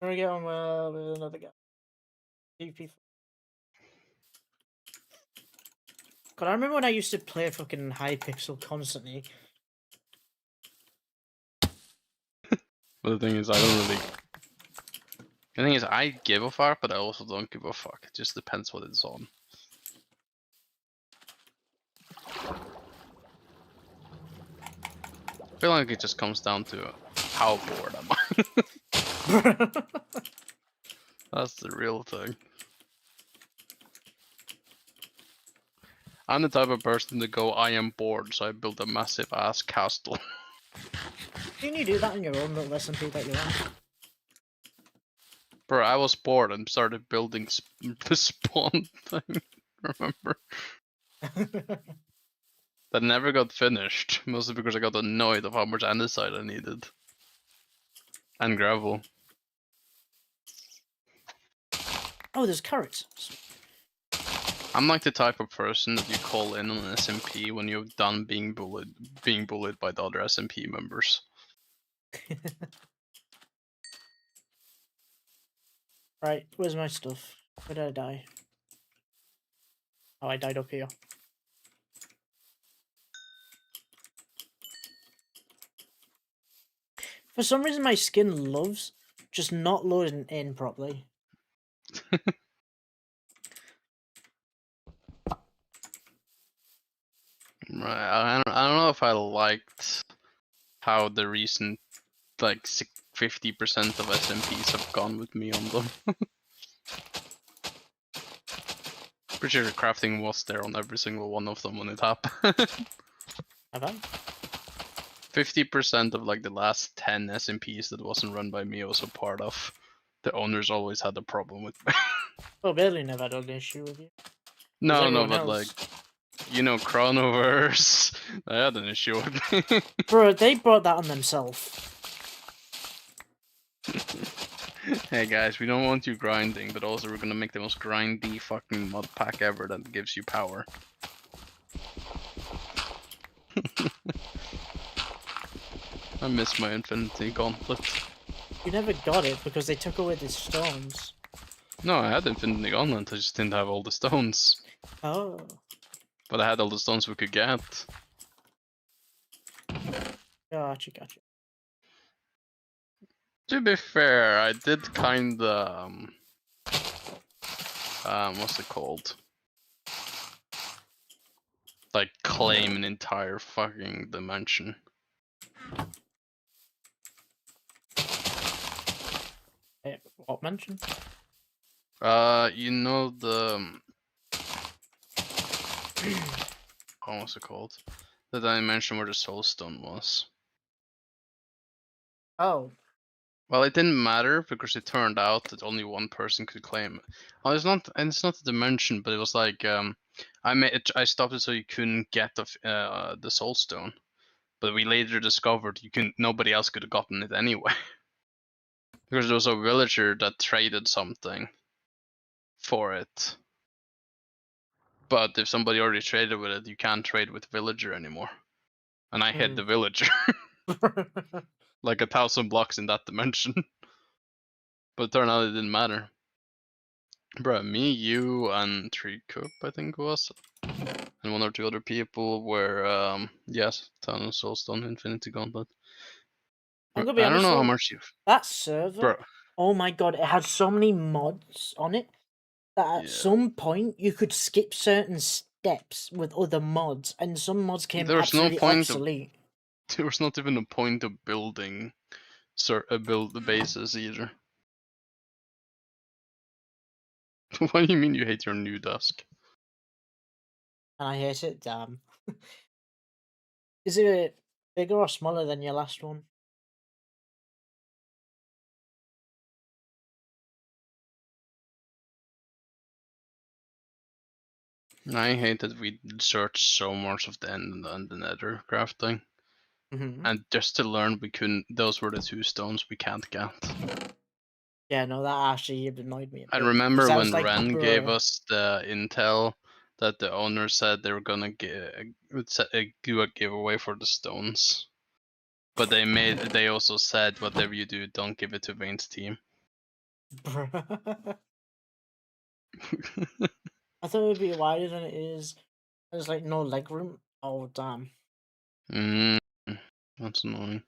I'm gonna get on with another guy. PvP. God, I remember when I used to play fucking Hypixel constantly. But the thing is, I don't really. The thing is, I give a fuck, but I also don't give a fuck. It just depends what it's on. I feel like it just comes down to how bored am I. That's the real thing. I'm the type of person to go, I am bored, so I built a massive ass castle. Didn't you do that in your own little SMP that you want? Bro, I was bored and started building the spawn thing, remember? That never got finished, mostly because I got annoyed of how much andesite I needed. And gravel. Oh, there's carrots. I'm like the type of person that you call in on an SMP when you've done being bullied by the other SMP members. Right, where's my stuff? Where did I die? Oh, I died up here. For some reason, my skin loves just not loading in properly. Right, I don't know if I liked how the recent like 50% of SMPs have gone with me on them. Pretty sure crafting was there on every single one of them when it happened. Have I? 50% of like the last 10 SMPs that wasn't run by me I was a part of, the owners always had a problem with me. Oh, Bailey never had an issue with you. No, everyone but else. like, Chronoverse, they had an issue with me. Bro, they brought that on themselves. Hey guys, we don't want you grinding, but also we're gonna make the most grindy fucking mod pack ever that gives you power. I miss my Infinity Gauntlet. You never got it because they took away the stones. No, I had Infinity Gauntlet, I just didn't have all the stones. Oh. But I had all the stones we could get. Gotcha. To be fair, I did kinda what's it called? Like claim an entire fucking dimension. What mention? You know the what's it called? The dimension where the soul stone was. Oh. Well, it didn't matter because it turned out that only one person could claim it. Oh, it's not a dimension, but it was like I stopped it so you couldn't get the soul stone, but we later discovered nobody else could have gotten it anyway. Because there was a villager that traded something for it. But if somebody already traded with it, you can't trade with villager anymore. And I hid the villager. Like 1,000 blocks in that dimension. But it turned out it didn't matter. Bruh, me, you, and Tree Coop, I think it was. And one or two other people were, yes, Town of Soulstone, Infinity Gauntlet. I'm gonna be I don't honest know how though, much you've... that server, Bro. oh my god, it had so many mods on it that at some point you could skip certain steps with other mods, and some mods came There was no absolutely point obsolete. There was not even a point of building build the bases either. What do you mean you hate your new desk? And I hate it, damn. Is it bigger or smaller than your last one? I hate that we searched so much of the end and the nether crafting. And just to learn those were the 2 stones we can't get. Yeah, no, that actually annoyed me a I bit, remember 'cause I when was like, Ren gave "Bruh." us the intel that the owner said they were gonna do a giveaway for the stones. But they also said whatever you do, don't give it to Vayne's team. Bruh. I thought it would be wider than it is. There's like no leg room. Oh damn. That's annoying.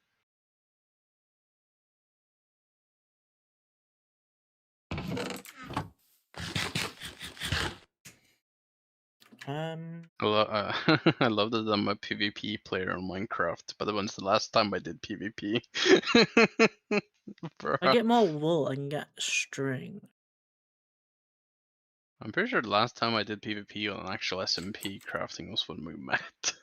I love that I'm a PvP player on Minecraft, but when's the last time I did PvP? I get more wool, I can get string. I'm pretty sure the last time I did PvP on actual SMP crafting was when we met.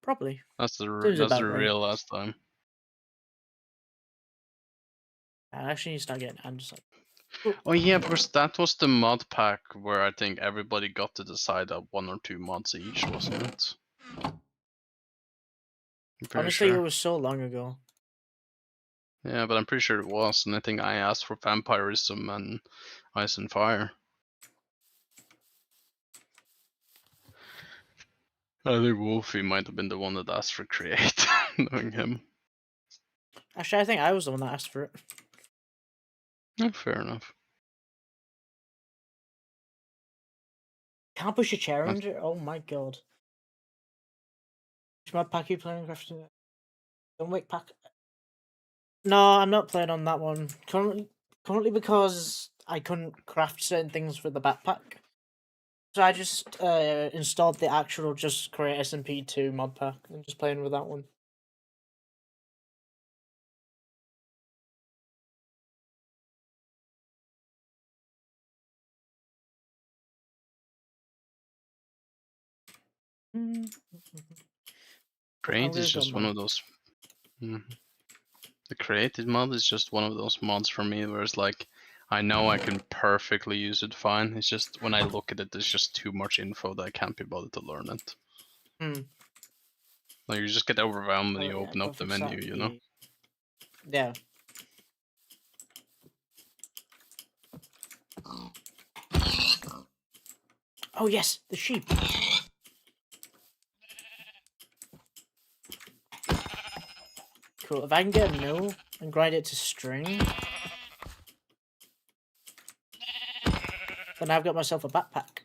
Probably. That's the Seems about right. real last time. I actually need to start getting andesite. Oh yeah, because that was the mod pack where I think everybody got to decide on 1 or 2 mods each, wasn't it? Honestly, sure. it was so long ago. Yeah, but I'm pretty sure it was, and I think I asked for vampirism and ice and fire. I think Wolfie might have been the one that asked for create, knowing him. Actually, I think I was the one that asked for it. Oh, fair enough. Can't push a chair under it? Oh my god. Which mod pack are you playing? Don't wake pack. No, I'm not playing on that one. Currently because I couldn't craft certain things for the backpack. So I just installed the actual just create SMP2 mod pack and just playing with that one. Create is just one of those. The created mod is just one of those mods for me where it's like, I know I can perfectly use it fine. It's just when I look at it, there's just too much info that I can't be bothered to learn it. Like you just get overwhelmed when you open up the menu, you know? Yeah. Oh yes, the sheep. cool. If I can get a mill and grind it to string, then I've got myself a backpack.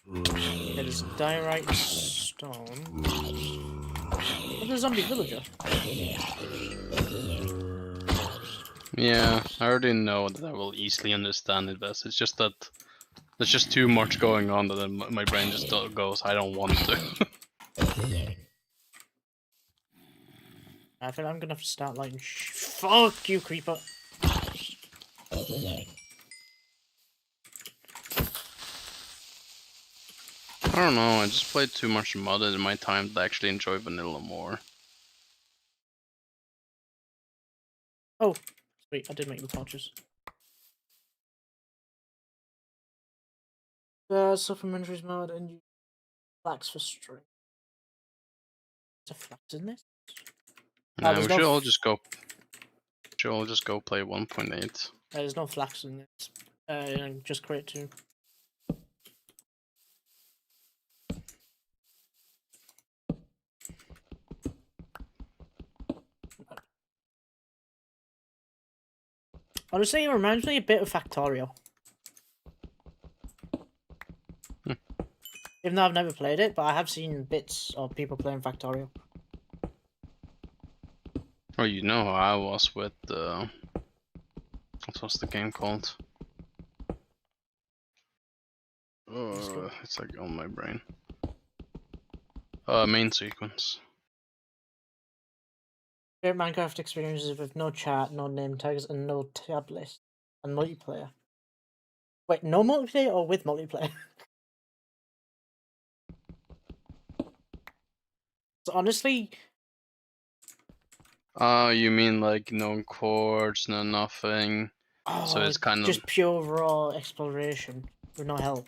It is diorite stone. What's a zombie villager? Yeah, I already know that I will easily understand it best. It's just that there's just too much going on that then my brain just goes, I don't want to. I think I'm gonna have to start lighting. Fuck you, creeper. I don't know, I just played too much modded in my time to actually enjoy vanilla more. Oh, sweet, I did make the torches. Suffer injuries mode and use flax for string. Is there flax in this? Nah, there's we no should all just go. Should all just go play 1.8. There's no flax in this. Just create 2. Honestly, it reminds me a bit of Factorio. Even though I've never played it, but I have seen bits of people playing Factorio. Oh, you know how I was with what was the game called? It's like on my brain. Main sequence. Favorite Minecraft experiences with no chat, no name tags, and no tab list, and multiplayer. Wait, no multiplayer or with multiplayer? So honestly, You mean like no chords, no nothing? So it's kind of just pure raw exploration with no help.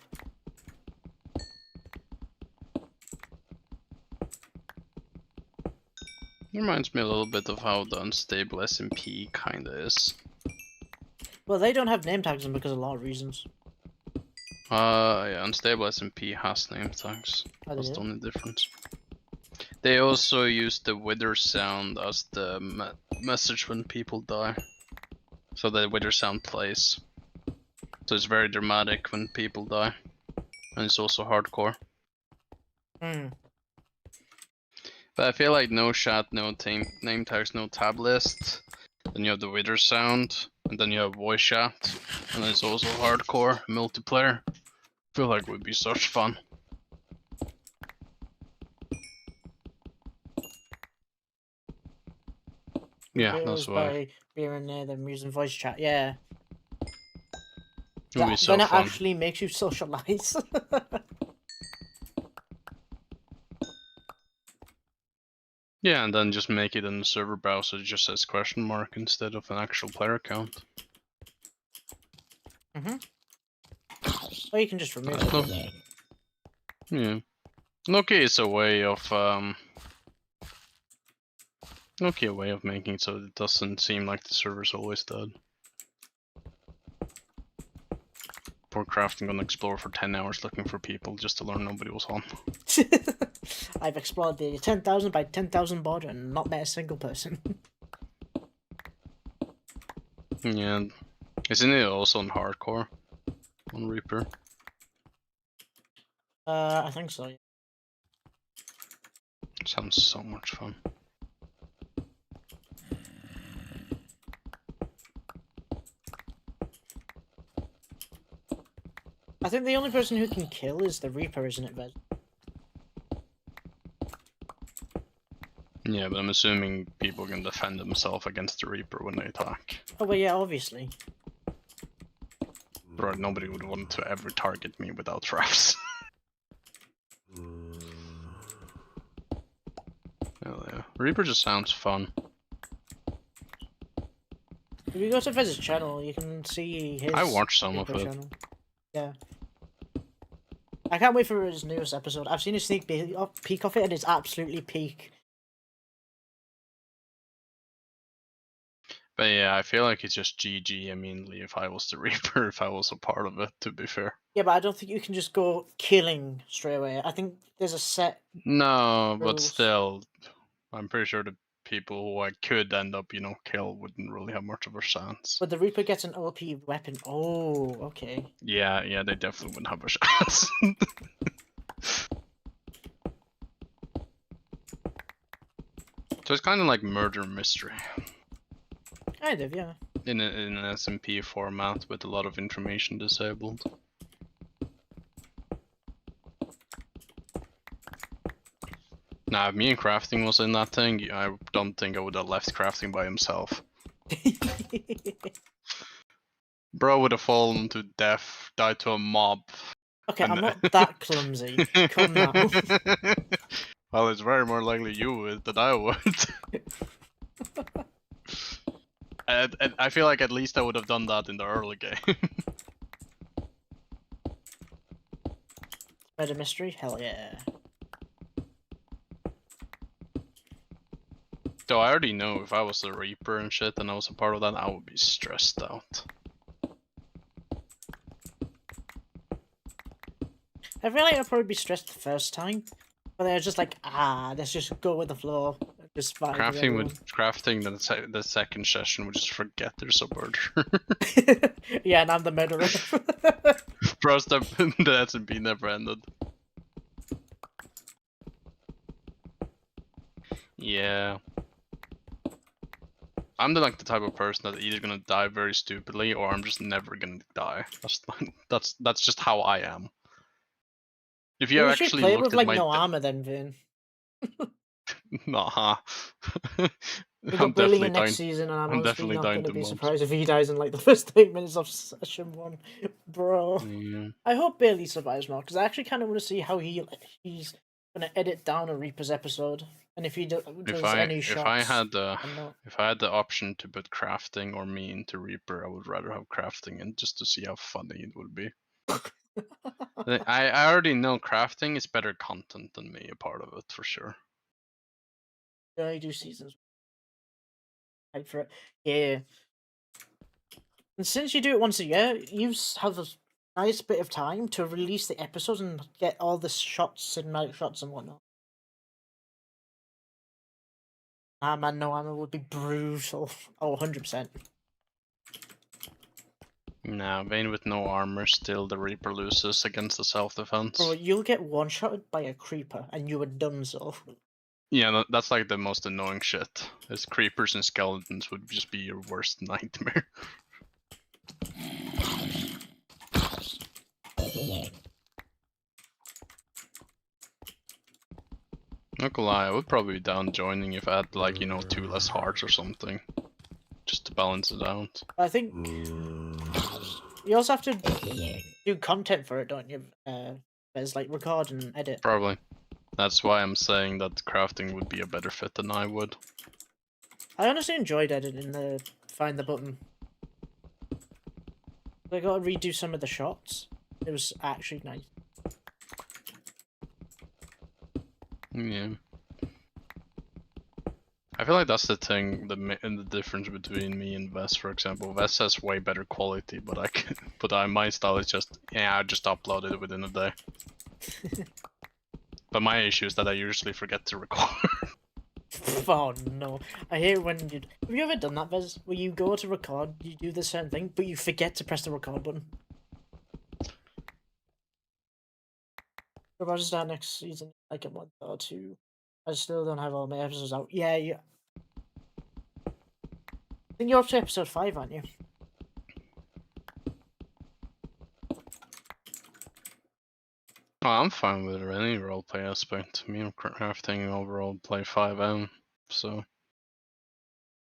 It reminds me a little bit of how the unstable SMP kinda is. Well, they don't have name tags on because of a lot of reasons. Yeah, unstable SMP has name tags. Oh, they That's the do? only difference. They also use the wither sound as the message when people die. So the wither sound plays. So it's very dramatic when people die. And it's also hardcore. Hmm. But I feel like no chat, no name tags, no tab list. Then you have the wither sound. And then you have voice chat. And then it's also hardcore multiplayer. I feel like it would be such fun. Yeah, that's why. By being near them using voice chat, yeah. It would be so then it fun. actually makes you socialize. Yeah, and then just make it in the server browser just says question mark instead of an actual player account. Or you can just remove it. No. Yeah. Nokia is a way of a way of making it so it doesn't seem like the server's always dead. Poor crafting gonna explore for 10 hours looking for people just to learn nobody was on. I've explored the 10,000 by 10,000 border and not met a single person. Yeah. Isn't it also on hardcore? On Reaper? I think so. Yeah. Sounds so much fun. I think the only person who can kill is the Reaper, isn't it, Vez? Yeah, but I'm assuming people can defend themselves against the Reaper when they attack. Oh, well, yeah, obviously. Right, nobody would want to ever target me without traps. Hell yeah. Reaper just sounds fun. If you go to Vez's channel, you can see his I watched some Reaper of it. channel. Yeah. I can't wait for his newest episode. I've seen a sneak peek of it, and it's absolutely peak. But yeah, I feel like it's just GG immediately if I was the Reaper, if I was a part of it, to be fair. Yeah, but I don't think you can just go killing straight away. I think there's a set No, but rules. still, I'm pretty sure the people who I could end up, kill wouldn't really have much of a chance. But the Reaper gets an OP weapon. Oh, okay. Yeah, they definitely wouldn't have a chance. So it's kind of like murder mystery Kind of, yeah. in an SMP format with a lot of information disabled. Now, if me and Crafting was in that thing, I don't think I would have left Crafting by himself. Bro would have fallen to death, died to a mob. Okay, and I'm not that clumsy. Come now. Well, it's very more likely you would than I would. and I feel like at least I would have done that in the early game. Murder mystery? Hell yeah. So I already know if I was the Reaper and shit and I was a part of that, I would be stressed out. I feel like I'd probably be stressed the first time, but then I was just like, let's just go with the flow. Just vibe with everyone. Crafting the second session would just forget there's a murder. Yeah, and I'm the murderer. Bros, the SMP never ended. Yeah. I'm the type of person that's either gonna die very stupidly or I'm just never gonna die. That's just how I am. If you We actually should play it looked with at like my no armor then, Vin. Nah. We got Brilliant next season, and I'm honestly definitely not dying going to to be mobs. surprised if he dies in like the first 8 minutes of session 1. Bro. Yeah. I hope Bailey survives more, because I actually kind of want to see how he's going to edit down a Reaper's episode, and if he does any shots. If I had and not. the option to put Crafting or me into Reaper, I would rather have Crafting in just to see how funny it would be. I already know Crafting is better content than me, a part of it for sure. Yeah, you do seasons. Hype for it. Yeah. And since you do it once a year, you have a nice bit of time to release the episodes and get all the shots, cinematic shots and whatnot. Ah man, no armor would be brutal. Oh, 100%. Nah, Vayne with no armor, still the Reaper loses against the self-defense. Bro, you'll get one-shotted by a creeper and you are done so. Yeah, that's like the most annoying shit. As creepers and skeletons would just be your worst nightmare. Not gonna lie, I would probably be down joining if I had like, 2 less hearts or something. Just to balance it out. I think you also have to do content for it, don't you? There's like record and edit. Probably. That's why I'm saying that Crafting would be a better fit than I would. I honestly enjoyed editing the Find the Button. I got to redo some of the shots. It was actually nice. Yeah. I feel like that's the thing, the difference between me and Vess, for example. Vess has way better quality, but my style is just, I just uploaded it within a day. But my issue is that I usually forget to record. Oh no, I hate when you... Have you ever done that, Vez? Where you go to record, you do this certain thing, but you forget to press the record button? We're about to start next season, like a month or 2. I still don't have all my episodes out. Yeah. I think you're up to episode 5, aren't you? Oh, I'm fine with any roleplay aspect. Me and Crafting overall play 5M, so...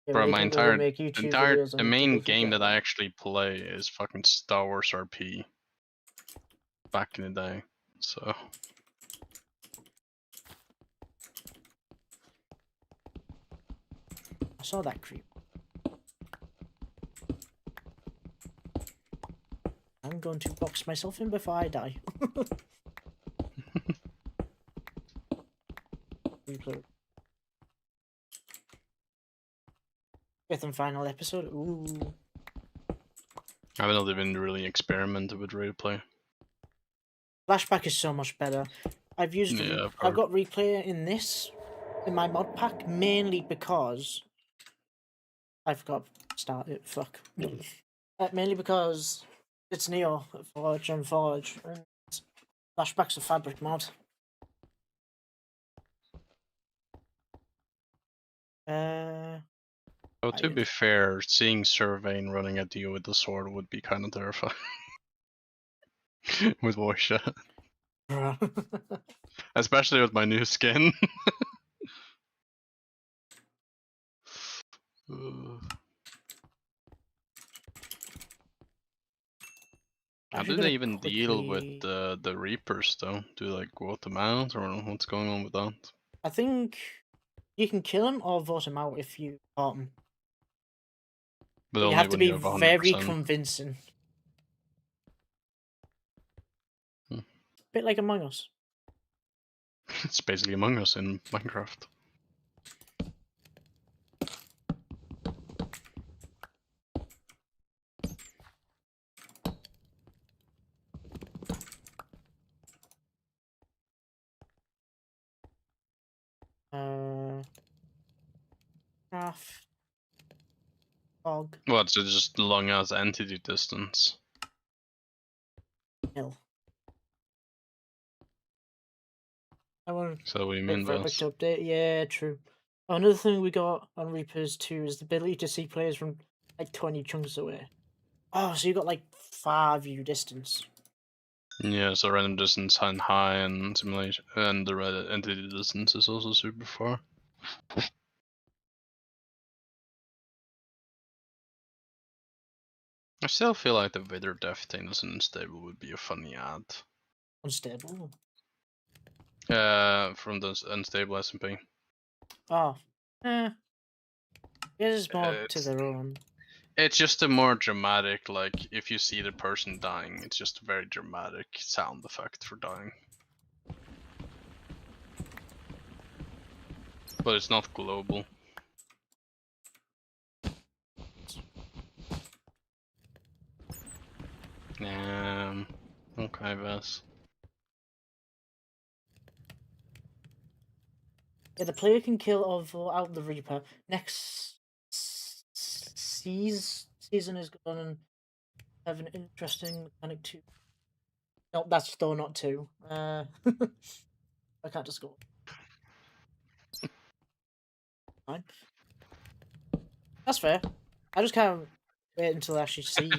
Yeah, Bro, we my can entire, really make YouTube videos the and main people game forget that I that. actually play is fucking Star Wars RP. Back in the day, so... I saw that creep. I'm going to box myself in before I die. Okay, fifth and final episode. Ooh. I've not even really experimented with replay. Flashback is so much better. I've used Yeah, I've got replay in this in my mod pack mainly because I forgot to start it. Fuck. Mainly because it's Neo Forge and Forge, and Flashback's a fabric mod. So to be fair, seeing Sylvain running at you with the sword would be kind of terrifying. With voice chat. Especially with my new skin. How do they even deal with the Reapers though? Do they like vote them out, or what's going on with that? I think you can kill him or vote him out if you caught him. But You only have to when be you have very 100%. convincing. Hmm. Bit like Among Us. It's basically Among Us in Minecraft. Craft. Fog. What, so just long as entity distance? Hill. I want So what do you wait mean, for Epic Vaz? to update. Yeah, true. Oh, another thing we got on Reapers too is the ability to see players from like 20 chunks away. Oh, so you got like 5 view distance. Yeah, so random distance and high and simulation, and the entity distance is also super far. I still feel like the Wither Death thing as an unstable would be a funny ad. Unstable. From the unstable SMP. Oh. Eh. There's more to It's, their own. it's just a more dramatic, like, if you see the person dying, it's just a very dramatic sound effect for dying. But it's not global. Okay, Vaz. Yeah, the player can kill or vote out the Reaper. Next season is going to have an interesting mechanic too. No, that's still not 2. I can't just go. Fine. That's fair. I just can't wait until I actually see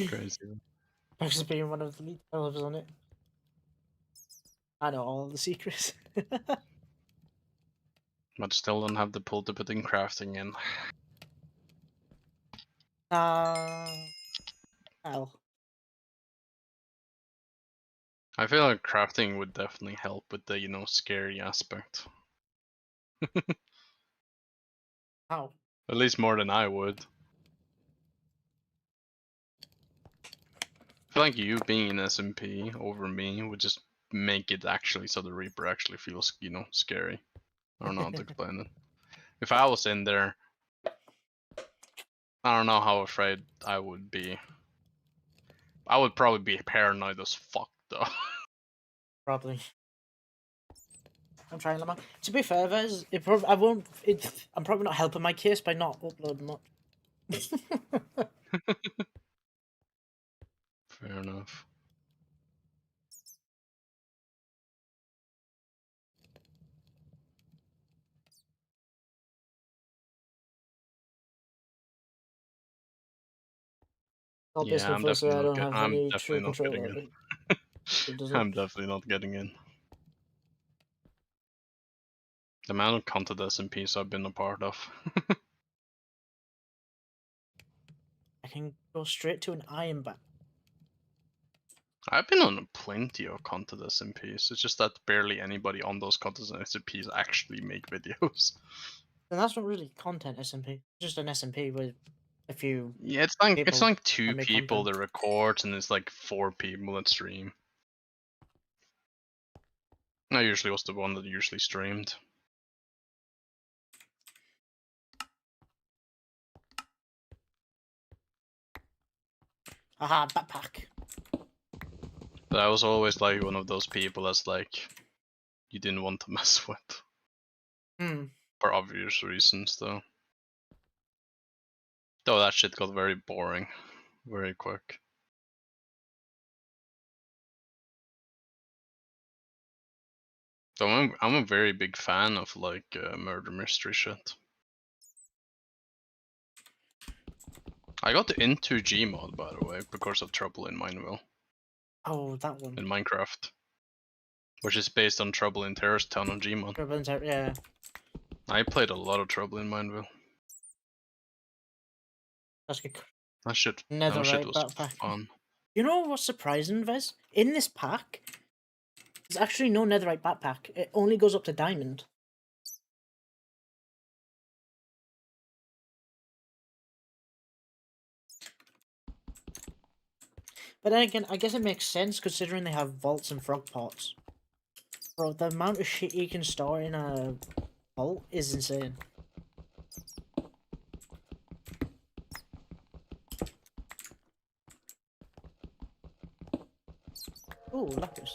Crazy. Max being one of the lead developers on it. I know all the secrets. But still don't have the pull to put in crafting in. Hell. I feel like crafting would definitely help with the, scary aspect. How? At least more than I would. I feel like you being an SMP over me would just make it actually so the Reaper actually feels, scary. I don't know how to explain it. If I was in there, I don't know how afraid I would be. I would probably be paranoid as fuck though. Probably. I'm trying them out. To be fair, Vez, I'm probably not helping my case by not uploading much. Fair enough. Obviously, Yeah, I'm firstly, I definitely don't have any true not control getting over in. it. It doesn't. I'm definitely not getting in. The amount of content SMPs I've been a part of. I can go straight to an iron back. I've been on plenty of content SMPs. It's just that barely anybody on those content SMPs actually make videos. And that's not really content SMP. Just an SMP with a few. Yeah, it's like People 2 that make people content. that record, and it's like 4 people that stream. I usually was the one that usually streamed. Haha, backpack. But I was always like one of those people that's like you didn't want to mess with. Hmm. For obvious reasons though. Though that shit got very boring very quick. So I'm a very big fan of like murder mystery shit. I got into Gmod by the way because of Trouble in Mineville Oh, that one. in Minecraft, which is based on Trouble in Terrorist Town on Gmod. Yeah. I played a lot of Trouble in Mineville. That's good. That shit Netherite was backpack. fun. You know what's surprising, Vez? In this pack, there's actually no netherite backpack. It only goes up to diamond. But then again, I guess it makes sense considering they have vaults and frog pots. Bro, the amount of shit you can store in a vault is insane. Ooh, lapis.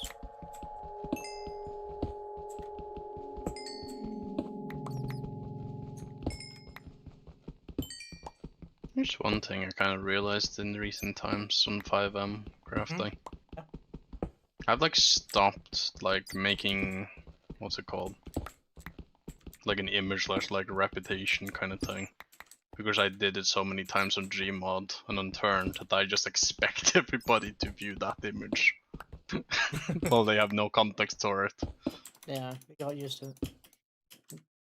Here's one thing I kind of realized in recent times on 5M crafting. Yeah. I've like stopped like making, what's it called? Like an image slash like reputation kind of thing. Because I did it so many times on Gmod and on Turn that I just expect everybody to view that image. Well, they have no context for it. Yeah, we got used to it.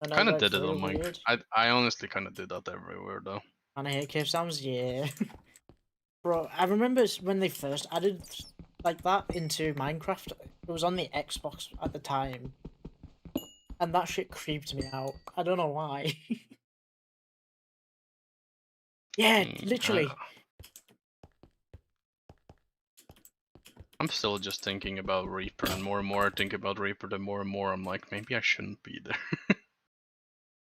I know Kind of that's did it very on my. weird. I honestly kind of did that everywhere though. And I hate cave sounds, yeah. Bro, I remember when they first added like that into Minecraft. It was on the Xbox at the time. And that shit creeped me out. I don't know why. Yeah, literally. I'm still just thinking about Reaper, and more I think about Reaper, the more and more I'm like, maybe I shouldn't be there.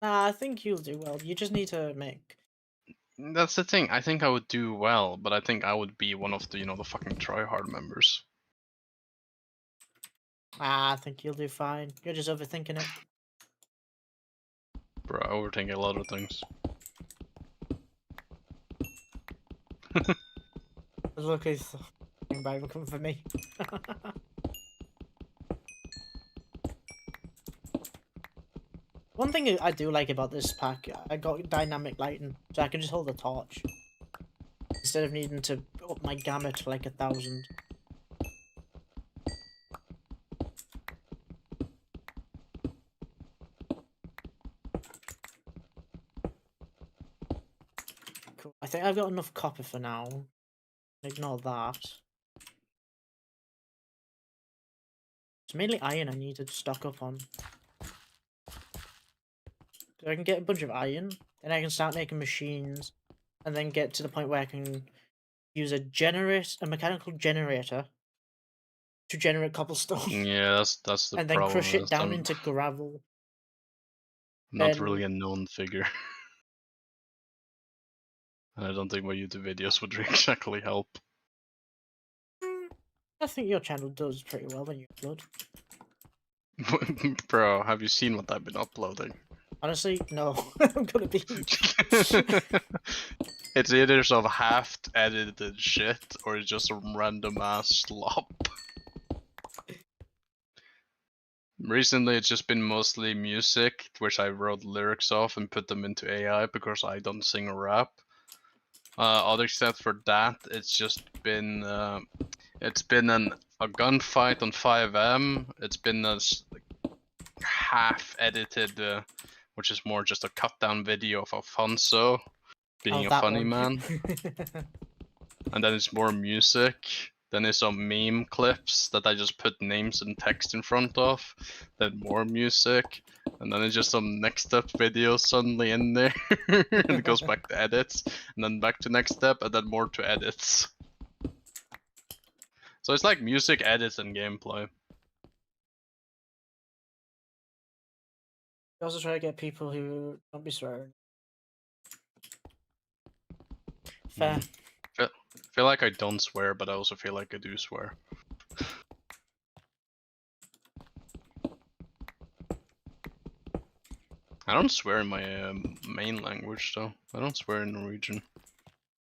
Nah, I think you'll do well. You just need to make. That's the thing. I think I would do well, but I think I would be one of the, the fucking tryhard members. I think you'll do fine. You're just overthinking it. Bro, I overthink a lot of things. Look, he's Bible coming for me. One thing I do like about this pack, I got dynamic lighting, so I can just hold a torch instead of needing to up my gamut to like 1,000. Cool. I think I've got enough copper for now. Ignore that. It's mainly iron I need to stock up on. So I can get a bunch of iron, then I can start making machines, and then get to the point where I can use a mechanical generator to generate cobblestone, Yeah, that's the and then problem. crush it Is down I'm into gravel. not Then really a known figure. I don't think my YouTube videos would exactly help. I think your channel does pretty well when you upload. Bro, have you seen what I've been uploading? Honestly, no. I'm gonna be. It's either some half edited shit or it's just some random ass slop. Recently it's just been mostly music, which I wrote lyrics of and put them into AI because I don't sing or rap. Other except for that, it's just been a gunfight on 5M. It's been a half edited, which is more just a cut down video of Alfonso being Oh, a that funny one. man. And then it's more music. Then there's some meme clips that I just put names and text in front of. Then more music. And then it's just some next step videos suddenly in there. And it goes back to edits. And then back to next step. And then more to edits. So it's like music, edits, and gameplay. You also try to get people who don't be swearing. Fair. feel like I don't swear, but I also feel like I do swear. I don't swear in my main language though. I don't swear in Norwegian.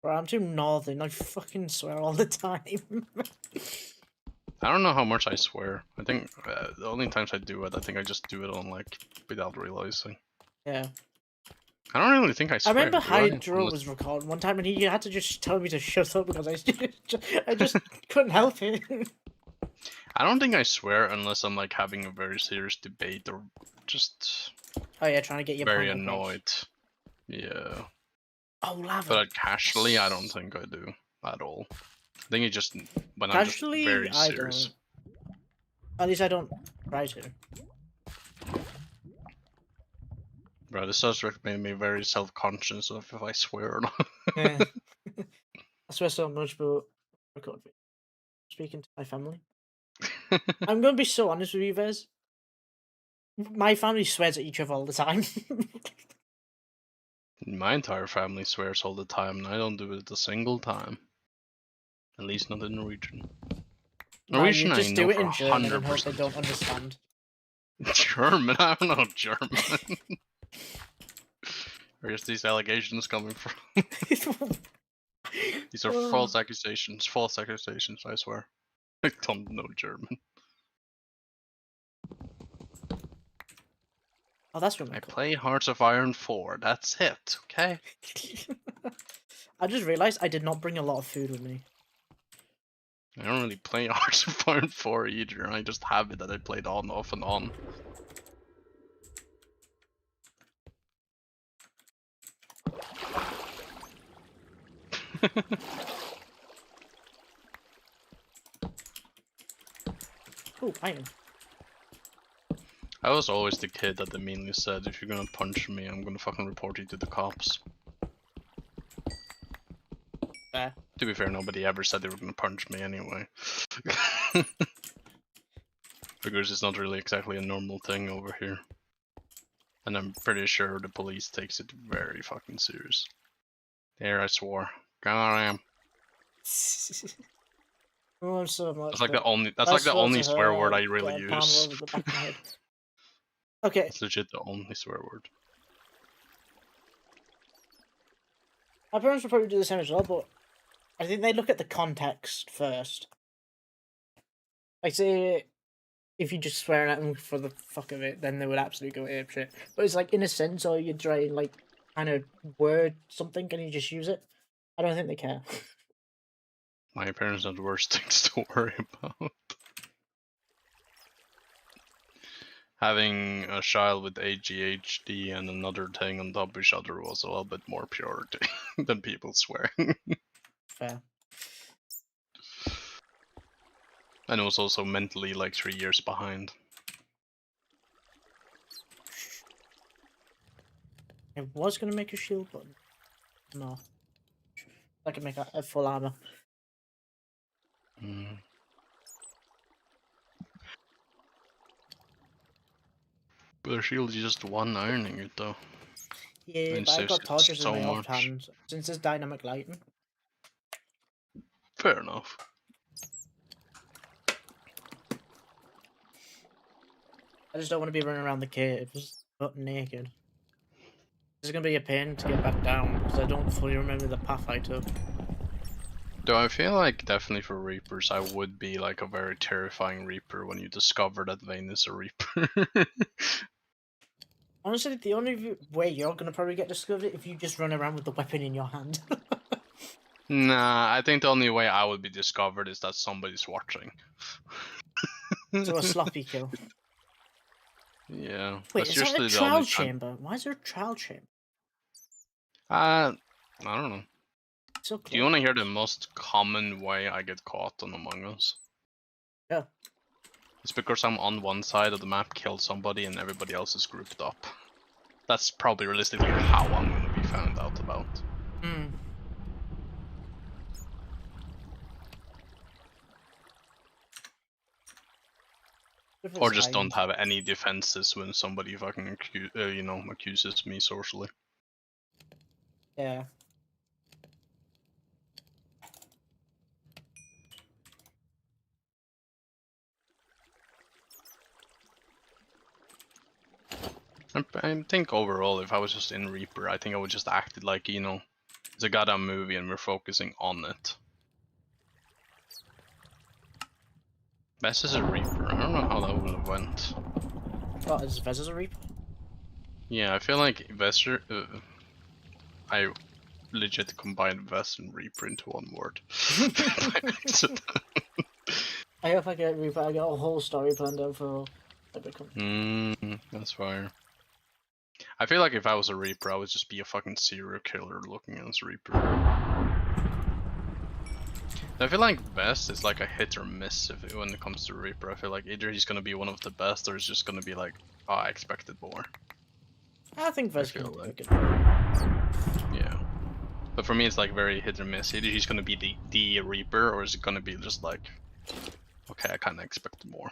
Bro, I'm too northern. I fucking swear all the time. I don't know how much I swear. I think the only times I do it, I think I just do it on like without realizing. Yeah. I don't really think I I swear. remember do I? Hydro was recording one time and he had to just tell me to shut up because I just couldn't help it. I don't think I swear unless I'm like having a very serious debate or just Oh yeah, trying to get your very point across. annoyed. Yeah. Oh, lava. But like, casually, I don't think I do at all. I think it just when Casually, I'm just very I serious. don't. At least I don't try to. Bro, this does make me very self-conscious of if I swear or not. Yeah. I swear so much, but record me. Speaking to my family. I'm gonna be so honest with you, Vez. My family swears at each other all the time. My entire family swears all the time, and I don't do it a single time. At least not in Norwegian. No, you Norwegian, I just know do it for in German and hope they 100%. don't understand. German? I don't know German. Where's these allegations coming from? These are false accusations. False accusations, I swear. I don't know German. Oh, that's really I cool. play Hearts of Iron 4, that's it, okay? I just realized I did not bring a lot of food with me. I don't really play Hearts of Iron 4 either, I just have it that I played on, off, and on. Oh, iron. I was always the kid that immediately said, if you're gonna punch me, I'm gonna fucking report you to the cops. Fair. To be fair, nobody ever said they were gonna punch me anyway. Because it's not really exactly a normal thing over here. And I'm pretty sure the police takes it very fucking serious. There, I swore. God, I am. Oh, so much. That's like but the only. That's I like the swear only to swear her, word I I'd really get a palm use. over the back of my head. Okay, It's legit the only swear word. my parents would probably do the same as well, but I think they look at the context first. Like, say, if you just swear at them for the fuck of it, then they would absolutely go apeshit. But it's like, in a sense, or you're trying, like, kind of word something and you just use it. I don't think they care. My parents are the worst things to worry about. Having a child with ADHD and another thing on top of each other was a little bit more purity than people swearing. Fair. And it was also mentally like 3 years behind. I was going to make a shield, but no. I can make a full armor. Mm. But the shield is just one ironing it though. Yeah, And but I've saves got it torches so in my off much. hand since there's dynamic lighting. Fair enough. I just don't want to be running around the caves butt naked. This is going to be a pain to get back down because I don't fully remember the path I took. Though I feel like definitely for Reapers, I would be like a very terrifying Reaper when you discover that Vayne is a Reaper. Honestly, the only way you're going to probably get discovered if you just run around with the weapon in your hand. Nah, I think the only way I would be discovered is that somebody's watching. So a sloppy kill. Yeah. Wait, that's is that a usually the trial only time. chamber? Why is there a trial chamber? I don't know. So Do you close. want to hear the most common way I get caught on Among Us? Yeah. It's because I'm on one side of the map, killed somebody, and everybody else is grouped up. That's probably realistically how I'm gonna be found out about. Hmm. Or just don't have any defenses when somebody fucking accuses me socially. Yeah. I think overall, if I was just in Reaper, I think I would just acted like, you know, it's a goddamn movie and we're focusing on it. Best is a Reaper. I don't know how that would have went. Oh, is Vez as a Reaper? Yeah, I feel like Vesser. I legit combined Vest and Reaper into one word. By accident. I hope I get Reaper. I got a whole story planned out for I become. That's fire. I feel like if I was a Reaper, I would just be a fucking serial killer looking as Reaper. I feel like Vest is like a hit or miss when it comes to Reaper. I feel like either he's gonna be one of the best or it's just gonna be like, oh, I expected more. I think Vez feel can like- work it. Yeah. But for me, it's like very hit or miss. Either he's gonna be the Reaper or is it gonna be just like, okay, I kinda expected more.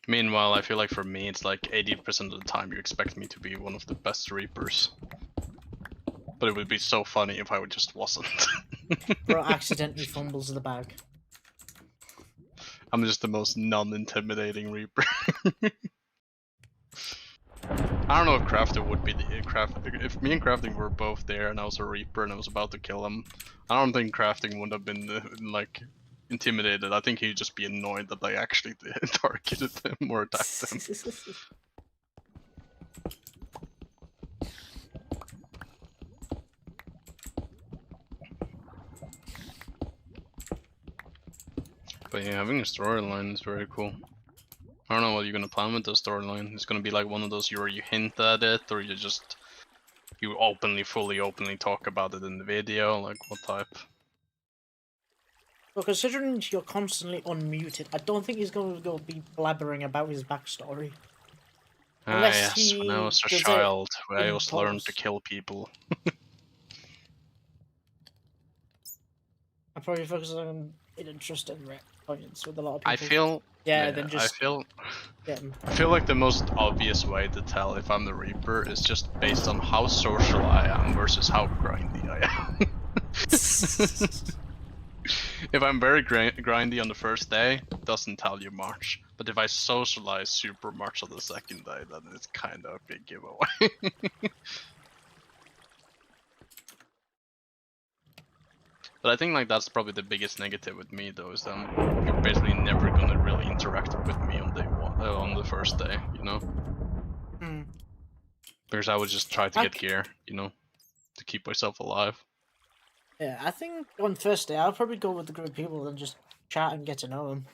Meanwhile, I feel like for me, it's like 80% of the time you expect me to be one of the best Reapers. But it would be so funny if I just wasn't. Bro accidentally fumbles the bag. I'm just the most non-intimidating Reaper. I don't know if Crafter would be the if me and Crafting were both there and I was a Reaper and I was about to kill him. I don't think Crafting would have been like intimidated. I think he'd just be annoyed that I actually targeted him or attacked him. But yeah, having a storyline is very cool. I don't know what you're gonna plan with the storyline. It's gonna be like one of those where you hint at it, or you fully openly talk about it in the video. Like what type? Well, considering you're constantly unmuted, I don't think he's going to go be blabbering about his backstory. Unless Yes, when I was a does it child, I in always learned to post. kill people. I'm probably focusing on interesting points with a lot of people. I feel. then just get him. I feel like the most obvious way to tell if I'm the Reaper is just based on how social I am versus how grindy I am. If I'm very grindy on the first day, it doesn't tell you much. But if I socialize super much on the second day, then it's kind of a big giveaway. But I think like that's probably the biggest negative with me though, is that you're basically never gonna really interact with me on day one, on the first day, you know? Hmm. Because I would just try to get gear, you know, to keep myself alive. Yeah, I think on first day I'll probably go with the group of people and just chat and get to know them.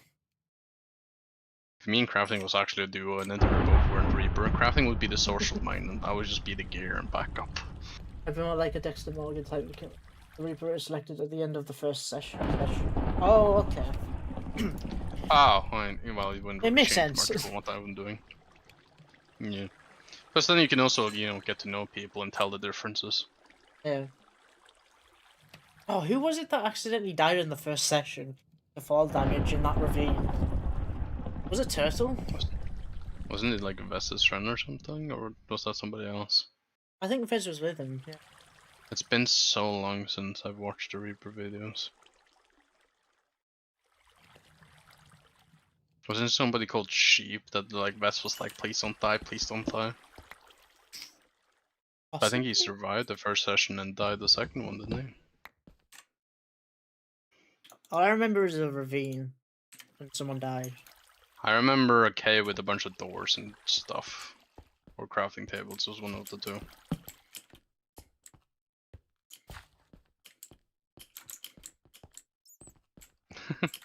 If me and Crafting was actually a duo and then we both weren't Reaper, Crafting would be the social mind and I would just be the gear and backup. I'd be more like a Dexter Morgan type of killer. The Reaper is selected at the end of the first session. Oh, okay. Oh, well, it wouldn't It makes change sense. much from what I've been doing. Yeah. Plus then you can also, you know, get to know people and tell the differences. Yeah. Oh, who was it that accidentally died in the first session? The fall damage in that ravine. Was it Turtle? Wasn't it like a Vestas friend or something? Or was that somebody else? I think Fizz was with him, yeah. It's been so long since I've watched the Reaper videos. Wasn't somebody called Sheep that like Vest was like, please don't die, please don't die? I think he survived the first session and died the second one, didn't he? All I remember is a ravine and someone died. I remember a cave with a bunch of doors and stuff. Or crafting tables was one of the two.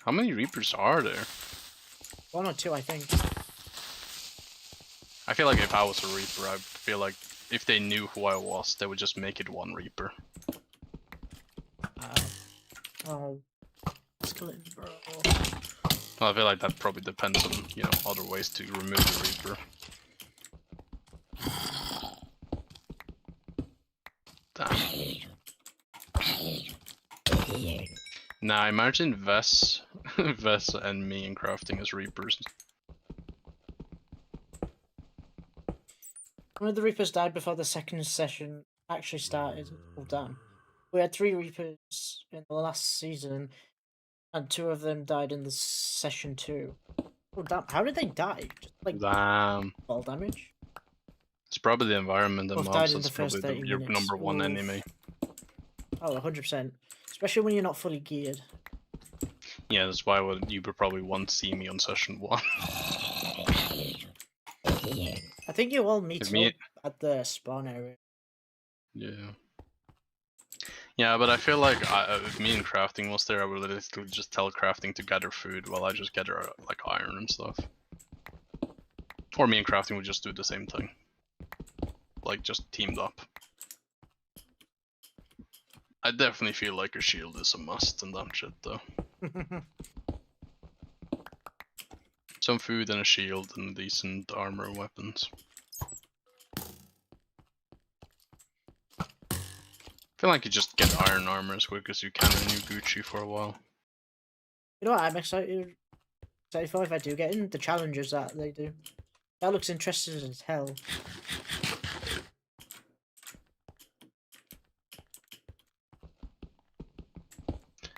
How many Reapers are there? 1 or 2, I think. I feel like if I was a Reaper, I feel like if they knew who I was, they would just make it 1 Reaper. Oh, skeleton, bro. Well, I feel like that probably depends on, you know, other ways to remove the Reaper. Damn. Nah, imagine Vess and me and Crafting as Reapers. One of the Reapers died before the second session actually started. Oh, damn. We had 3 Reapers in the last season. And 2 of them died in the session 2. Oh, damn. How did they die? Just like Damn. fall damage? It's probably the environment and Both died mobs. in the That's first probably 30 your minutes. number one Oof. enemy. Oh, 100%. Especially when you're not fully geared. Yeah, that's why you would probably won't see me on session 1. I think you all meet If me- up at the spawn area. Yeah. Yeah, but I feel like if me and Crafting was there, I would literally just tell Crafting to gather food while I just gather like iron and stuff. Or me and Crafting would just do the same thing. Like just teamed up. I definitely feel like a shield is a must in that shit though. Some food and a shield and decent armor and weapons. I feel like you just get iron armor as quick as you can and you Gucci for a while. You know what I'm excited for if I do get in? The challenges that they do. That looks interesting as hell.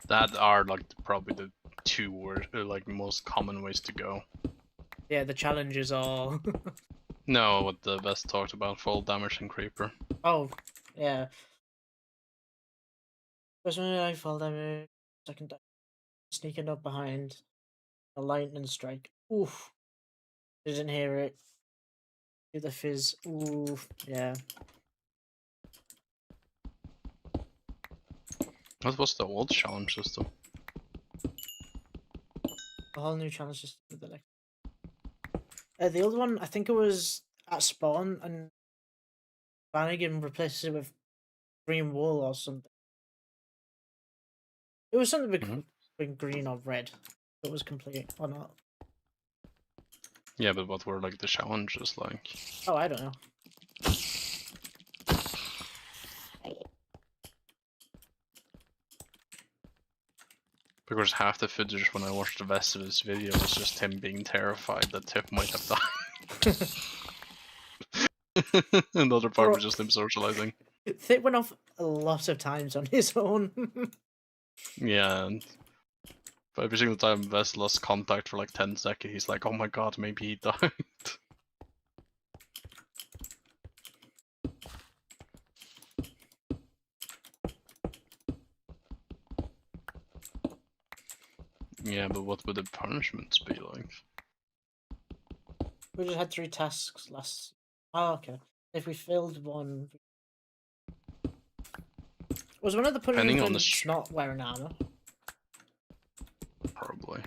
That are like probably the 2 like most common ways to go. Yeah, the challenges are... No, what the best talked about, fall damage and creeper. Oh, yeah. First one I fall damage, second sneaking up behind a lightning strike. Oof. Didn't hear it. Do the fizz. Oof. Yeah. What was the old challenge system? A whole new challenge system with the next. The other one, I think it was at spawn, and Flanagan replaces it with green wool or something. It was something with green or red. It was complete or not. Yeah, but what were like the challenges like? Oh, I don't know. Because half the footage when I watched the rest of this video was just him being terrified that Tip might have died. Another part was just him socializing. It went off a lot of times on his own. Yeah, and every single time Vest lost contact for like 10 seconds, he's like, oh my god, maybe he died. Yeah, but what would the punishments be like? We just had 3 tasks last. Oh, okay. If we failed one, was one of the Depending on the punishments not wearing armor? Probably.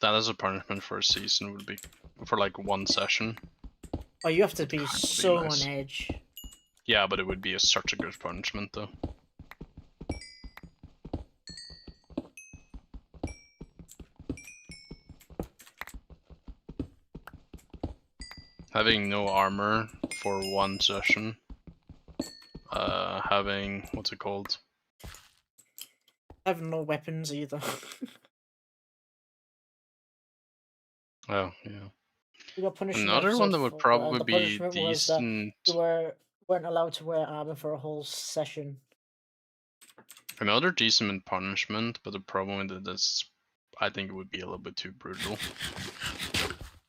That is a punishment for a season would be for like 1 session. Oh, you have to be so nice. on edge. Yeah, but it would be such a good punishment though. Having no armor for 1 session. Having, what's it called? I have no weapons either. Oh, yeah. We got punished. in Another one that would episode 4, probably and the be punishment was that decent. you weren't allowed to wear armor for a whole session. Another decent punishment, but the problem with it is I think it would be a little bit too brutal.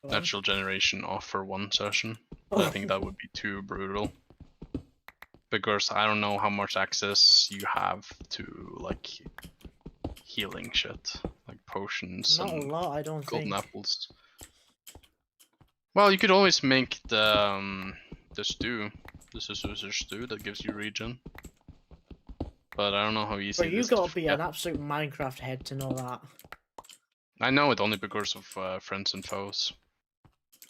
Natural generation off for 1 session. I think that would be too brutal. Because I don't know how much access you have to like healing shit. Like potions Not a and lot, I don't golden think. apples. Well, you could always make the stew. This is a stew that gives you regen. But I don't know how easy But it you is gotta to be get. an absolute Minecraft head to know that. I know it only because of friends and foes.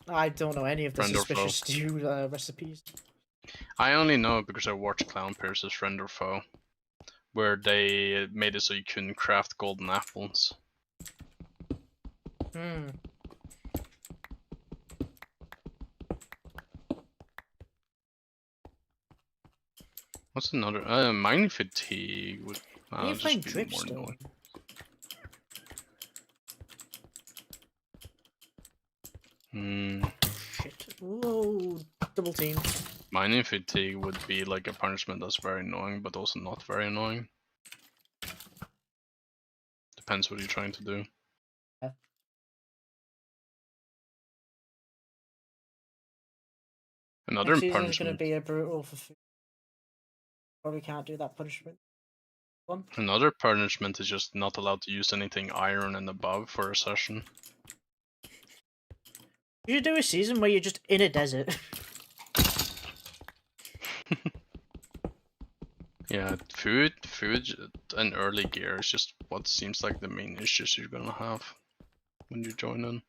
I don't know any of the Friend or suspicious stew recipes. I only know it because I watched Clown Pierce's Friend or Foe, where they made it so you couldn't craft golden apples. Hmm. What's another? Mining fatigue would You find just be more dripstone. annoying. Hmm. Shit. Whoa. Double team. Mining fatigue would be like a punishment that's very annoying, but also not very annoying. depends what you're trying to do. Yeah. Another Next season is going to punishment. be a brutal for food. Probably can't do that punishment. One. Another punishment is just not allowed to use anything iron and above for a session. You should do a season where you're just in a desert. Yeah, food and early gear is just what seems like the main issues you're gonna have when you join in.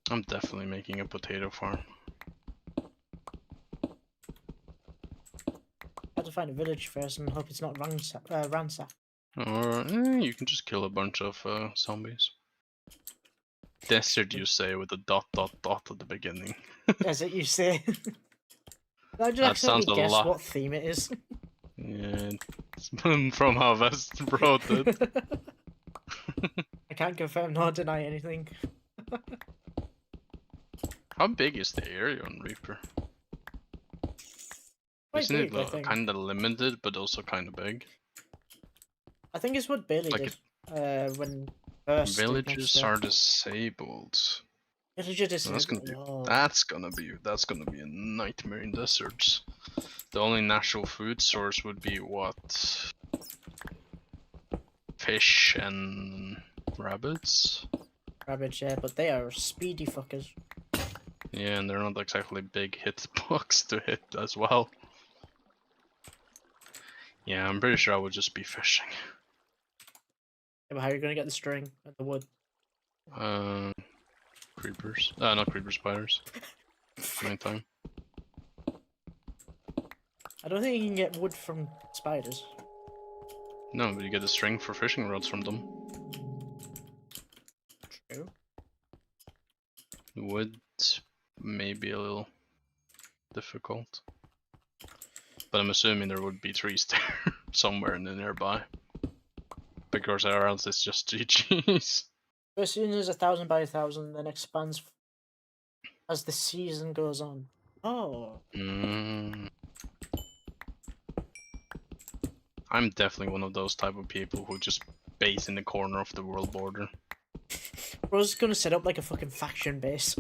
I'm definitely making a potato farm. I have to find a village first and hope it's not ransacked. Or you can just kill a bunch of zombies. Desert, you say, with a dot dot dot at the beginning. As it you say. I just That accidentally sounds a guess lot. what theme it is. Yeah, from how West wrote it. I can't confirm nor deny anything. How big is the area on Reaper? Quite Isn't big, I it think. kind of limited, but also kind of big? I think it's what Bailey Like did when first did Villages next step. are disabled. Villager That's disabled. gonna be a nightmare in deserts. The only natural food source would be what? Fish and rabbits? Rabbits, yeah, but they are speedy fuckers. Yeah, and they're not exactly big hitbox to hit as well. Yeah, I'm pretty sure I would just be fishing. Yeah, but how are you gonna get the string and the wood? Creepers. Not creeper, spiders. Nighttime. I don't think you can get wood from spiders. No, but you get a string for fishing rods from them. True. Wood may be a little difficult. But I'm assuming there would be trees there somewhere in the nearby. Because or else it's just GG's. First season is 1,000 by 1,000, then expands as the season goes on. Oh. I'm definitely one of those type of people who just base in the corner of the world border. Bro's gonna set up like a fucking faction base.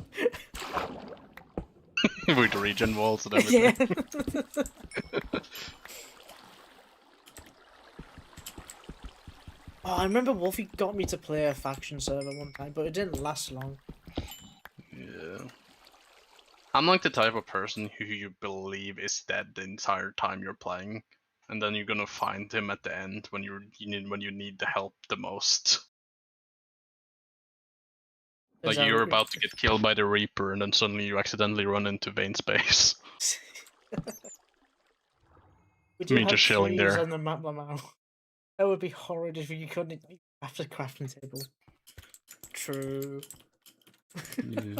With region walls and everything. Yeah. Oh, I remember Wolfie got me to play a faction server one time, but it didn't last long. Yeah. I'm like the type of person who you believe is dead the entire time you're playing, and then you're gonna find him at the end when you need the help the most. Like you're about to get killed by the Reaper, and then suddenly you accidentally run into Vayne's base. We do Me have just chilling trees there. on the map, Lamau. That would be horrid if you couldn't after crafting table. True. Yeah.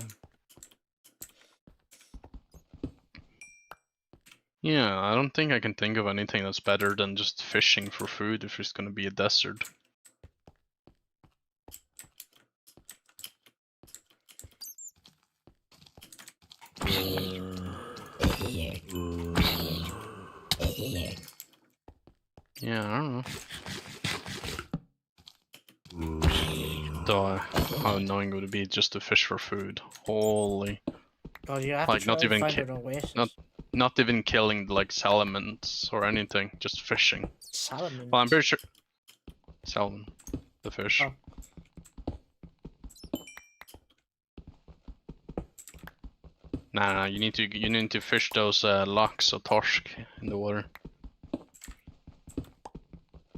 Yeah, I don't think I can think of anything that's better than just fishing for food if it's gonna be a desert. Yeah, I don't know. Though, how annoying would it be just to fish for food? Holy. God, you have Like, to try not and even find an oasis. Not even killing like salamanders or anything, just fishing. Salamanders? Well, I'm pretty sure salmon, the fish. Oh. Nah, you need to fish those locks or torsk in the water.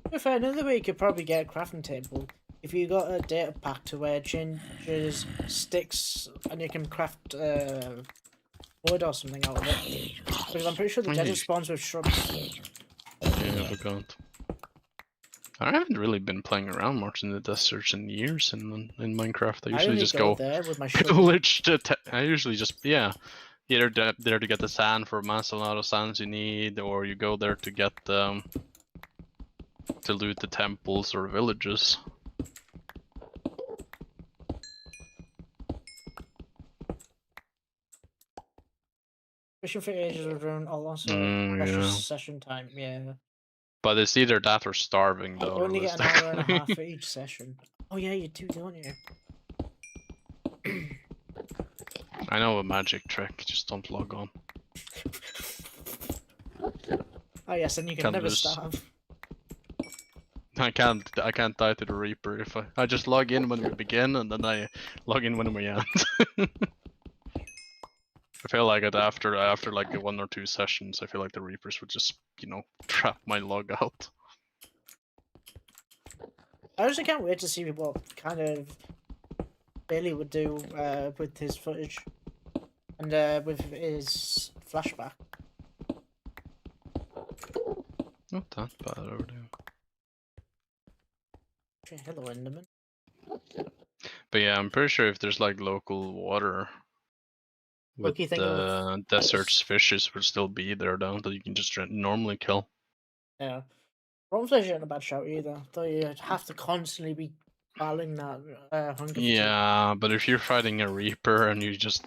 To be fair, another way you could probably get a crafting table if you got a data pack to where it changes sticks and you can craft wood or something out of it. Because I'm pretty sure the desert spawns with shrubs. Yeah, I forgot. I haven't really been playing around much in the deserts in years in Minecraft. I usually only just go go there with my shovel. pillage to. I usually just either there to get the sand for amass a lot of sands you need, or you go there to get to loot the temples or villages. Fishing for ages with drone, also precious yeah. session time. Yeah. But it's either that or starving, though. You only get an hour and a realistically. half for each session. Oh yeah, you do, don't you? I know a magic trick, just don't log on. Oh yes, and you can Can't never lose. starve. I can't die to the Reaper if I just log in when we begin and then I log in when we end. I feel like it after like 1 or 2 sessions, I feel like the Reapers would just, you know, trap my log out. I actually can't wait to see what kind of Bailey would do with his footage and with his flashback. Not that bad over there. Okay, hello, Enderman. But yeah, I'm pretty sure if there's like local water with Loki thinking the desert's fishes would still be there though, that you can just normally kill. Yeah. Rumfish isn't a bad shout either, though you'd have to constantly be battling that hunger fatigue. Yeah, but if you're fighting a Reaper and you just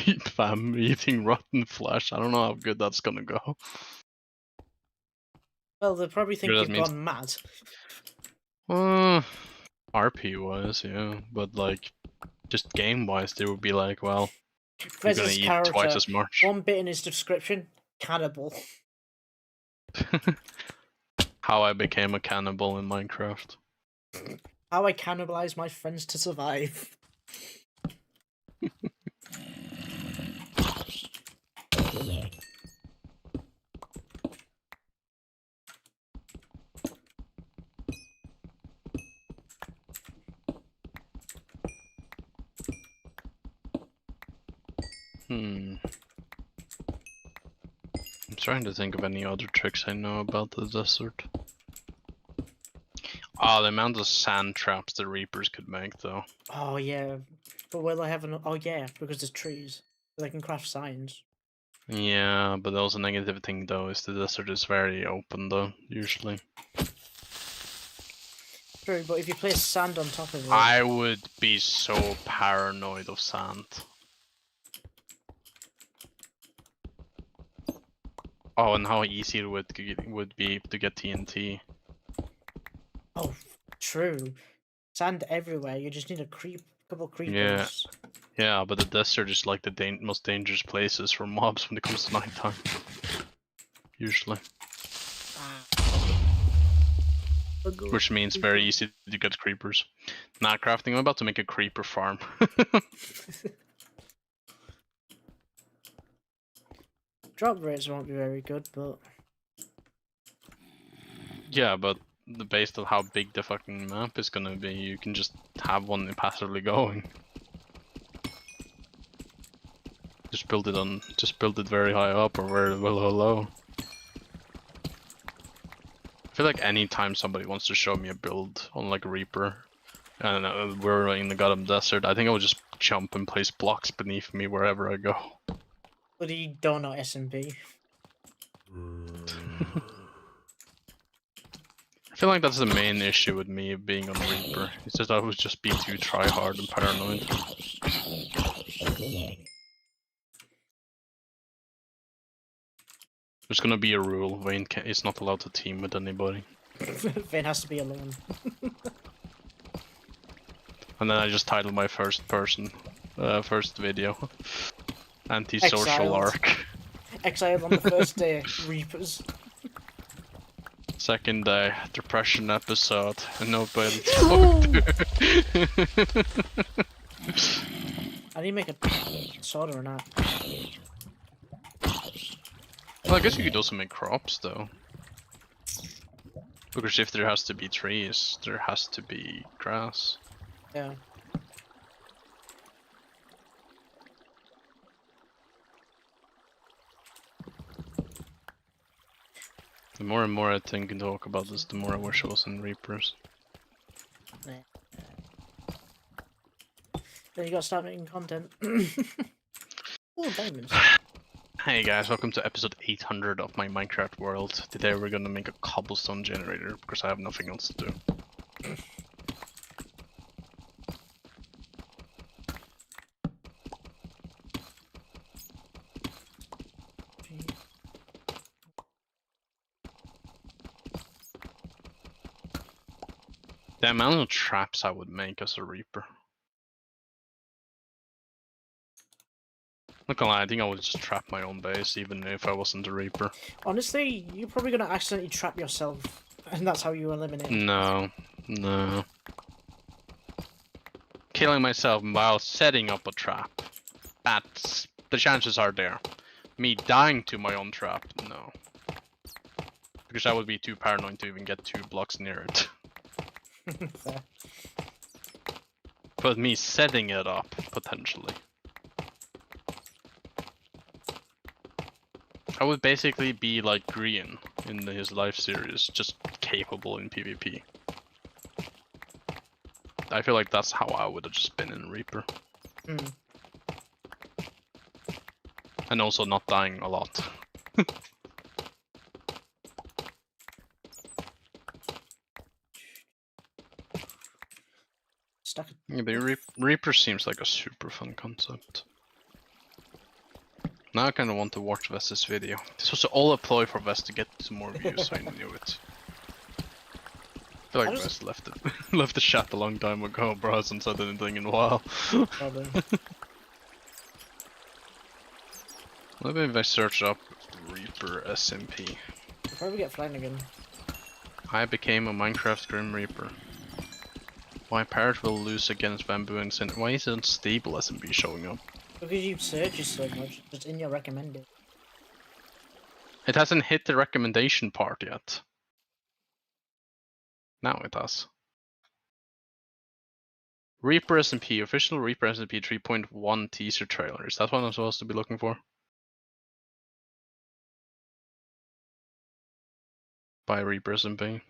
eating rotten flesh, I don't know how good that's gonna go. Well, they'll probably think That you've means- gone mad. RP wise, yeah, but like just game wise, they would be like, well, you're gonna Fez's eat character, twice as much. one bit in his description, cannibal. How I became a cannibal in Minecraft. How I cannibalize my friends to survive. I'm trying to think of any other tricks I know about the desert. Oh, the amount of sand traps the Reapers could make, though. Oh yeah, but will they have an? Oh yeah, because there's trees. They can craft signs. Yeah, but also negative thing though is the desert is very open though, usually. True, but if you place sand on top of it, I would be so paranoid of sand. Oh, and how easy it would be to get TNT. oh, true, sand everywhere. You just need a couple creepers. Yeah, but the desert is like the most dangerous places for mobs when it comes to nighttime. Usually. Which means very easy to get creepers. Nah, crafting, I'm about to make a creeper farm. Drop rates won't be very good, but Yeah, but based on how big the fucking map is gonna be, you can just have one passively going. Just build it very high up or very low. I feel like anytime somebody wants to show me a build on like a Reaper, and we're in the goddamn desert, I think I would just jump and place blocks beneath me wherever I go. bloody donut SMP. I feel like that's the main issue with me being on Reaper. It's just I would just be too tryhard and paranoid. There's gonna be a rule: Wayne is not allowed to team with anybody. Vane has to be alone. And then I just titled my first video, "Antisocial Exiled. Arc." Exiled on the first day, Reapers. Second day, depression episode, and nobody to talk to. I need to make a sword or not. Well, I guess you could also make crops though. Because if there has to be trees, there has to be grass. Yeah. The more and more I think and talk about this, the more I wish I was in Reapers. Then you gotta start making content. Oh, diamonds. Hey guys, welcome to episode 800 of my Minecraft world. Today we're gonna make a cobblestone generator because I have nothing else to do. The amount of traps I would make as a Reaper. Not gonna lie, I think I would just trap my own base even if I wasn't a Reaper. Honestly, you're probably gonna accidentally trap yourself, and that's how you eliminate. No. Killing myself while setting up a trap. That's the chances are there. Me dying to my own trap, no. Because I would be too paranoid to even get 2 blocks near it. Fair. But me setting it up, potentially. I would basically be like Green in his life series, just capable in PvP. I feel like that's how I would have just been in Reaper. Hmm. And also not dying a lot. Stuck. Yeah, but Reaper seems like a super fun concept. Now I kind of want to watch Vest's video. This was all a ploy for Vest to get some more views, I knew it. I feel like Vest left the chat a long time ago, bro, hasn't said anything in a while. Probably. Maybe if I search up Reaper SMP. You'll probably get Flanagan. I became a Minecraft Grim Reaper. My parrot will lose against Bamboo and Sin. Why is unstable SMP showing up? Because you search it so much, it's in your recommended. It hasn't hit the recommendation part yet. Now it has. Reaper SMP, official Reaper SMP 3.1 teaser trailer. Is that what I'm supposed to be looking for? By Reaper SMP.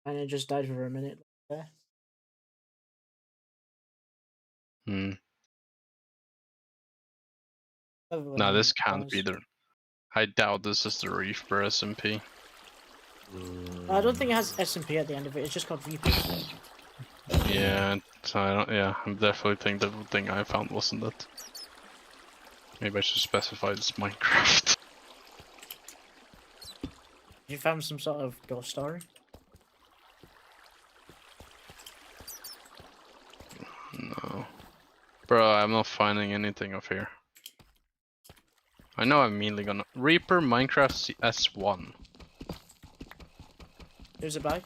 And it just died for a minute there. Hmm. Everyone No, this knows can't be dies. the. I doubt this is the Reaper SMP. I don't think it has SMP at the end of it, it's just called Reaper. Yeah, so I don't. Yeah, I definitely think the thing I found wasn't it. Maybe I should specify this Minecraft. You found some sort of ghost story? No. Bro, I'm not finding anything of here. I know I'm mainly gonna. Reaper Minecraft S1. Who's it by?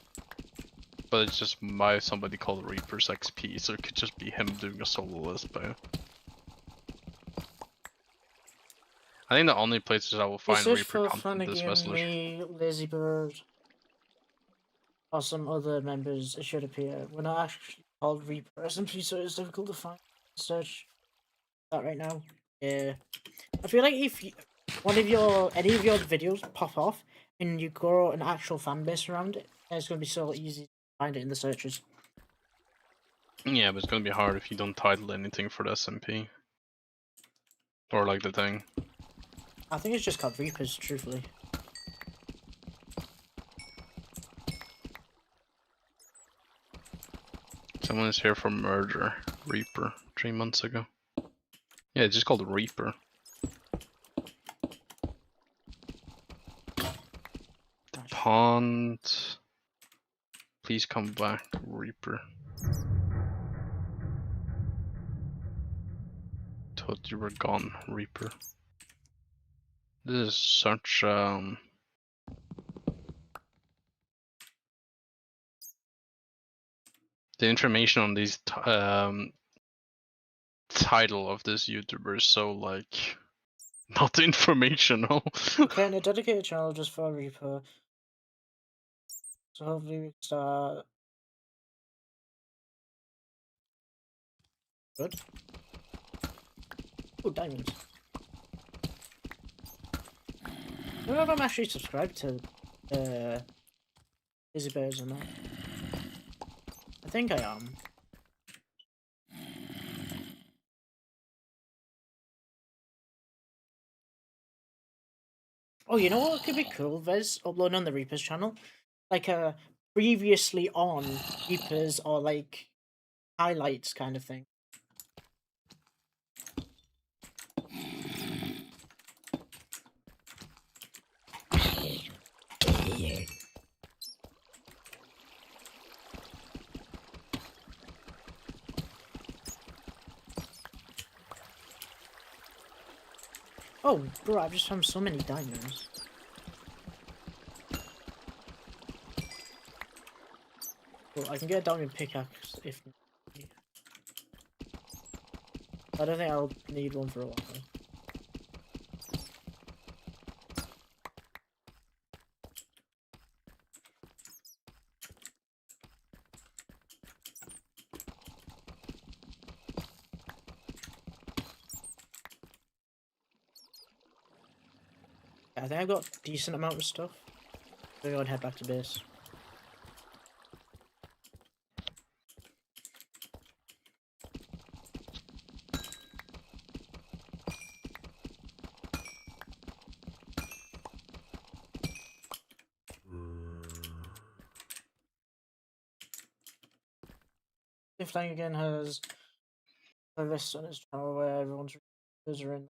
But it's just by somebody called Reaper's XP, so it could just be him doing a solo list by. I think the only places I will find Search Reaper for content is Flanagan, Westler. me, Lazy Bird, or some other members. It should appear. We're not actually called Reaper SMP, so it's difficult to find. Search that right now. Yeah. I feel like if any of your videos pop off and you grow an actual fan base around it, it's gonna be so easy to find it in the searches. Yeah, but it's gonna be hard if you don't title anything for the SMP. Or like the thing. I think it's just called Reapers, truthfully. Someone is here for murder. Reaper. 3 months ago. Yeah, it's just called Reaper. The pond. Please come back, Reaper. Thought you were gone, Reaper. This is such the information on these title of this YouTuber is so like not informational. Okay, and a dedicated channel just for Reaper. So hopefully we can start. Good. Oh, diamonds. I don't know if I'm actually subscribed to Izzy Bears or not. I think I am. Oh, you know what could be cool, Vez? Uploading on the Reapers channel? Like a previously on Reapers or like highlights kind of thing. Oh, bro, I've just found so many diamonds. Well, I can get a diamond pickaxe if. I don't think I'll need one for a while. I think I've got a decent amount of stuff. So I'll head back to base. Flying again has a list on his channel where everyone's reviews are in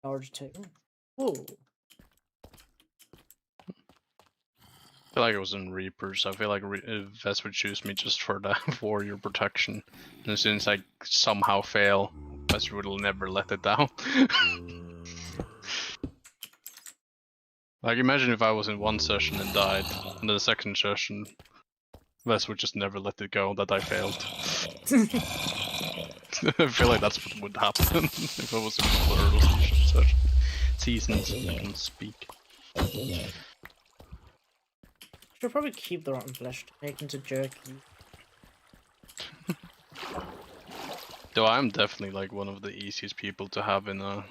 order to. Whoa. I feel like it was in Reapers. I feel like Vest would choose me just for the warrior protection. And as soon as I somehow fail, Vest will never let it down. Like, imagine if I was in one session and died, and then the second session, Vest would just never let it go that I failed. I feel like that's what would happen if I was in plural session. Seasons, you can speak. Should probably keep the rotten flesh to make into jerky. Though I'm definitely like one of the easiest people to have in a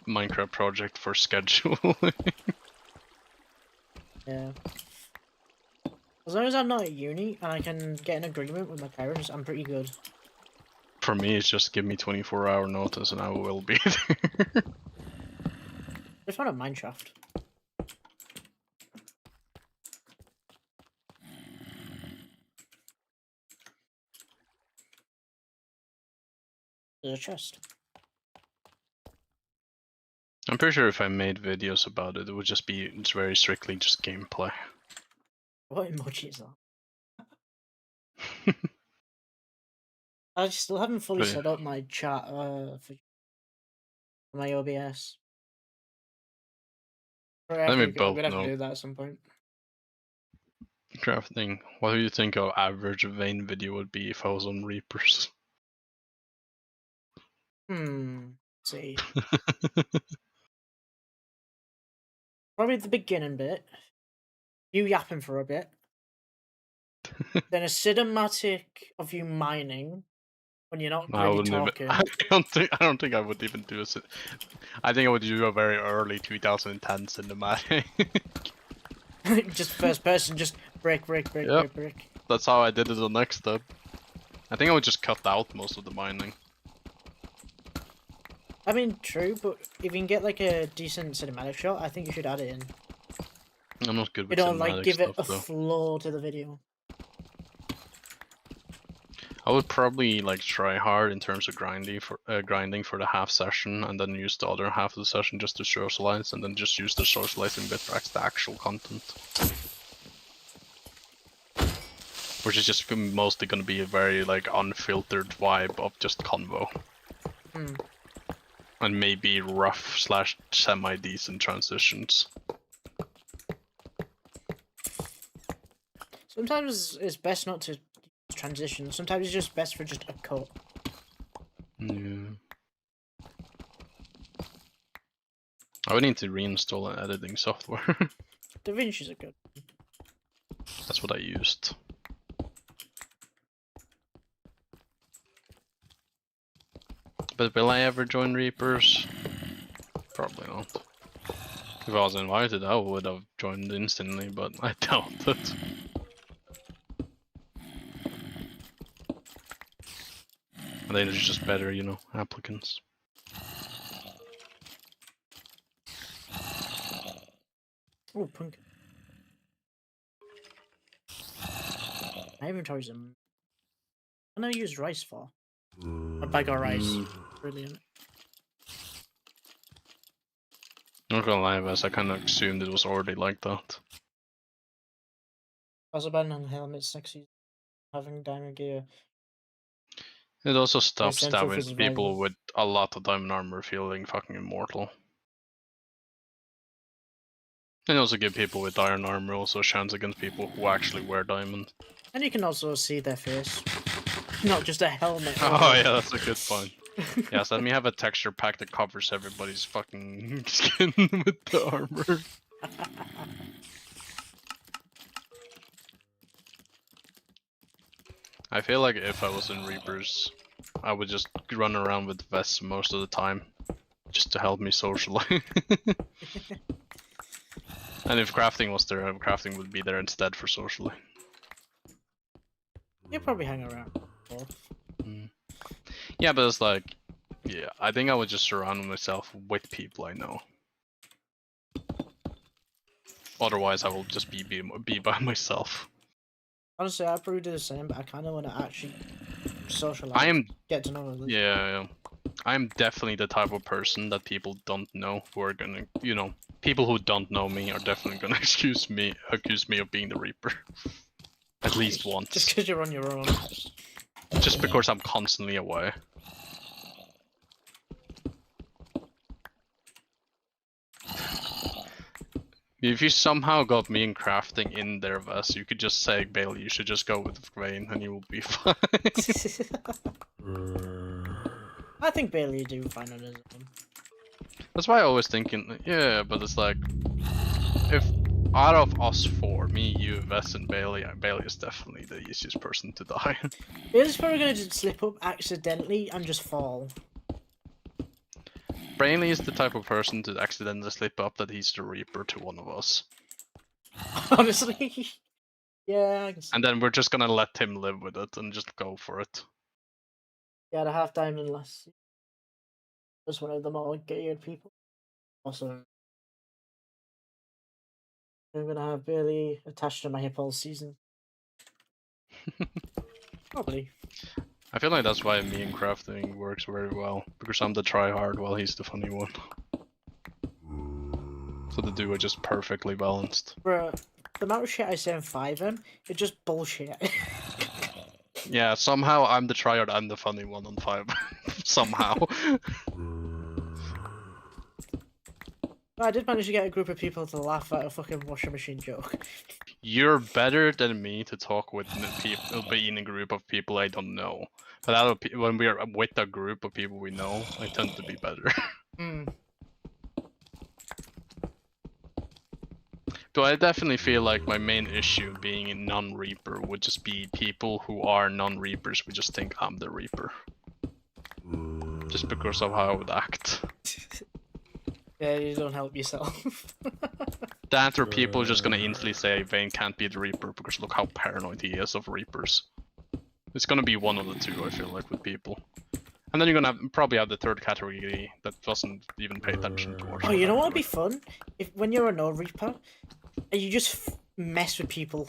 Minecraft project for scheduling. Yeah. As long as I'm not at uni and I can get an agreement with my parents, I'm pretty good. For me, it's just give me 24-hour notice and I will be there. I found a mineshaft. There's a chest. I'm pretty sure if I made videos about it, it would just be it's very strictly just gameplay. What emoji is that? I still haven't fully But yeah. set up my chat for my OBS. Let me I'm both gonna have to know. do that at some point. Crafting. What do you think our average Vayne video would be if I was on Reapers? Let's see. Probably the beginning bit. You yapping for a bit. Then a cinematic of you mining when you're not I really wouldn't talking. even. I don't think I would even do it. I think I would do a very early 2010 cinematic. Just first person, just break. Yep. That's how I did it on next step. I think I would just cut out most of the mining. I mean, true, but if you can get like a decent cinematic shot, I think you should add it in. I'm not good You with don't cinematic like give it stuff a though. flow to the video. I would probably like try hard in terms of grinding for the half session, and then use the other half of the session just to socialize, and then just use the socializing bit for the actual content, which is just mostly going to be a very like unfiltered vibe of just convo, and maybe rough / semi decent transitions. Sometimes it's best not to transition. Sometimes it's just best for just a cut. Yeah. I would need to reinstall an editing software. DaVinci's are good. That's what I used. But will I ever join Reapers? Probably not. If I was invited, I would have joined instantly, but I doubt it. I think there's just better, you know, applicants. Oh, punk. My inventory's in. What can I use rice for? A bag of rice. Brilliant. Not gonna lie, Wes, I kinda assumed it was already like that. Also, banana helmet sexy. Having diamond gear. It also stops essential for stabbing people survival. with a lot of diamond armor feeling fucking immortal. And also give people with iron armor also a chance against people who actually wear diamond. And you can also see their face, not just a helmet. Oh yeah, that's a good point. Yes, let me have a texture pack that covers everybody's fucking skin with the armor. I feel like if I was in Reapers, I would just run around with vests most of the time, just to help me socialize. And if crafting was there, crafting would be there instead for socially. You'll probably hang around. Yeah, but it's like, yeah, I think I would just surround myself with people I know. Otherwise, I will just be by myself. Honestly, I probably do the same, but I kind of want to actually socialize. I am, get to know others. yeah, I am definitely the type of person that people don't know who are gonna, you know, people who don't know me are definitely gonna accuse me of being the Reaper. At least once. Just because you're on your own. Just because I'm constantly away. If you somehow got me in crafting in their vest, you could just say, Bailey, you should just go with Vane and you will be fine. I think Bailey do fine on his own. That's why I always thinking, yeah, but it's like, if out of us four, me, you, Vess, and Bailey, Bailey is definitely the easiest person to die. Bailey's probably gonna just slip up accidentally and just fall. Brainly is the type of person to accidentally slip up that he's the Reaper to one of us. Honestly. Yeah, I can see. And then we're just gonna let him live with it and just go for it. Yeah, the half diamond last season was one of the more geared people. Also, I'm gonna have Bailey attached to my hip all season. Probably. I feel like that's why me and crafting works very well, because I'm the tryhard while he's the funny one. So the duo are just perfectly balanced. Bro, the amount of shit I say in 5M, it's just bullshit. Yeah, somehow I'm the tryhard, I'm the funny one on 5. Somehow. I did manage to get a group of people to laugh at a fucking washing machine joke. You're better than me to talk with people, be in a group of people I don't know. But out of when we are with a group of people we know, I tend to be better. So I definitely feel like my main issue being a non-Reaper would just be people who are non-Reapers would just think I'm the Reaper. Just because of how I would act. Yeah, you don't help yourself. That or people are just gonna instantly say Vane can't be the Reaper because look how paranoid he is of Reapers. It's gonna be one of the two, I feel like, with people. And then you're gonna probably have the third category that doesn't even pay attention to us. Oh, you know what would be fun? If when you're a no Reaper, you just mess with people.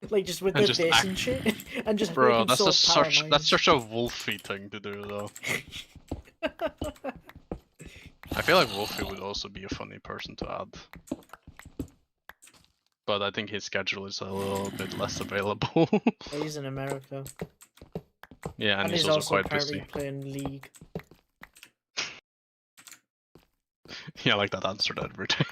Like just with And their just base act- and shit. And just Bro, make them that's so paranoid. that's such a wolfy thing to do though. I feel like Wolfie would also be a funny person to add. But I think his schedule is a little bit less available. He's in America. Yeah, and he's also also quite apparently busy. playing League. Yeah, like that answered everything.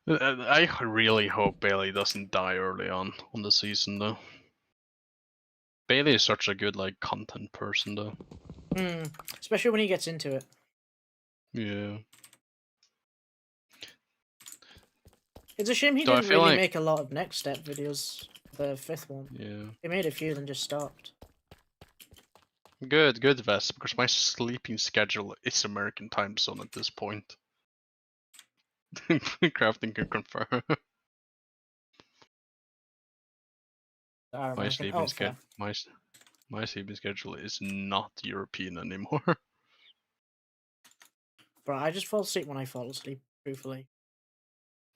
I really hope Bailey doesn't die early on the season though. Bailey is such a good like content person though. Especially when he gets into it. Yeah. It's a shame he So I didn't feel really like- make a lot of next step videos. The 5th one. Yeah. He made a few then just stopped. Good, Vest, because my sleeping schedule is American time zone at this point. Crafting can confirm. My sleeping schedule, my sleeping schedule is not European anymore. Bro, I just fall asleep when I fall asleep, truthfully.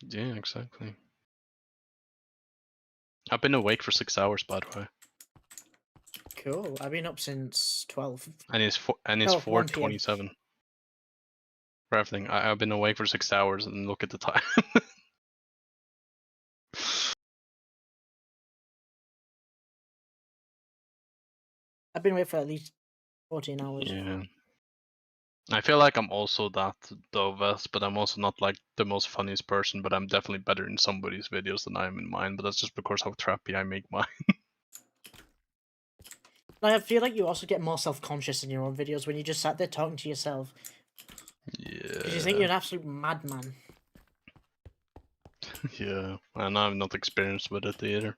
Yeah, exactly. I've been awake for 6 hours, by the way. Cool. I've been up since 12. And it's 1 PM. 4:27. Crafting. I've been awake for 6 hours, and look at the time. I've been awake for at least 14 hours. Yeah. I feel like I'm also that though, Vess, but I'm also not like the most funniest person, but I'm definitely better in somebody's videos than I am in mine, but that's just because how trappy I make mine. I feel like you also get more self-conscious in your own videos when you just sat there talking to yourself. Because you think you're Yeah. an absolute madman. Yeah. And I'm not experienced with it either.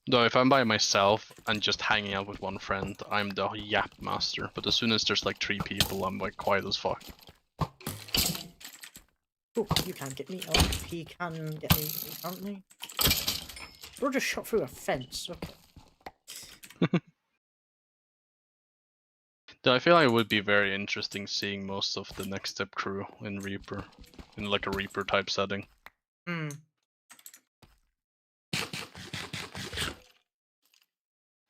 Though if I'm by myself and just hanging out with one friend, I'm the yap master. But as soon as there's like 3 people, I'm like quiet as fuck. Oh, you can't get me. Oh, he can get me, apparently. Bro just shot through a fence. Okay. Though I feel like it would be very interesting seeing most of the Next Step crew in Reaper. In like a Reaper type setting. Hmm.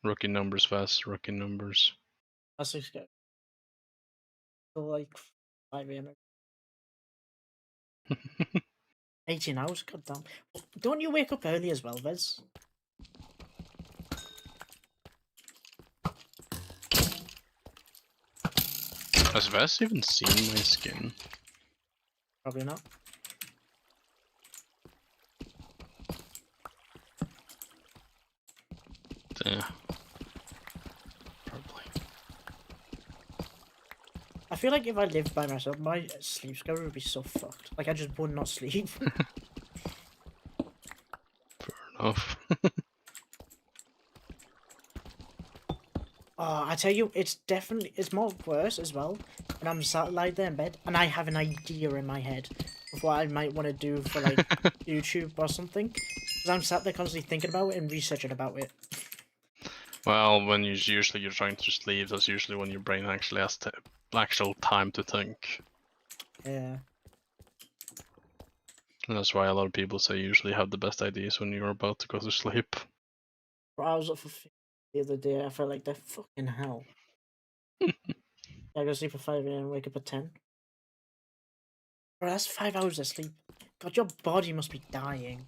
Rookie numbers, Vess, rookie numbers. That's just good. So, like 5 AM. 18 hours? God damn. Don't you wake up early as well, Vez? Has Vess even seen my skin? Probably not. Yeah. Probably. I feel like if I lived by myself, my sleep schedule would be so fucked. Like, I just would not sleep. Fair enough. Oh, I tell you, it's more worse as well when I'm sat like there in bed and I have an idea in my head of what I might want to do for like YouTube or something. Because I'm sat there constantly thinking about it and researching about it. Well, when you're trying to sleep, that's usually when your brain actually has actual time to think. Yeah. And that's why a lot of people say you usually have the best ideas when you're about to go to sleep. But I was up for the other day. I felt like the fucking hell. I go sleep at 5 AM and wake up at 10. Bro, that's 5 hours of sleep. God, your body must be dying.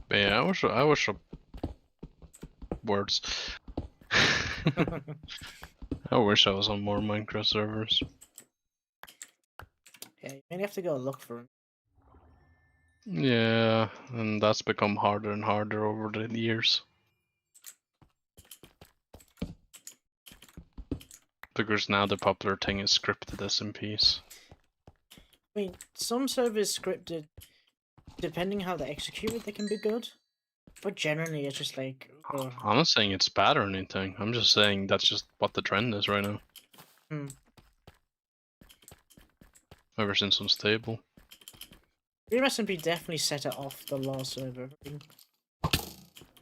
But yeah, I wish words. I wish I was on more Minecraft servers. Yeah, you may have to go look for him. Yeah, and that's become harder and harder over the years. Because now the popular thing is scripted SMPs. I mean, some servers scripted, depending how they're executed, they can be good. But generally, it's just like, I'm not saying it's bad or anything. I'm just saying that's just what the trend is right now. Ever since I'm stable. SMP definitely set it off the law server.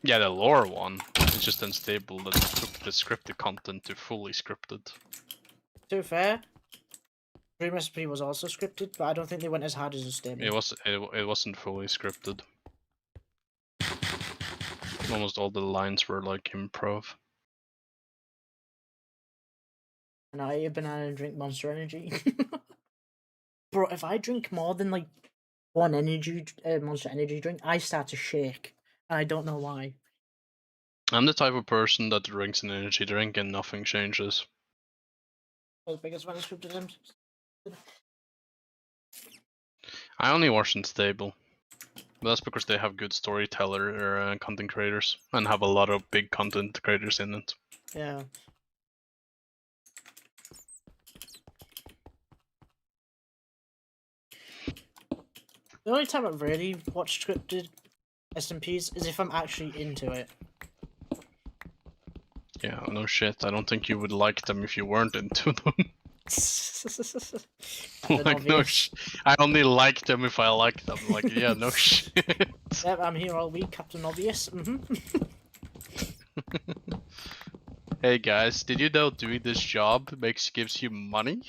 Yeah, the lore one. It's just unstable that took the scripted content to fully scripted. To be fair, Dream Recipe was also scripted, but I don't think they went as hard as Unstable. It wasn't fully scripted. Almost all the lines were like improv. And I eat a banana and drink Monster Energy. Bro, if I drink more than like one Monster Energy drink, I start to shake. And I don't know why. I'm the type of person that drinks an energy drink and nothing changes. The biggest one is scripted him. I only watch Unstable. But that's because they have good storyteller or content creators and have a lot of big content creators in it. Yeah. The only time I really watch scripted SMPs is if I'm actually into it. Yeah, no shit. I don't think you would like them if you weren't into them. Like, no I only like them if I like them. Like, yeah, no shit. Yep, I'm here all week, Captain Obvious. Hey guys, did you know doing this job gives you money?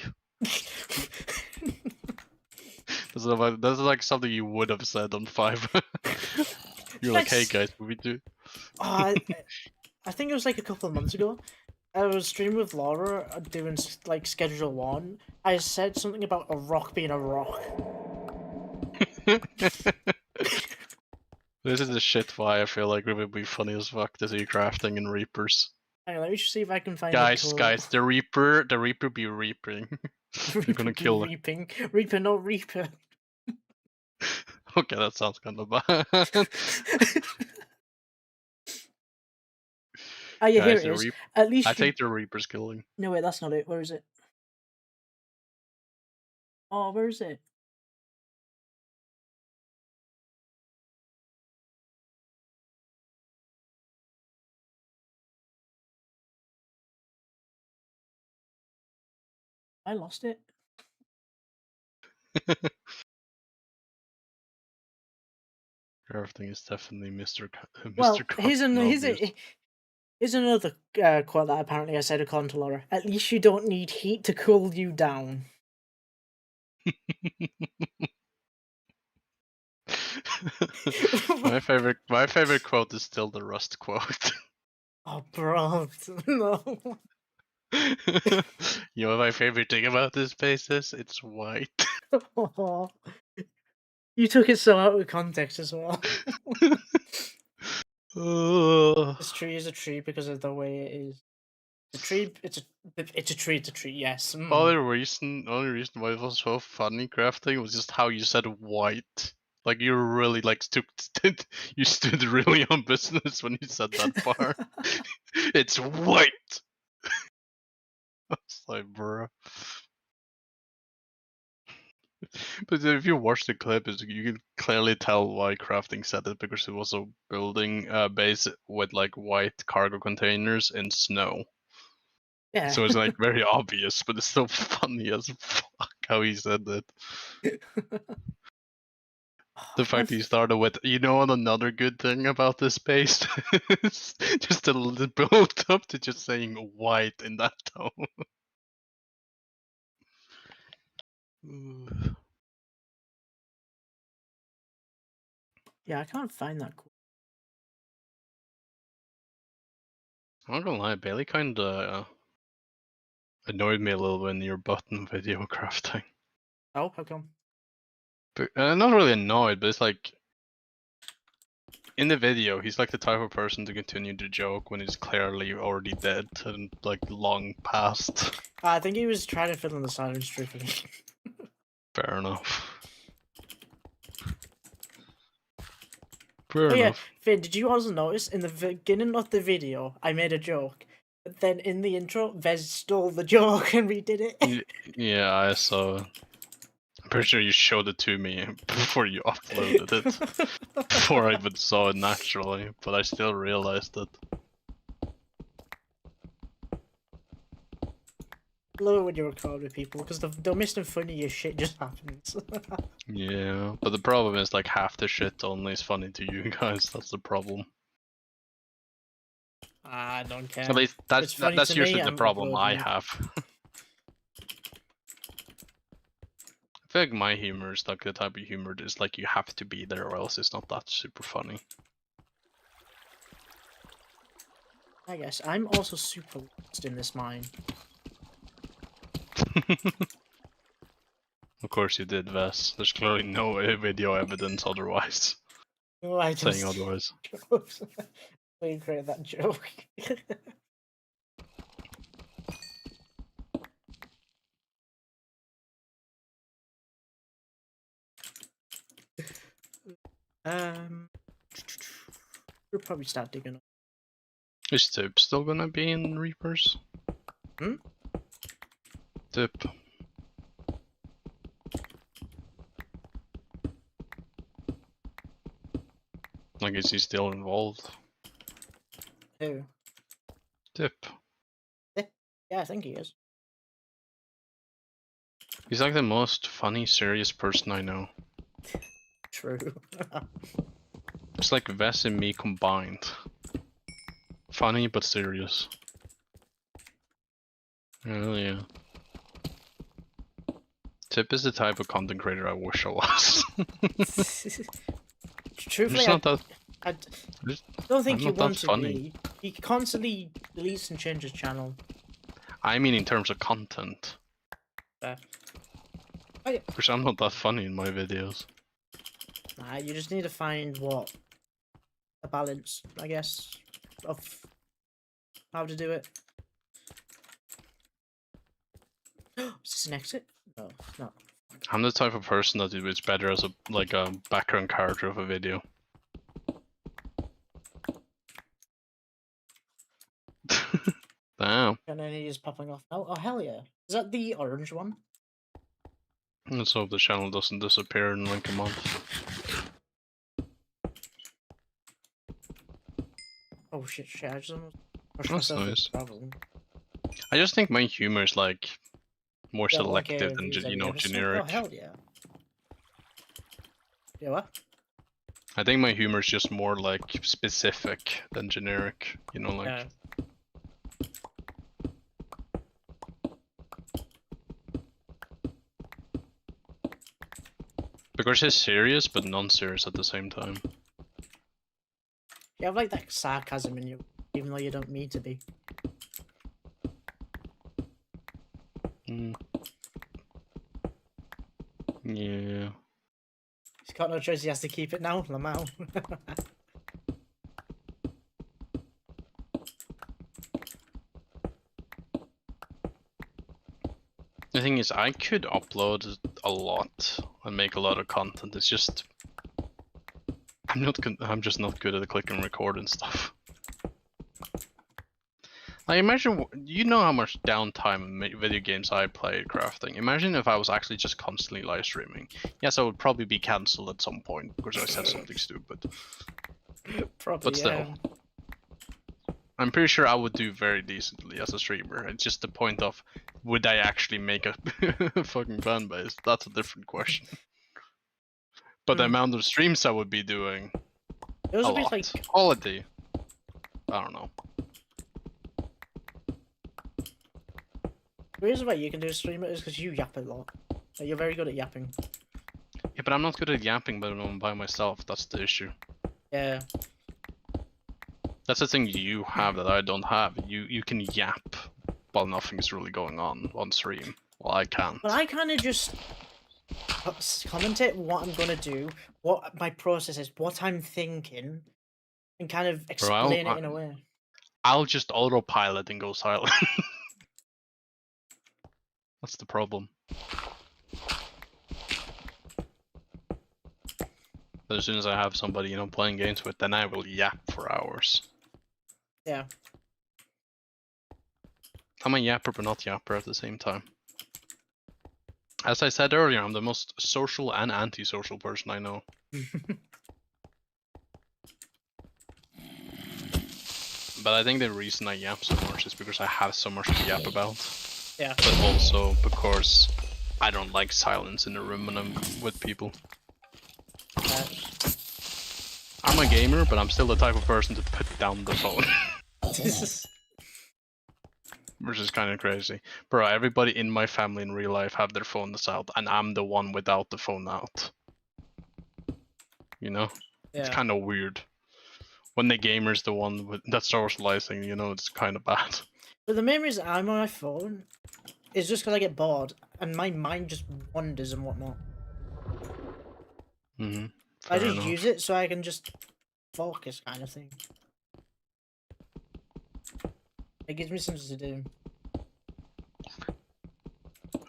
That's like something you would have said on 5. You're like, hey guys, what we do? I think it was like a couple of months ago. I was streaming with Laura doing like Schedule 1. I said something about a rock being a rock. This is the shit why I feel like it would be funny as fuck to see crafting and reapers. Hang on, let me just see if I can find Guys, a guys, the reaper be reaping. You're gonna kill her. reaping. Reaper, not Reaper. Okay, that sounds kind of bad. Oh yeah, here Guys, it the is. reap. At least I you... take the reaper's killing. No, wait, that's not it. Where is it? Oh, where is it? I lost it. Everything is definitely Mr. Well, Mr. here's Obvious. another quote that apparently I said according to Laura. At least you don't need heat to cool you down. my favorite quote is still the Rust quote. Oh, bro, no. You know what my favorite thing about this space is? It's white. You took it so out of context as well. This tree is a tree because of the way it is. The tree, it's a tree. It's a tree. Yes. Only reason why it was so funny crafting was just how you said white. Like you really like you stood really on business when you said that part. It's white. I was like, bro. But if you watch the clip, you can clearly tell why crafting said it because it was a building base with like white cargo containers in snow. Yeah. So it's like very obvious, but it's still funny as fuck how he said that. The fact he started with, you know what another good thing about this space is? Just a little build up to just saying white in that tone. Yeah, I can't find that. I'm not gonna lie, Bailey kinda annoyed me a little in your button video crafting. Oh, how come? But, not really annoyed, but it's like in the video, he's like the type of person to continue the joke when he's clearly already dead and like long past. I think he was trying to fill in the silence, truthfully. Fair enough. Fair Oh yeah, enough. Finn, did you also notice in the beginning of the video, I made a joke, but then in the intro, Vez stole the joke and redid it. Yeah, I saw. I'm pretty sure you showed it to me before you uploaded it. Before I even saw it naturally, but I still realized it. I love it when you record with people because the most funniest shit just happens. Yeah, but the problem is like half the shit only is funny to you guys. That's the problem. I don't care. At least It's funny that's to usually me, the I'm problem I uploading it. have. I feel like my humor is like the type of humor that is like you have to be there or else it's not that super funny. I guess I'm also super lost in this mine. Of course you did, Vess. There's clearly no video evidence otherwise. No, I just Saying otherwise. we create that joke. We'll probably start digging up. Is Tip still gonna be in Reapers? Hmm? Tip. Like, is he still involved? Who? Tip. Yeah, I think he is. He's like the most funny, serious person I know. True. It's like Vess and me combined. Funny but serious. Oh yeah. Tip is the type of content creator I wish I was. Truthfully, not that. I don't think I'm you not that want to funny. be. He constantly deletes and changes channel. I mean in terms of content. Fair. Oh, yeah. Because I'm not that funny in my videos. Nah, you just need to find what a balance, I guess, of how to do it. Is this an exit? No, it's not. I'm the type of person that it's better as a background character of a video. Damn. And then he is popping off now. Oh, hell yeah. Is that the orange one? Let's hope the channel doesn't disappear in like a month. Oh shit, I just almost pushed That's myself into nice. problem. I just think my humor is like more Yeah, like, selective than views every episode? generic. Oh, hell yeah. Yeah, what? I think my humor is just more like specific than generic. You know, like. Yeah. Because it's serious but non-serious at the same time. You have like that sarcasm in you, even though you don't mean to be. Mm. Yeah. He's got no choice, he has to keep it now, Lamau. The thing is, I could upload a lot and make a lot of content. It's just I'm not good. I'm just not good at click and record and stuff. I imagine you know how much downtime in video games I played crafting. Imagine if I was actually just constantly live streaming. Yes, I would probably be cancelled at some point because I said something stupid. Probably, But still. yeah. I'm pretty sure I would do very decently as a streamer. It's just the point of, would I actually make a fucking fan base? That's a different question. But the amount of streams I would be doing, It was a a bit lot. like Quality, I don't know. the reason why you can do a streamer is because you yap a lot. Like, you're very good at yapping. Yeah, but I'm not good at yapping when I'm by myself. That's the issue. Yeah. That's the thing you have that I don't have. You can yap while nothing's really going on stream. Well, I can't. But I kind of just commentate what I'm gonna do, what my process is, what I'm thinking, and kind of explain it in a way. I'll just autopilot and go silent. That's the problem. But as soon as I have somebody, you know, playing games with, then I will yap for hours. Yeah. I'm a yapper but not yapper at the same time. As I said earlier, I'm the most social and antisocial person I know. But I think the reason I yap so much is because I have so much to yap about. Yeah. But also because I don't like silence in the room when I'm with people. I'm a gamer, but I'm still the type of person to put down the phone. Which is kind of crazy. Bro, everybody in my family in real life have their phones out, and I'm the one without the phone out. You know? Yeah. It's kind of weird. When the gamer's the one that's socializing, you know, it's kind of bad. But the main reason I'm on my phone is just because I get bored, and my mind just wanders and whatnot. Mm-hmm. I just use it so I can just focus, kind of thing. It gives me something to do.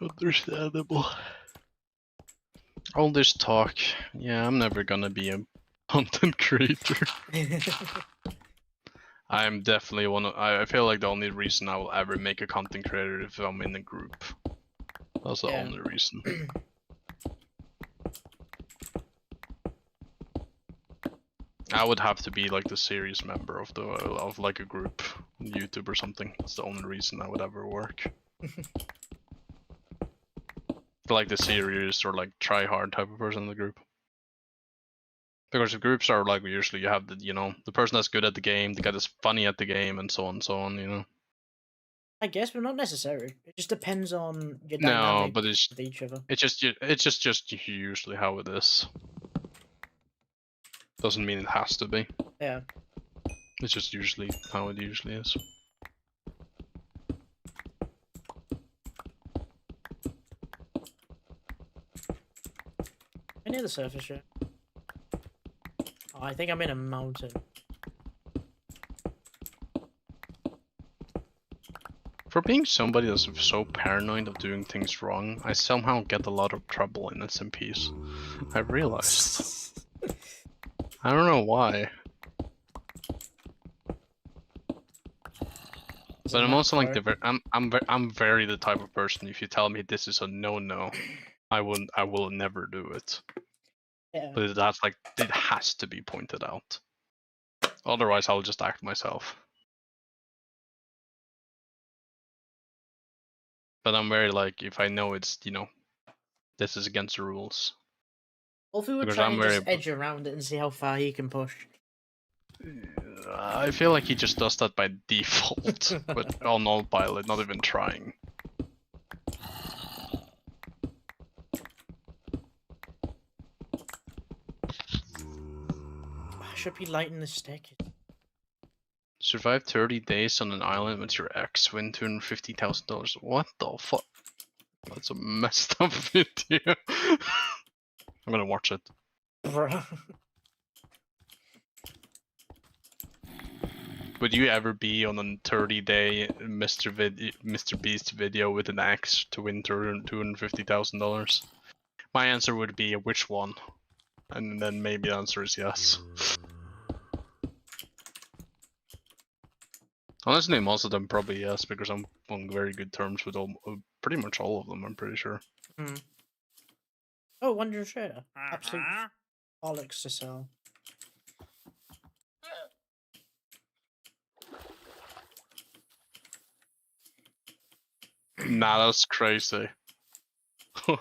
Understandable. All this talk, yeah, I'm never gonna be a content creator. I'm definitely I feel like the only reason I will ever make a content creator if I'm in a group. That's the only reason. I would have to be like the serious member of like a group on YouTube or something. That's the only reason I would ever work. Like the serious or like try hard type of person in the group. Because the groups are like usually you have the the person that's good at the game, the guy that's funny at the game, and so on, you know. I guess, but not necessary. It just depends on your No, dynamic but it's with each other. it's just usually how it is. Doesn't mean it has to be. Yeah. It's just usually how it usually is. I near the surface yet? Oh, I think I'm in a mountain. For being somebody that's so paranoid of doing things wrong, I somehow get a lot of trouble in SMPs. I realized. I don't know why. But I'm also like I'm very the type of person. If you tell me this is a no, I will never do it. Yeah. But that's like it has to be pointed out. Otherwise, I'll just act myself. But I'm very like if I know it's this is against the rules. Wolfie would Because try I'm and very. just edge around it and see how far he can push. I feel like he just does that by default, but on autopilot, not even trying. I should be lighting the stick. Survive 30 days on an island with your ex, win $250,000. What the fuck? That's a messed up video. I'm gonna watch it. Bruh. Would you ever be on a 30-day Mr. Beast video with an ex to win $250,000? My answer would be which one? And then maybe the answer is yes. Honestly, most of them probably yes, because I'm on very good terms with pretty much all of them, I'm pretty sure. Hmm. Oh, Wonder Share. Absolute bollocks to sell. Nah, that's crazy.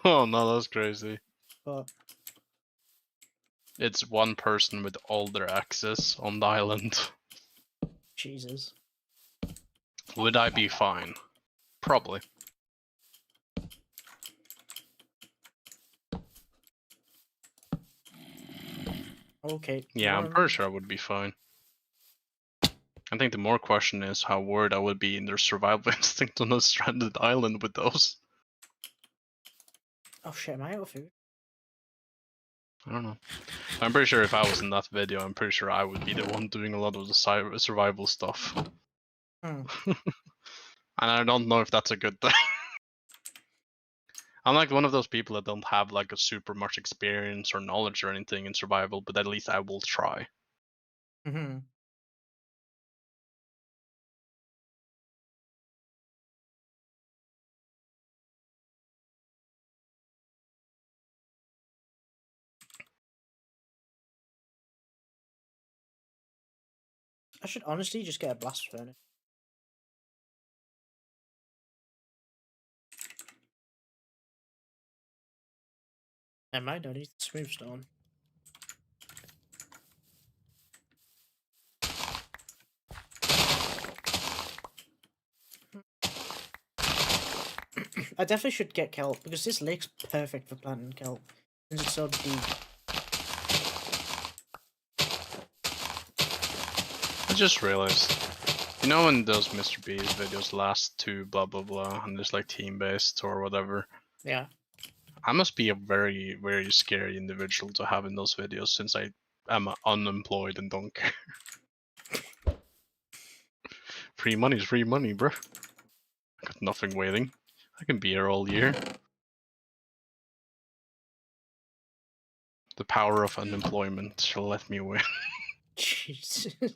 Oh no, that's crazy. But It's one person with all their exes on the island. Jesus. Would I be fine? Probably. Okay. Yeah, I'm pretty sure I would be fine. I think the more question is how worried I would be in their survival instinct on a stranded island with those. Oh shit, am I out of food? I don't know. I'm pretty sure if I was in that video, I'm pretty sure I would be the one doing a lot of the survival stuff. Hmm. And I don't know if that's a good thing. I'm like one of those people that don't have like a super much experience or knowledge or anything in survival, but at least I will try. Mm-hmm. I should honestly just get a blast furnace. Never mind, I need the smooth stone. I definitely should get kelp because this lake's perfect for planting kelp since it's so deep. I just realized, you know when those Mr. Beast videos last to blah blah blah and there's like team based or whatever? Yeah. I must be a very, very scary individual to have in those videos since I am unemployed and don't care. Free money is free money, bro. I got nothing waiting. I can be here all year. The power of unemployment shall let me win. Jesus. I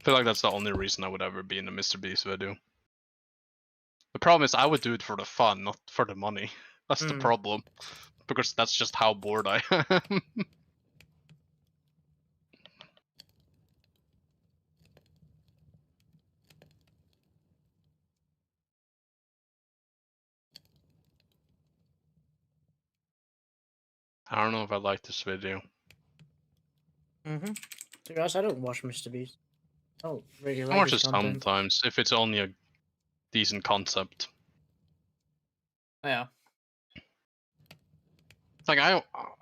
feel like that's the only reason I would ever be in a Mr. Beast video. The problem is I would do it for the fun, not for the money. That's the problem. Because that's just how bored I am. I don't know if I like this video. Mm-hmm. To be honest, I don't watch Mr. Beast. I don't really I like watch his it content. sometimes, if it's only a decent concept. Yeah. Like,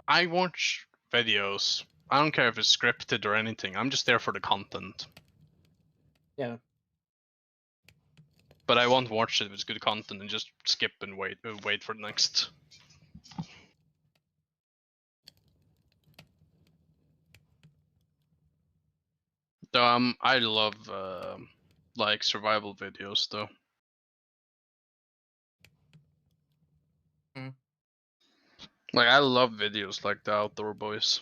I watch videos. I don't care if it's scripted or anything. I'm just there for the content. Yeah. But I won't watch it if it's good content and just skip and wait for the next. I love like survival videos though. Hmm. Like I love videos like the Outdoor Boys.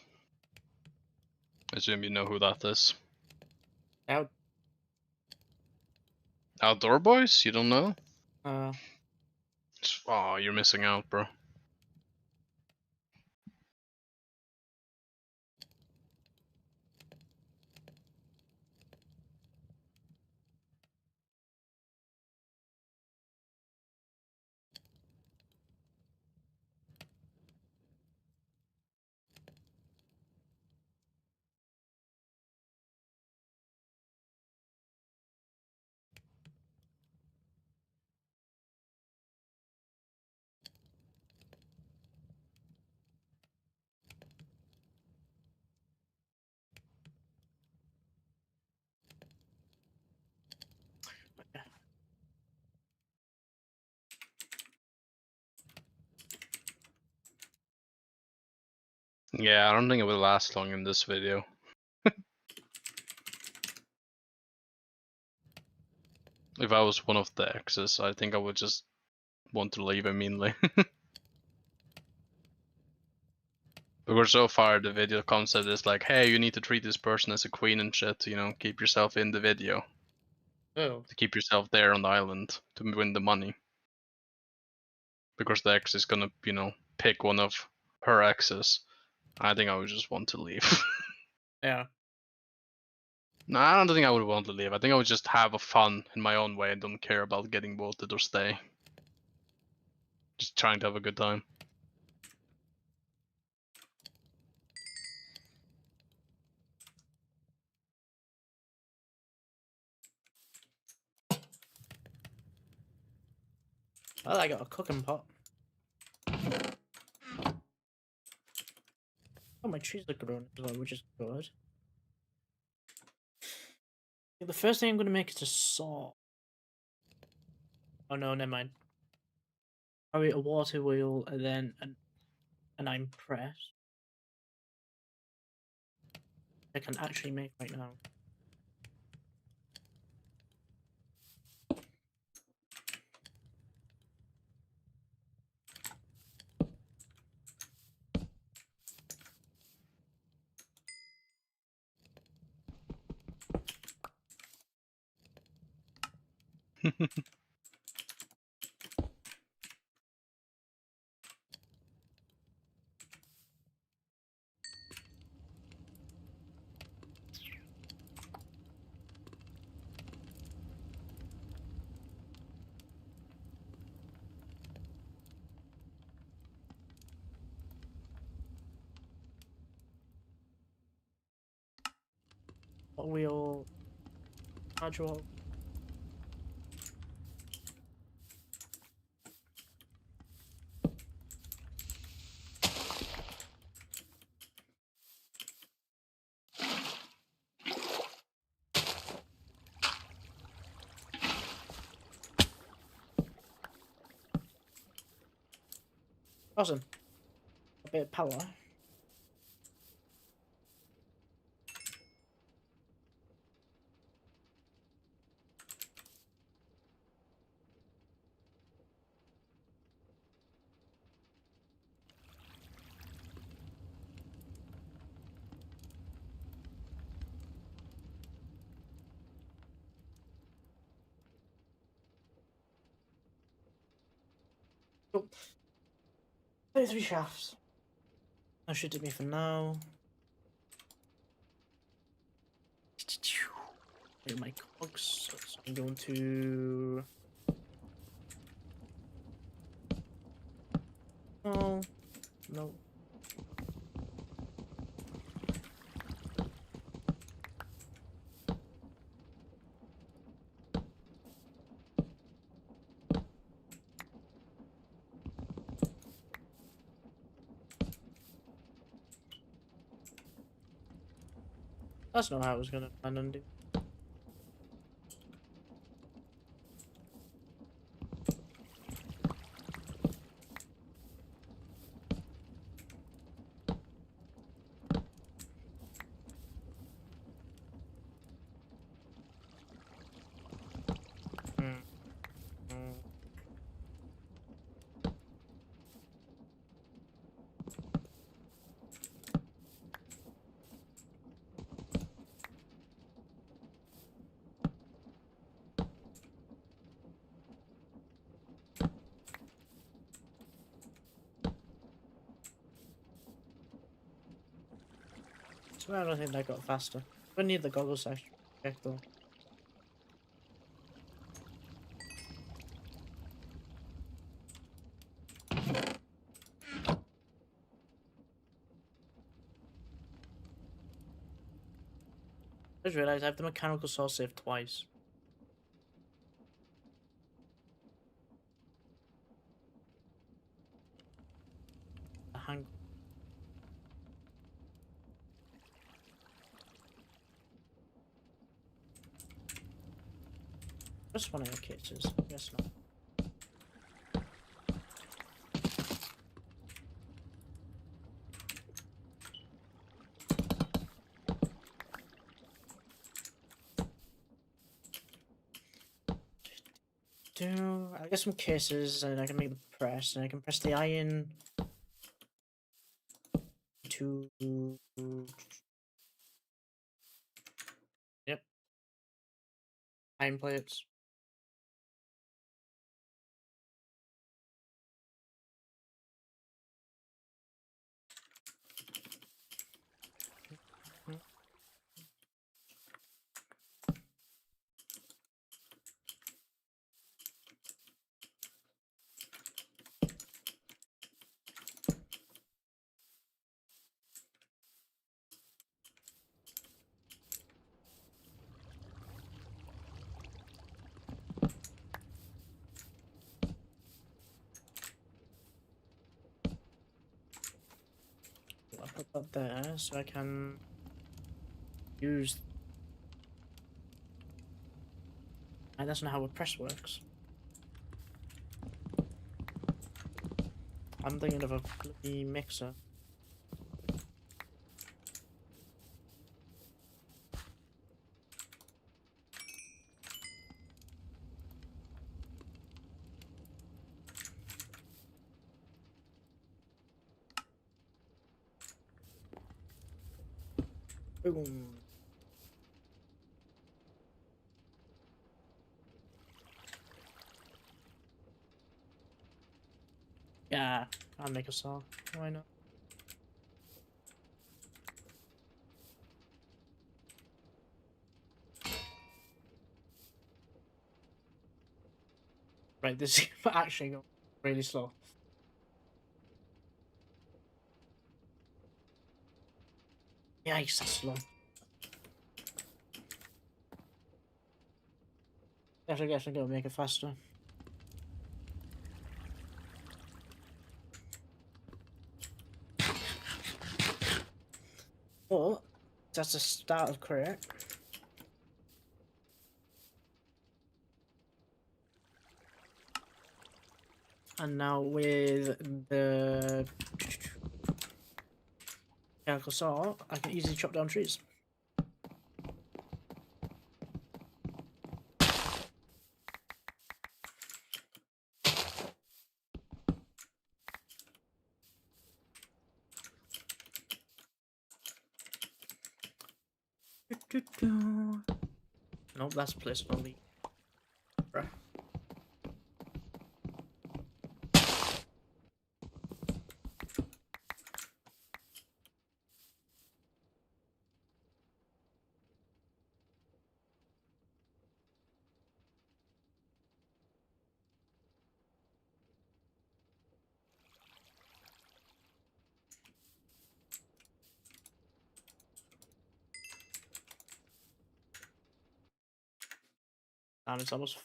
I assume you know who that is. Out. Outdoor Boys? You don't know? Uh, Oh, you're missing out, bro. Yeah, I don't think it will last long in this video. If I was one of the exes, I think I would just want to leave immediately. Because so far the video concept is like, hey, you need to treat this person as a queen and shit, you know, keep yourself in the video. oh. To keep yourself there on the island to win the money. Because the ex is gonna, you know, pick one of her exes. I think I would just want to leave. Yeah. No, I don't think I would want to leave. I think I would just have a fun in my own way and don't care about getting voted or stay. Just trying to have a good time. Well, I got a cooking pot. Oh, my trees are growing as well, which is good. Yeah, the first thing I'm going to make is a saw. Oh no, never mind. Probably a water wheel and then an iron press. I can actually make right now. Water wheel. Module. Awesome. A bit of power. Cool. 33 shafts. That should do me for now. Wait, my cogs. So I'm going to. No. No. That's not how I was gonna plan on doing. So I don't think that got faster. We need the goggles section. Check though. I just realized I have the mechanical saw saved twice. The hang. Just one of the cases. Guess not. I get some cases and I can make the press and I can press the iron to yep. Iron plates. I'll put that there so I can use. And that's not how a press works. I'm thinking of a bloody mixer. Boom. Yeah, I'll make a saw. Why not? Right, this is actually going really slow. Yikes, that's slow. I guess I'm gonna make it faster. But that's the start of crate. And now with the mechanical saw, I can easily chop down trees. Nope, that's placed on me. Bruh. And it's almost.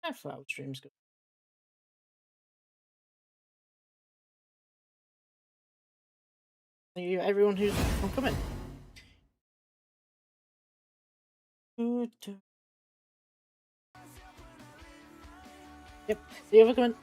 I thought stream's good. Thank you, everyone who's coming. Yep. See you ever coming.